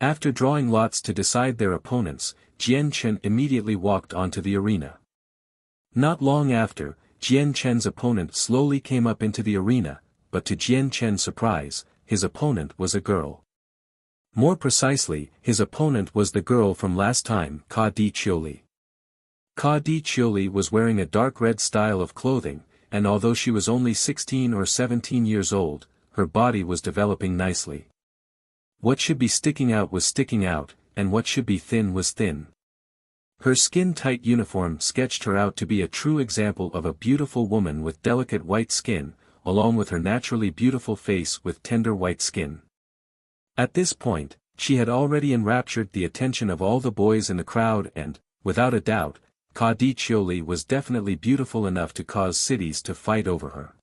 After drawing lots to decide their opponents, Jian Chen immediately walked onto the arena. Not long after, Jian Chen's opponent slowly came up into the arena, but to Jian Chen's surprise, his opponent was a girl. More precisely, his opponent was the girl from last time, Ka Di Chioli. Ka Di Chioli was wearing a dark red style of clothing, and although she was only 16 or 17 years old, her body was developing nicely. What should be sticking out was sticking out, and what should be thin was thin. Her skin-tight uniform sketched her out to be a true example of a beautiful woman with delicate white skin, along with her naturally beautiful face with tender white skin. At this point, she had already enraptured the attention of all the boys in the crowd and, without a doubt, Ka Di Chioli was definitely beautiful enough to cause cities to fight over her.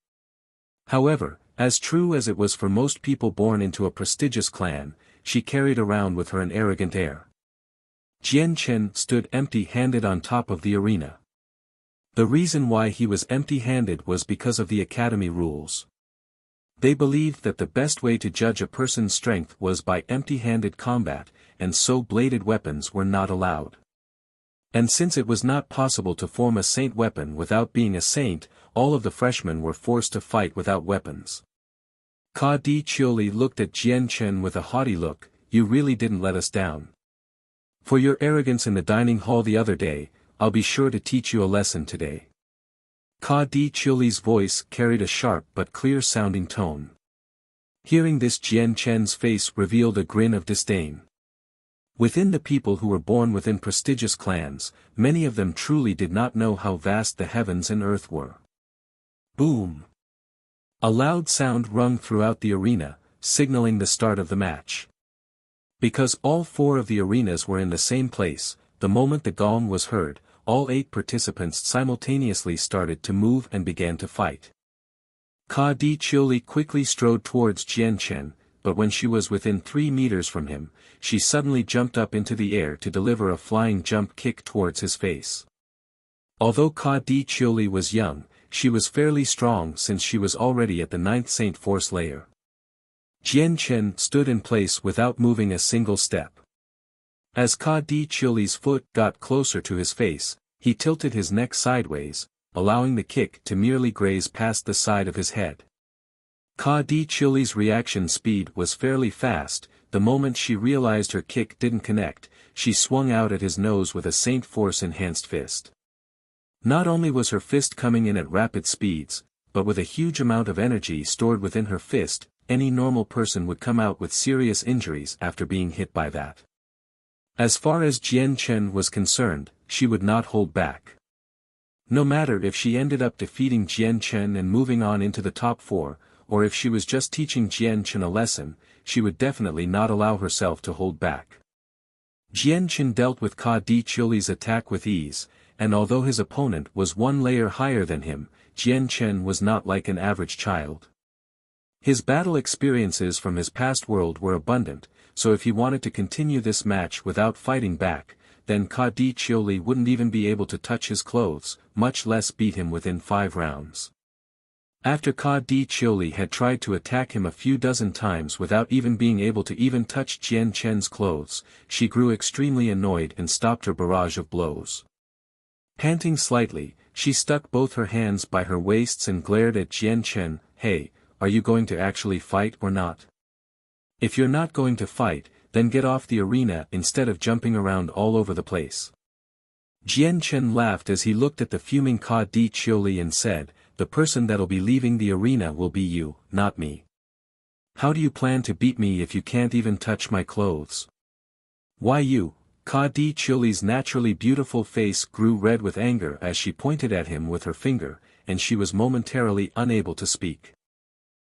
However, as true as it was for most people born into a prestigious clan, she carried around with her an arrogant air. Jian Chen stood empty-handed on top of the arena. The reason why he was empty-handed was because of the academy rules. They believed that the best way to judge a person's strength was by empty-handed combat, and so bladed weapons were not allowed. And since it was not possible to form a saint weapon without being a saint, all of the freshmen were forced to fight without weapons. Ka Di Chioli looked at Jian Chen with a haughty look, "You really didn't let us down. For your arrogance in the dining hall the other day, I'll be sure to teach you a lesson today." Ka Di Chioli's voice carried a sharp but clear-sounding tone. Hearing this, Jian Chen's face revealed a grin of disdain. Within the people who were born within prestigious clans, many of them truly did not know how vast the heavens and earth were. Boom! A loud sound rung throughout the arena, signaling the start of the match. Because all 4 of the arenas were in the same place, the moment the gong was heard, all 8 participants simultaneously started to move and began to fight. Ka Di Chioli quickly strode towards Jian Chen, but when she was within 3 meters from him, she suddenly jumped up into the air to deliver a flying jump kick towards his face. Although Ka Di Chioli was young, she was fairly strong since she was already at the 9th Saint Force layer. Jian Chen stood in place without moving a single step. As Ka Di Chioli's foot got closer to his face, he tilted his neck sideways, allowing the kick to merely graze past the side of his head. Ka Di Chili's reaction speed was fairly fast. The moment she realized her kick didn't connect, she swung out at his nose with a Saint Force-enhanced fist. Not only was her fist coming in at rapid speeds, but with a huge amount of energy stored within her fist, any normal person would come out with serious injuries after being hit by that. As far as Jian Chen was concerned, she would not hold back. No matter if she ended up defeating Jian Chen and moving on into the top 4, or if she was just teaching Jian Chen a lesson, she would definitely not allow herself to hold back. Jian Chen dealt with Ka Di Chili's attack with ease, and although his opponent was one layer higher than him, Jian Chen was not like an average child. His battle experiences from his past world were abundant, so if he wanted to continue this match without fighting back, then Ka Di Chili wouldn't even be able to touch his clothes, much less beat him within 5 rounds. After Ka Di Chili had tried to attack him a few dozen times without even being able to even touch Jian Chen's clothes, she grew extremely annoyed and stopped her barrage of blows. Panting slightly, she stuck both her hands by her waists and glared at Jian Chen. "Hey, are you going to actually fight or not? If you're not going to fight, then get off the arena instead of jumping around all over the place." Jian Chen laughed as he looked at the fuming Ka Di Chili and said, "The person that'll be leaving the arena will be you, not me. How do you plan to beat me if you can't even touch my clothes?" "Why you?" Ka Di Chili's naturally beautiful face grew red with anger as she pointed at him with her finger, and she was momentarily unable to speak.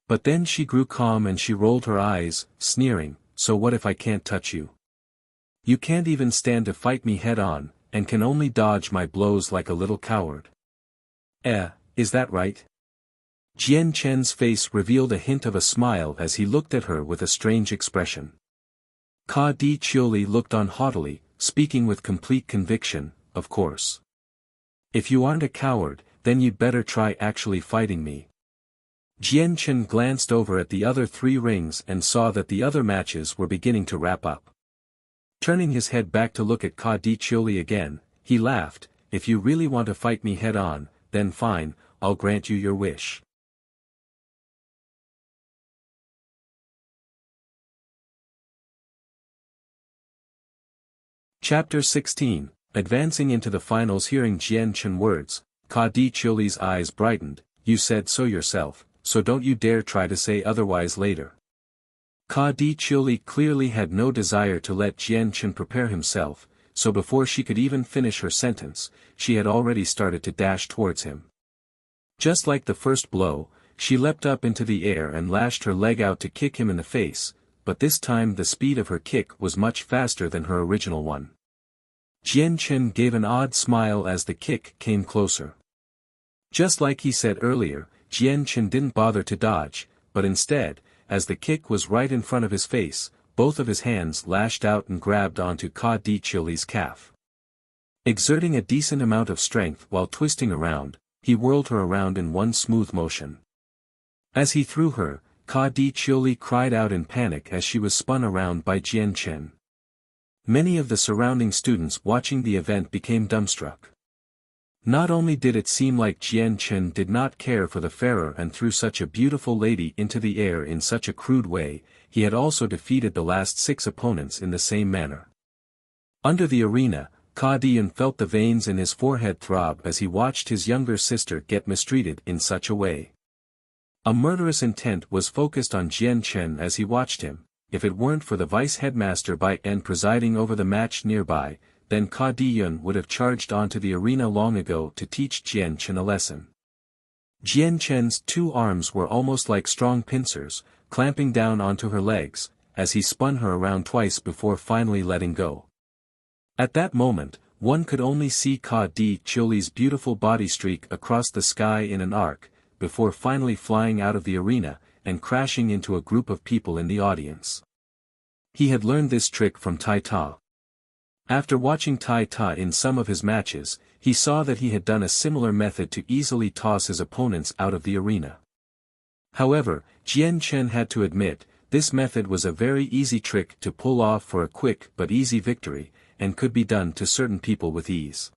But then she grew calm and she rolled her eyes, sneering, "So what if I can't touch you? You can't even stand to fight me head-on, and can only dodge my blows like a little coward. Is that right?" Jian Chen's face revealed a hint of a smile as he looked at her with a strange expression. Ka Di Chili looked on haughtily, speaking with complete conviction, "Of course. If you aren't a coward, then you'd better try actually fighting me." Jian Chen glanced over at the other 3 rings and saw that the other matches were beginning to wrap up. Turning his head back to look at Ka Di Chili again, he laughed, "If you really want to fight me head-on, then fine, I'll grant you your wish." Chapter 16, Advancing into the finals. Hearing Jian Chen words, Ka Di Chili's eyes brightened. "You said so yourself, so don't you dare try to say otherwise later." Ka Di Chili clearly had no desire to let Jian Chen prepare himself, so before she could even finish her sentence, she had already started to dash towards him. Just like the first blow, she leapt up into the air and lashed her leg out to kick him in the face, but this time the speed of her kick was much faster than her original one. Jian Chen gave an odd smile as the kick came closer. Just like he said earlier, Jian Chen didn't bother to dodge, but instead, as the kick was right in front of his face, both of his hands lashed out and grabbed onto Ka Di Chili's calf. Exerting a decent amount of strength while twisting around, he whirled her around in one smooth motion. As he threw her, Ka Di Chili cried out in panic as she was spun around by Jian Chen. Many of the surrounding students watching the event became dumbstruck. Not only did it seem like Jian Chen did not care for the pharaoh and threw such a beautiful lady into the air in such a crude way, he had also defeated the last 6 opponents in the same manner. Under the arena, Ka Di felt the veins in his forehead throb as he watched his younger sister get mistreated in such a way. A murderous intent was focused on Jian Chen as he watched him. If it weren't for the vice headmaster Bai En presiding over the match nearby, then Ka Di would have charged onto the arena long ago to teach Jian Chen a lesson. Jian Chen's 2 arms were almost like strong pincers, clamping down onto her legs, as he spun her around twice before finally letting go. At that moment, one could only see Ka Di Chili's beautiful body streak across the sky in an arc, before finally flying out of the arena, and crashing into a group of people in the audience. He had learned this trick from Tai Ta. After watching Tai Ta in some of his matches, he saw that he had done a similar method to easily toss his opponents out of the arena. However, Jian Chen had to admit, this method was a very easy trick to pull off for a quick but easy victory, and could be done to certain people with ease.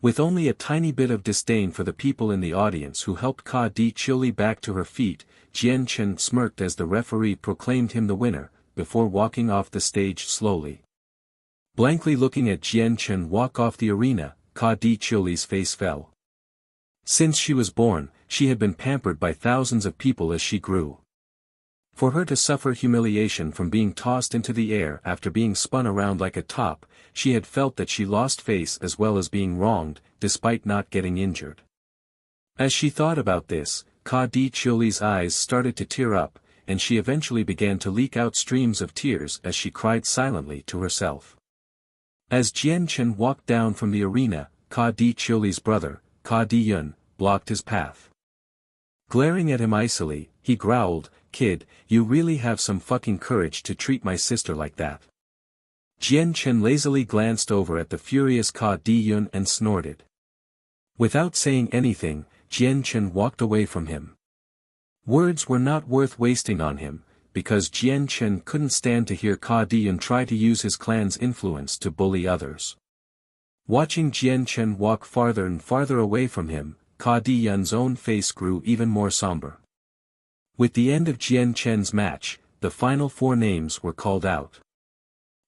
With only a tiny bit of disdain for the people in the audience who helped Ka Di Chili back to her feet, Jian Chen smirked as the referee proclaimed him the winner, before walking off the stage slowly. Blankly looking at Jian Chen walk off the arena, Ka Di Chiuli's face fell. Since she was born, she had been pampered by thousands of people as she grew. For her to suffer humiliation from being tossed into the air after being spun around like a top, she had felt that she lost face as well as being wronged, despite not getting injured. As she thought about this, Ka Di Chiuli's eyes started to tear up, and she eventually began to leak out streams of tears as she cried silently to herself. As Jian Chen walked down from the arena, Ka Di Chiuli's brother, Ka Di Yun, blocked his path. Glaring at him icily, he growled, "Kid, you really have some fucking courage to treat my sister like that." Jian Chen lazily glanced over at the furious Ka Di Yun and snorted. Without saying anything, Jian Chen walked away from him. Words were not worth wasting on him, because Jian Chen couldn't stand to hear Ka Di Yun try to use his clan's influence to bully others. Watching Jian Chen walk farther and farther away from him, Ka Di Yun's own face grew even more somber. With the end of Jian Chen's match, the final 4 names were called out.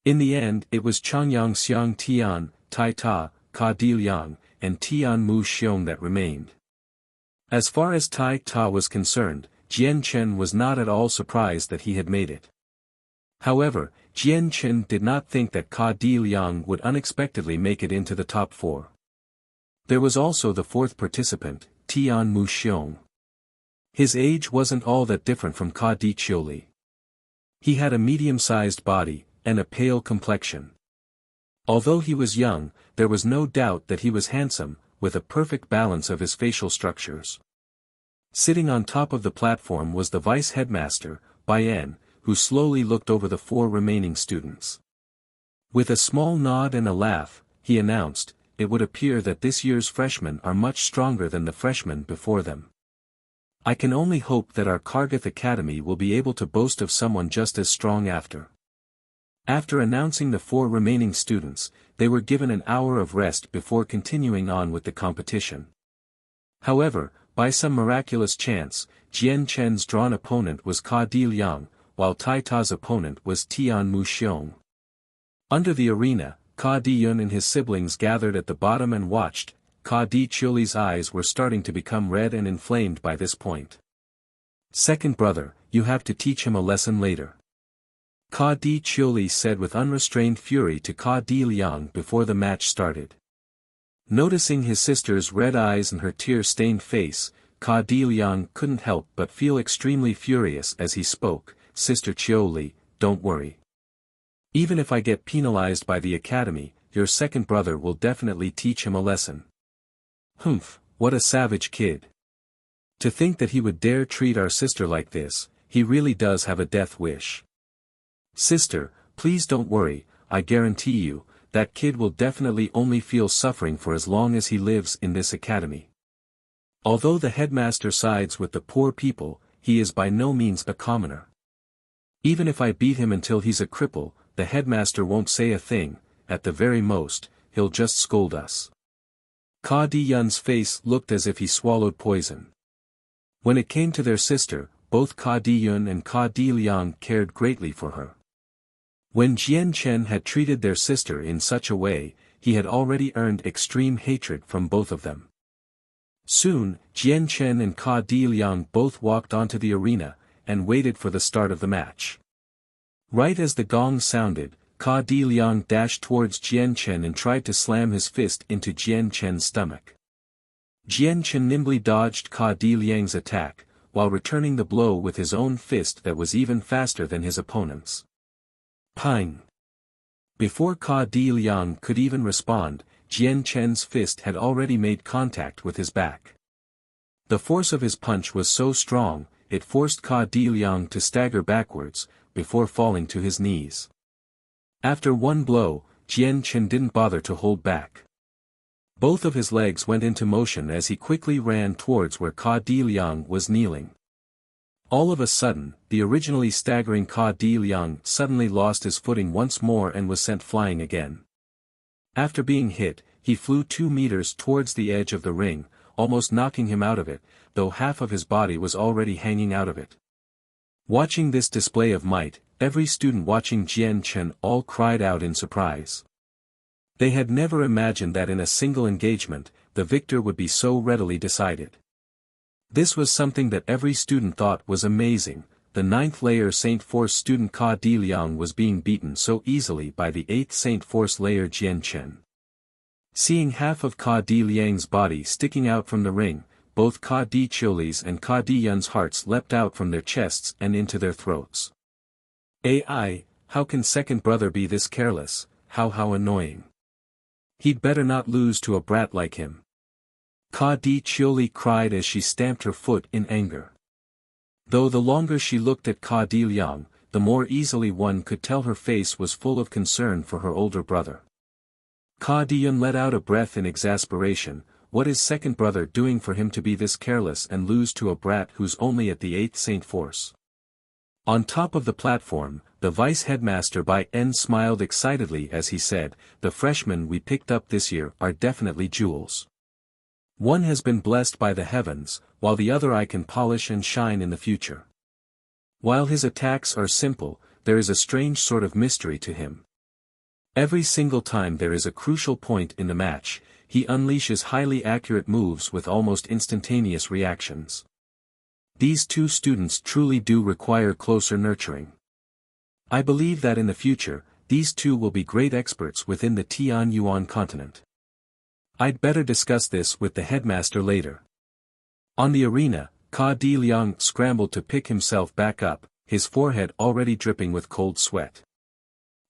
In the end it was Changyang Xiang Tian, Tai Ta, Ka Di Liang, and Tian Mu Xiong that remained. As far as Tai Ta was concerned, Jian Chen was not at all surprised that he had made it. However, Jian Chen did not think that Ka Di Liang would unexpectedly make it into the top 4. There was also the 4th participant, Tian Mu Xiong. His age wasn't all that different from Ka Di Chiuli. He had a medium-sized body, and a pale complexion. Although he was young, there was no doubt that he was handsome, with a perfect balance of his facial structures. Sitting on top of the platform was the vice headmaster, Baiyan, who slowly looked over the 4 remaining students. With a small nod and a laugh, he announced, "It would appear that this year's freshmen are much stronger than the freshmen before them. I can only hope that our Kargath Academy will be able to boast of someone just as strong after." After announcing the 4 remaining students, they were given an hour of rest before continuing on with the competition. However, by some miraculous chance, Jian Chen's drawn opponent was Ka Di Liang, while Tai Ta's opponent was Tian Mu Xiong. Under the arena, Ka Di Yun and his siblings gathered at the bottom and watched. Ka Di Chiuli's eyes were starting to become red and inflamed by this point. "Second brother, you have to teach him a lesson later," Ka Di Chiuli said with unrestrained fury to Ka Di Liang before the match started. Noticing his sister's red eyes and her tear-stained face, Ka Di Liang couldn't help but feel extremely furious as he spoke, "Sister Chiuli, don't worry. Even if I get penalized by the academy, your second brother will definitely teach him a lesson." "Humph, what a savage kid. To think that he would dare treat our sister like this, he really does have a death wish. Sister, please don't worry, I guarantee you, that kid will definitely only feel suffering for as long as he lives in this academy." Although the headmaster sides with the poor people, he is by no means a commoner. "Even if I beat him until he's a cripple, the headmaster won't say a thing, at the very most, he'll just scold us." Ka Di Yun's face looked as if he swallowed poison. When it came to their sister, both Ka Di Yun and Ka Di Liang cared greatly for her. When Jian Chen had treated their sister in such a way, he had already earned extreme hatred from both of them. Soon, Jian Chen and Ka Di Liang both walked onto the arena, and waited for the start of the match. Right as the gong sounded, Ka Di Liang dashed towards Jian Chen and tried to slam his fist into Jian Chen's stomach. Jian Chen nimbly dodged Ka Di Liang's attack, while returning the blow with his own fist that was even faster than his opponent's. Pang! Before Ka Di Liang could even respond, Jian Chen's fist had already made contact with his back. The force of his punch was so strong, it forced Ka Di Liang to stagger backwards, before falling to his knees. After one blow, Jian Chen didn't bother to hold back. Both of his legs went into motion as he quickly ran towards where Ka Di Liang was kneeling. All of a sudden, the originally staggering Ka Di Liang suddenly lost his footing once more and was sent flying again. After being hit, he flew 2 meters towards the edge of the ring, almost knocking him out of it, though half of his body was already hanging out of it. Watching this display of might, every student watching Jian Chen all cried out in surprise. They had never imagined that in a single engagement, the victor would be so readily decided. This was something that every student thought was amazing. The 9th layer Saint Force student Ka Di Liang was being beaten so easily by the 8th Saint Force layer Jian Chen. Seeing half of Ka Di Liang's body sticking out from the ring, both Ka Di Chiuli's and Ka Di Yun's hearts leapt out from their chests and into their throats. Ai, how can second brother be this careless, how annoying. He'd better not lose to a brat like him. Ka Di Chiuli cried as she stamped her foot in anger. Though the longer she looked at Ka Di Liang, the more easily one could tell her face was full of concern for her older brother. Ka Di Yun let out a breath in exasperation. What is second brother doing for him to be this careless and lose to a brat who's only at the 8th Saint Force? On top of the platform, the vice headmaster Bai En smiled excitedly as he said, "The freshmen we picked up this year are definitely jewels. One has been blessed by the heavens, while the other I can polish and shine in the future. While his attacks are simple, there is a strange sort of mystery to him. Every single time there is a crucial point in the match, he unleashes highly accurate moves with almost instantaneous reactions. These two students truly do require closer nurturing. I believe that in the future, these two will be great experts within the Tian Yuan continent. I'd better discuss this with the headmaster later." On the arena, Ka Di Liang scrambled to pick himself back up, his forehead already dripping with cold sweat.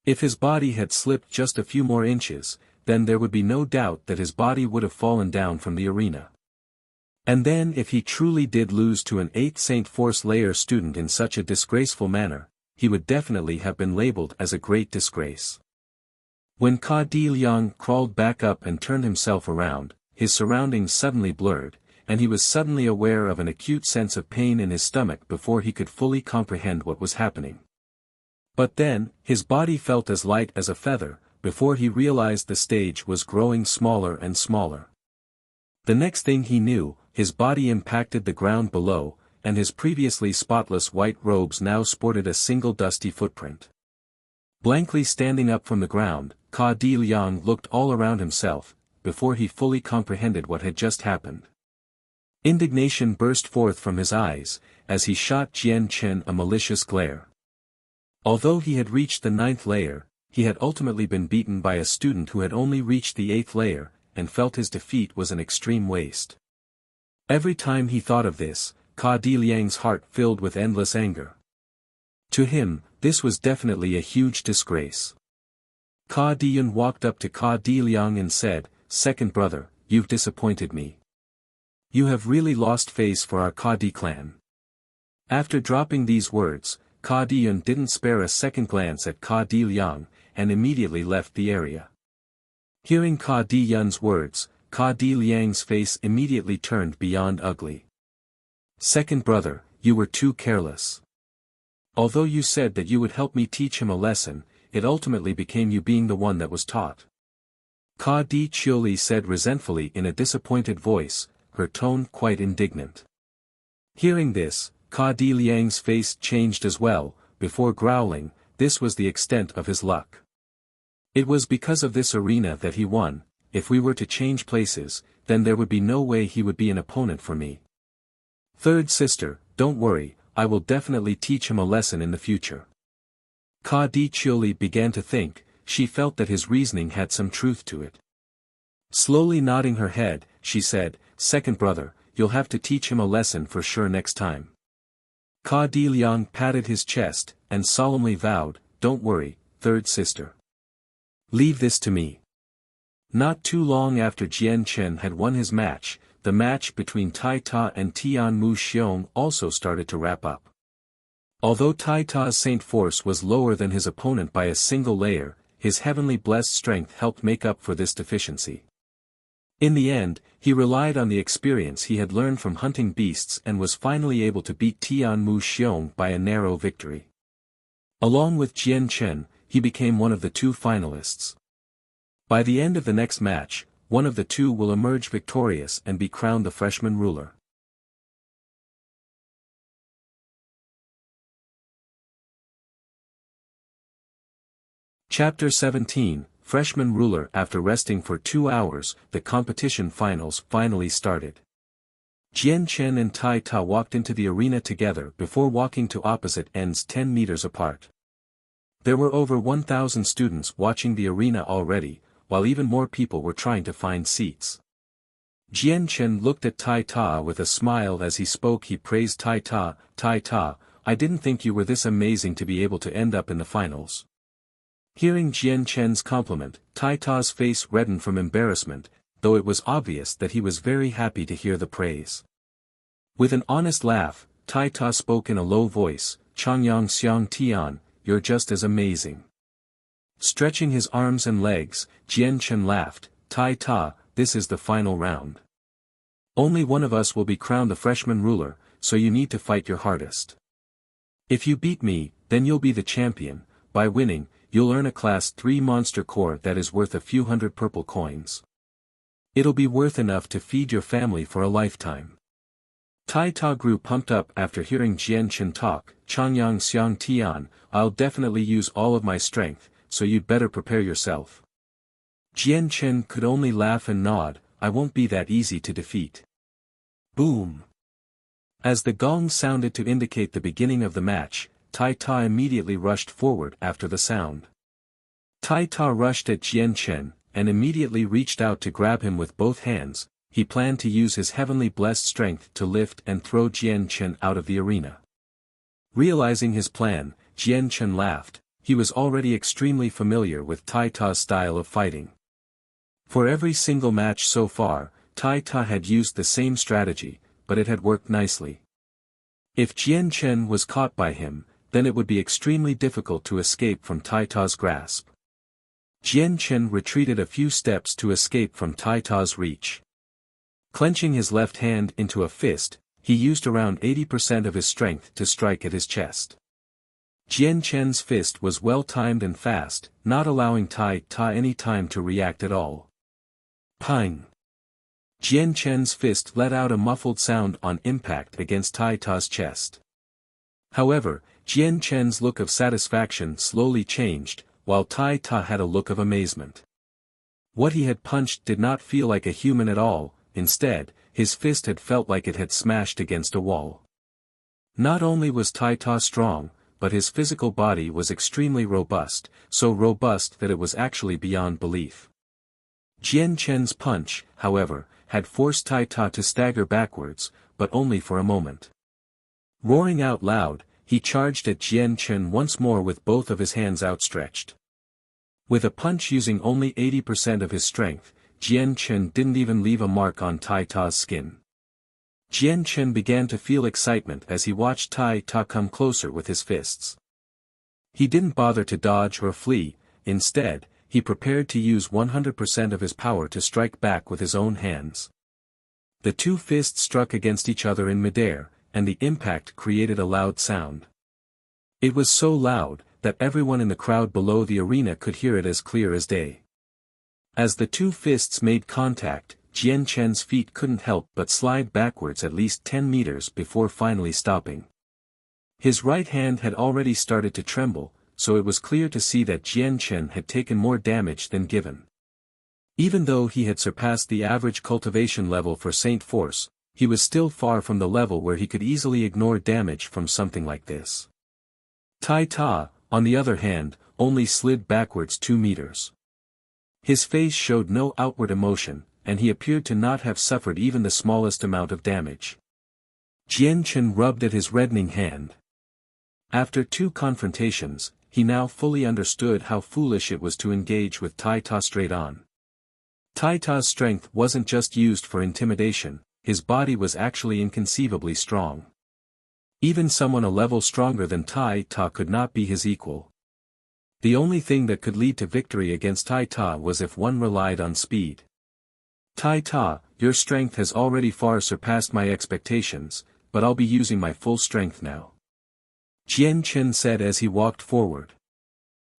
If his body had slipped just a few more inches, then there would be no doubt that his body would have fallen down from the arena. And then if he truly did lose to an 8th Saint Force layer student in such a disgraceful manner, he would definitely have been labeled as a great disgrace. When Ka Di Liang crawled back up and turned himself around, his surroundings suddenly blurred, and he was suddenly aware of an acute sense of pain in his stomach before he could fully comprehend what was happening. But then, his body felt as light as a feather, before he realized the stage was growing smaller and smaller. The next thing he knew, his body impacted the ground below, and his previously spotless white robes now sported a single dusty footprint. Blankly standing up from the ground, Ka Di Liang looked all around himself, before he fully comprehended what had just happened. Indignation burst forth from his eyes, as he shot Jian Chen a malicious glare. Although he had reached the 9th layer, he had ultimately been beaten by a student who had only reached the 8th layer, and felt his defeat was an extreme waste. Every time he thought of this, Ka Di Liang's heart filled with endless anger. To him, this was definitely a huge disgrace. Ka Di Yun walked up to Ka Di Liang and said, "Second brother, you've disappointed me. You have really lost face for our Ka Di clan." After dropping these words, Ka Di Yun didn't spare a second glance at Ka Di Liang, and immediately left the area. Hearing Ka Di Yun's words, Ka Di Liang's face immediately turned beyond ugly. "Second brother, you were too careless. Although you said that you would help me teach him a lesson, it ultimately became you being the one that was taught." Ka Di Chiuli said resentfully in a disappointed voice, her tone quite indignant. Hearing this, Ka Di Liang's face changed as well, before growling, this was the extent of his luck. It was because of this arena that he won. If we were to change places, then there would be no way he would be an opponent for me. Third sister, don't worry, I will definitely teach him a lesson in the future. Ka Di Chiuli began to think, she felt that his reasoning had some truth to it. Slowly nodding her head, she said, "Second brother, you'll have to teach him a lesson for sure next time." Ka Di Liang patted his chest, and solemnly vowed, "Don't worry, third sister. Leave this to me." Not too long after Jian Chen had won his match, the match between Tai Ta and Tian Mu Xiong also started to wrap up. Although Tai Ta's Saint Force was lower than his opponent by a single layer, his heavenly blessed strength helped make up for this deficiency. In the end, he relied on the experience he had learned from hunting beasts and was finally able to beat Tian Mu Xiong by a narrow victory. Along with Jian Chen, he became one of the two finalists. By the end of the next match, one of the two will emerge victorious and be crowned the freshman ruler. Chapter 17, Freshman Ruler. After resting for 2 hours, the competition finals finally started. Jian Chen and Tai Ta walked into the arena together before walking to opposite ends 10 meters apart. There were over 1,000 students watching the arena already, while even more people were trying to find seats. Jian Chen looked at Tai Ta with a smile as he spoke. He praised Tai Ta, I didn't think you were this amazing to be able to end up in the finals. Hearing Jian Chen's compliment, Tai Ta's face reddened from embarrassment, though it was obvious that he was very happy to hear the praise. With an honest laugh, Tai Ta spoke in a low voice, Changyang Xiang Tian, you're just as amazing. Stretching his arms and legs, Jian Chen laughed, Tai Ta, this is the final round. Only one of us will be crowned the freshman ruler, so you need to fight your hardest. If you beat me, then you'll be the champion. By winning, you'll earn a Class 3 monster core that is worth a few hundred purple coins. It'll be worth enough to feed your family for a lifetime. Tai Ta grew pumped up after hearing Jian Chen talk. Changyang Xiang Tian, I'll definitely use all of my strength, so you'd better prepare yourself. Jian Chen could only laugh and nod, I won't be that easy to defeat. Boom! As the gong sounded to indicate the beginning of the match, Tai Ta immediately rushed forward after the sound. Tai Ta rushed at Jian Chen, and immediately reached out to grab him with both hands. He planned to use his heavenly blessed strength to lift and throw Jian Chen out of the arena. Realizing his plan, Jian Chen laughed. He was already extremely familiar with Tai Ta's style of fighting. For every single match so far, Tai Ta had used the same strategy, but it had worked nicely. If Jian Chen was caught by him, then it would be extremely difficult to escape from Tai Ta's grasp. Jian Chen retreated a few steps to escape from Tai Ta's reach. Clenching his left hand into a fist, he used around 80% of his strength to strike at his chest. Jian Chen's fist was well timed and fast, not allowing Tai Ta any time to react at all. Pang! Jian Chen's fist let out a muffled sound on impact against Tai Ta's chest. However, Jian Chen's look of satisfaction slowly changed, while Tai Ta had a look of amazement. What he had punched did not feel like a human at all, instead, his fist had felt like it had smashed against a wall. Not only was Tai Ta strong, but his physical body was extremely robust, so robust that it was actually beyond belief. Jian Chen's punch, however, had forced Tai Ta to stagger backwards, but only for a moment. Roaring out loud, he charged at Jian Chen once more with both of his hands outstretched. With a punch using only 80% of his strength, Jian Chen didn't even leave a mark on Tai Ta's skin. Jian Chen began to feel excitement as he watched Tai Ta come closer with his fists. He didn't bother to dodge or flee, instead, he prepared to use 100% of his power to strike back with his own hands. The two fists struck against each other in midair, and the impact created a loud sound. It was so loud, that everyone in the crowd below the arena could hear it as clear as day. As the two fists made contact, Jian Chen's feet couldn't help but slide backwards at least 10 meters before finally stopping. His right hand had already started to tremble, so it was clear to see that Jian Chen had taken more damage than given. Even though he had surpassed the average cultivation level for Saint Force, he was still far from the level where he could easily ignore damage from something like this. Tai Ta, on the other hand, only slid backwards 2 meters. His face showed no outward emotion, and he appeared to not have suffered even the smallest amount of damage. Jian Chen rubbed at his reddening hand. After 2 confrontations, he now fully understood how foolish it was to engage with Tai Ta straight on. Tai Ta's strength wasn't just used for intimidation, his body was actually inconceivably strong. Even someone a level stronger than Tai Ta could not be his equal. The only thing that could lead to victory against Tai Ta was if one relied on speed. Tai Ta, your strength has already far surpassed my expectations, but I'll be using my full strength now. Jian Chen said as he walked forward.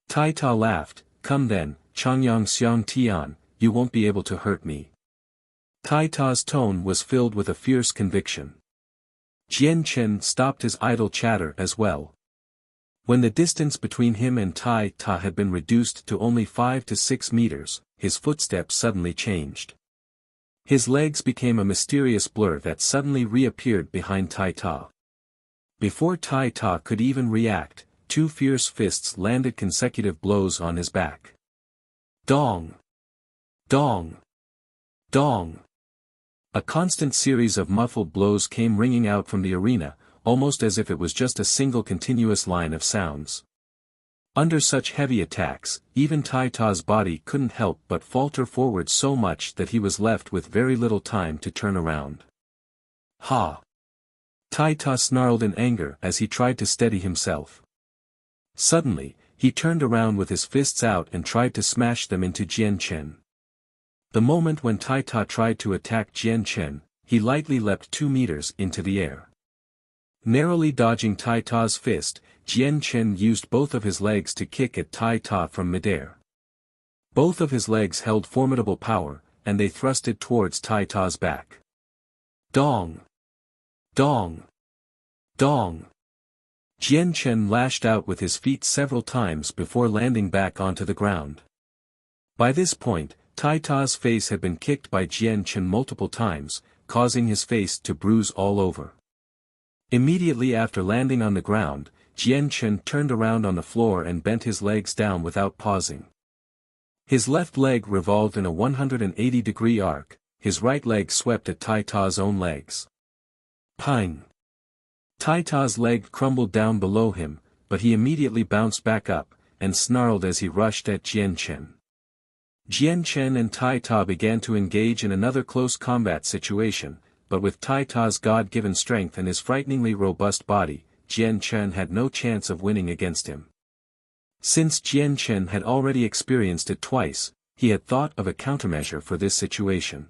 Tai Ta laughed, come then, Changyang Xiang Tian, you won't be able to hurt me." Tai Ta's tone was filled with a fierce conviction. Jian Chen stopped his idle chatter as well. When the distance between him and Tai Ta had been reduced to only 5 to 6 meters, his footsteps suddenly changed. His legs became a mysterious blur that suddenly reappeared behind Tai Ta. Before Tai Ta could even react, 2 fierce fists landed consecutive blows on his back. Dong! Dong! Dong! A constant series of muffled blows came ringing out from the arena, almost as if it was just a single continuous line of sounds. Under such heavy attacks, even Tai Ta's body couldn't help but falter forward so much that he was left with very little time to turn around. Ha! Tai Ta snarled in anger as he tried to steady himself. Suddenly, he turned around with his fists out and tried to smash them into Jian Chen. The moment when Tai Ta tried to attack Jian Chen, he lightly leapt 2 meters into the air. Narrowly dodging Tai Ta's fist, Jian Chen used both of his legs to kick at Tai Ta from midair. Both of his legs held formidable power, and they thrusted towards Tai Ta's back. Dong! Dong! Dong! Jian Chen lashed out with his feet several times before landing back onto the ground. By this point, Tai Ta's face had been kicked by Jian Chen multiple times, causing his face to bruise all over. Immediately after landing on the ground, Jian Chen turned around on the floor and bent his legs down without pausing. His left leg revolved in a 180-degree arc, his right leg swept at Tai Ta's own legs. Pang! Tai Ta's leg crumbled down below him, but he immediately bounced back up, and snarled as he rushed at Jian Chen. Jian Chen and Tai Ta began to engage in another close combat situation, but with Tai Ta's God-given strength and his frighteningly robust body, Jian Chen had no chance of winning against him. Since Jian Chen had already experienced it twice, he had thought of a countermeasure for this situation.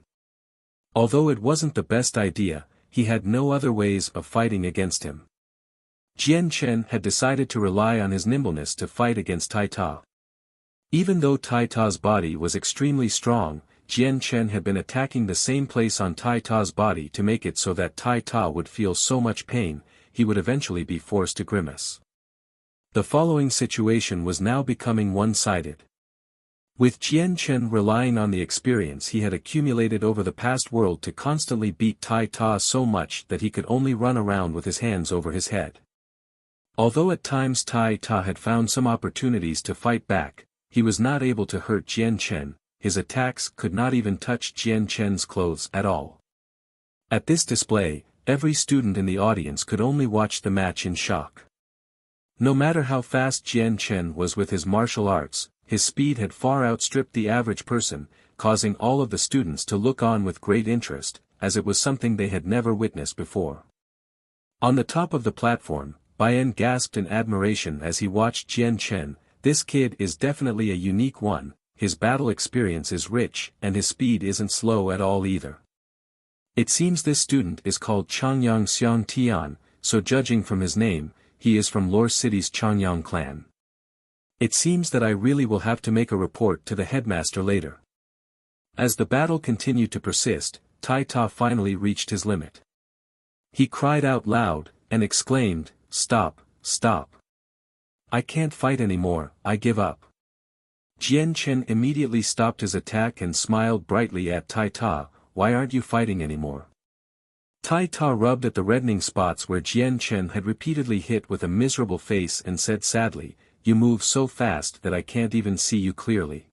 Although it wasn't the best idea, he had no other ways of fighting against him. Jian Chen had decided to rely on his nimbleness to fight against Tai Ta. Even though Tai Ta's body was extremely strong, Jian Chen had been attacking the same place on Tai Ta's body to make it so that Tai Ta would feel so much pain, he would eventually be forced to grimace. The following situation was now becoming one-sided. With Jian Chen relying on the experience he had accumulated over the past world to constantly beat Tai Ta so much that he could only run around with his hands over his head. Although at times Tai Ta had found some opportunities to fight back, he was not able to hurt Jian Chen. His attacks could not even touch Jian Chen's clothes at all. At this display, every student in the audience could only watch the match in shock. No matter how fast Jian Chen was with his martial arts, his speed had far outstripped the average person, causing all of the students to look on with great interest, as it was something they had never witnessed before. On the top of the platform, Bayan gasped in admiration as he watched Jian Chen. "This kid is definitely a unique one. His battle experience is rich and his speed isn't slow at all either. It seems this student is called Changyang Xiang Tian, so judging from his name, he is from Lore City's Changyang clan. It seems that I really will have to make a report to the headmaster later." As the battle continued to persist, Tai Ta finally reached his limit. He cried out loud, and exclaimed, "Stop, stop. I can't fight anymore, I give up." Jian Chen immediately stopped his attack and smiled brightly at Tai Ta. "Why aren't you fighting anymore?" Tai Ta rubbed at the reddening spots where Jian Chen had repeatedly hit with a miserable face and said sadly, "You move so fast that I can't even see you clearly.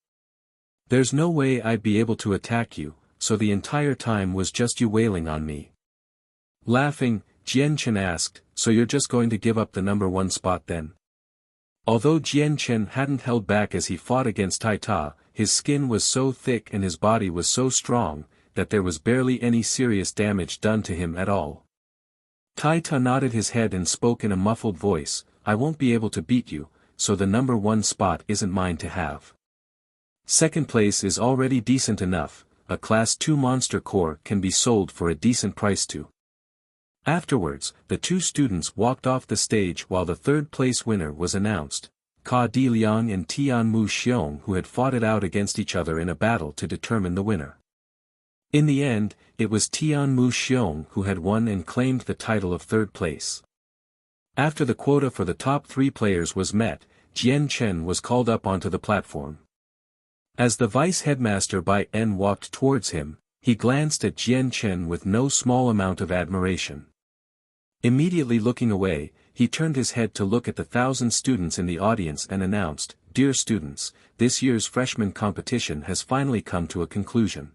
There's no way I'd be able to attack you, so the entire time was just you wailing on me." Laughing, Jian Chen asked, "So you're just going to give up the number 1 spot then?" Although Jian Chen hadn't held back as he fought against Tai Ta, his skin was so thick and his body was so strong, that there was barely any serious damage done to him at all. Tai Ta nodded his head and spoke in a muffled voice, "I won't be able to beat you, so the number 1 spot isn't mine to have. Second place is already decent enough, a Class 2 monster core can be sold for a decent price too." Afterwards, the 2 students walked off the stage while the 3rd place winner was announced. Ka Di Liang and Tian Mu Xiong who had fought it out against each other in a battle to determine the winner. In the end, it was Tian Mu Xiong who had won and claimed the title of third place. After the quota for the top 3 players was met, Jian Chen was called up onto the platform. As the vice headmaster Bai En walked towards him, he glanced at Jian Chen with no small amount of admiration. Immediately looking away, he turned his head to look at the 1,000 students in the audience and announced, "Dear students, this year's freshman competition has finally come to a conclusion.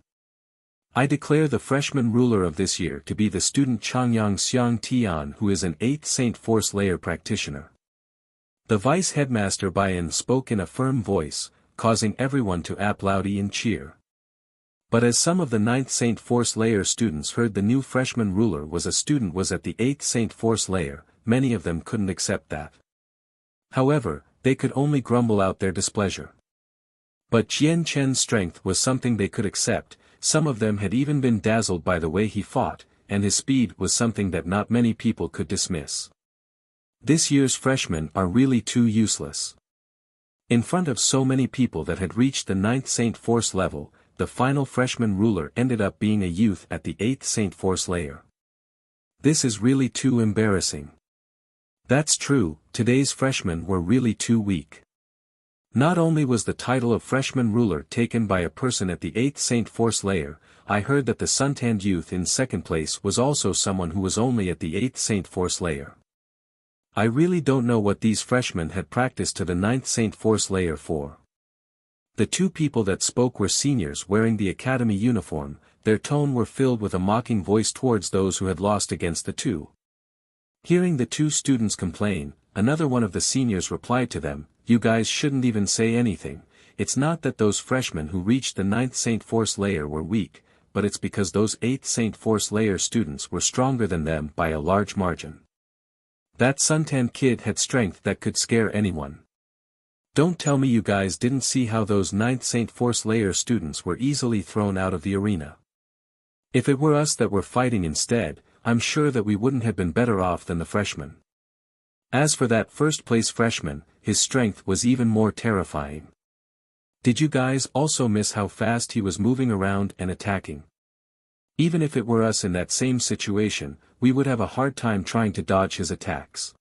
I declare the freshman ruler of this year to be the student Changyang Xiang Tian, who is an 8th Saint Force layer practitioner." The vice headmaster Bayan spoke in a firm voice, causing everyone to applaud and cheer. But as some of the 9th Saint Force layer students heard the new freshman ruler was at the 8th Saint Force layer, many of them couldn't accept that. However, they could only grumble out their displeasure. But Jian Chen's strength was something they could accept. Some of them had even been dazzled by the way he fought, and his speed was something that not many people could dismiss. This year's freshmen are really too useless. In front of so many people that had reached the 9th Saint Force level, the final freshman ruler ended up being a youth at the 8th Saint Force layer. This is really too embarrassing. That's true, today's freshmen were really too weak. Not only was the title of freshman ruler taken by a person at the 8th Saint Force layer, I heard that the suntanned youth in second place was also someone who was only at the 8th Saint Force layer. I really don't know what these freshmen had practiced to the 9th Saint Force layer for. The 2 people that spoke were seniors wearing the academy uniform, their tone were filled with a mocking voice towards those who had lost against the 2. Hearing the 2 students complain, another one of the seniors replied to them, "You guys shouldn't even say anything. It's not that those freshmen who reached the 9th Saint Force layer were weak, but it's because those 8th Saint Force layer students were stronger than them by a large margin. That suntan kid had strength that could scare anyone. Don't tell me you guys didn't see how those 9th Saint Force layer students were easily thrown out of the arena. If it were us that were fighting instead, I'm sure that we wouldn't have been better off than the freshmen." As for that first place freshman, his strength was even more terrifying. Did you guys also miss how fast he was moving around and attacking? Even if it were us in that same situation, we would have a hard time trying to dodge his attacks.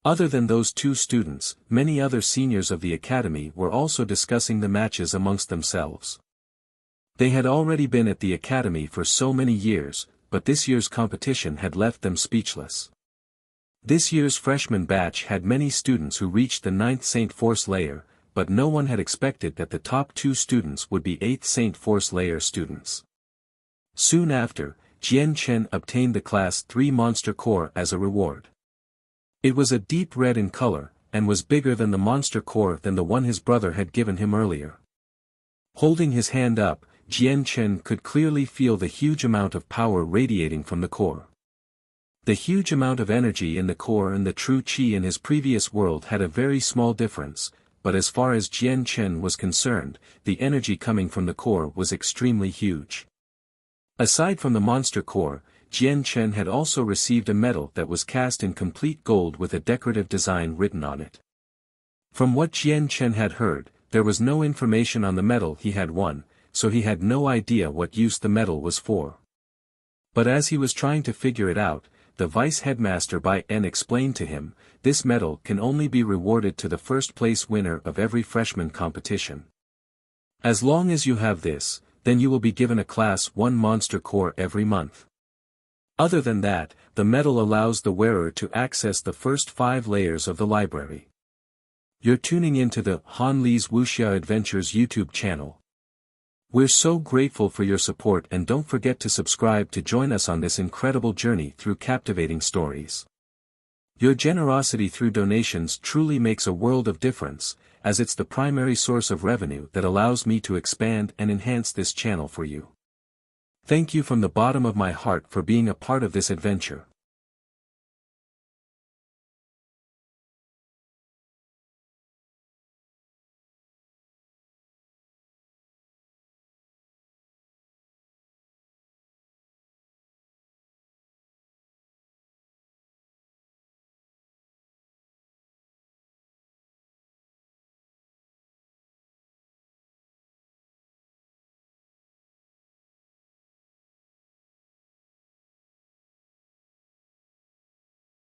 Other than those 2 students, many other seniors of the academy were also discussing the matches amongst themselves. They had already been at the academy for so many years, but this year's competition had left them speechless. This year's freshman batch had many students who reached the 9th Saint Force layer, but no one had expected that the top 2 students would be 8th Saint Force layer students. Soon after, Jian Chen obtained the Class 3 Monster Core as a reward. It was a deep red in color, and was bigger than the Monster Core than the one his brother had given him earlier. Holding his hand up, Jian Chen could clearly feel the huge amount of power radiating from the core. The huge amount of energy in the core and the true qi in his previous world had a very small difference, but as far as Jian Chen was concerned, the energy coming from the core was extremely huge. Aside from the Monster Core, Jian Chen had also received a medal that was cast in complete gold with a decorative design written on it. From what Jian Chen had heard, there was no information on the medal he had won, so he had no idea what use the medal was for. But as he was trying to figure it out, the vice headmaster Bai En explained to him, "This medal can only be rewarded to the first place winner of every freshman competition. As long as you have this, then you will be given a Class 1 Monster Core every month. Other than that, the medal allows the wearer to access the first 5 layers of the library." You're tuning into the Han Li's Wuxia Adventures YouTube channel. We're so grateful for your support, and don't forget to subscribe to join us on this incredible journey through captivating stories. Your generosity through donations truly makes a world of difference, as it's the primary source of revenue that allows me to expand and enhance this channel for you. Thank you from the bottom of my heart for being a part of this adventure.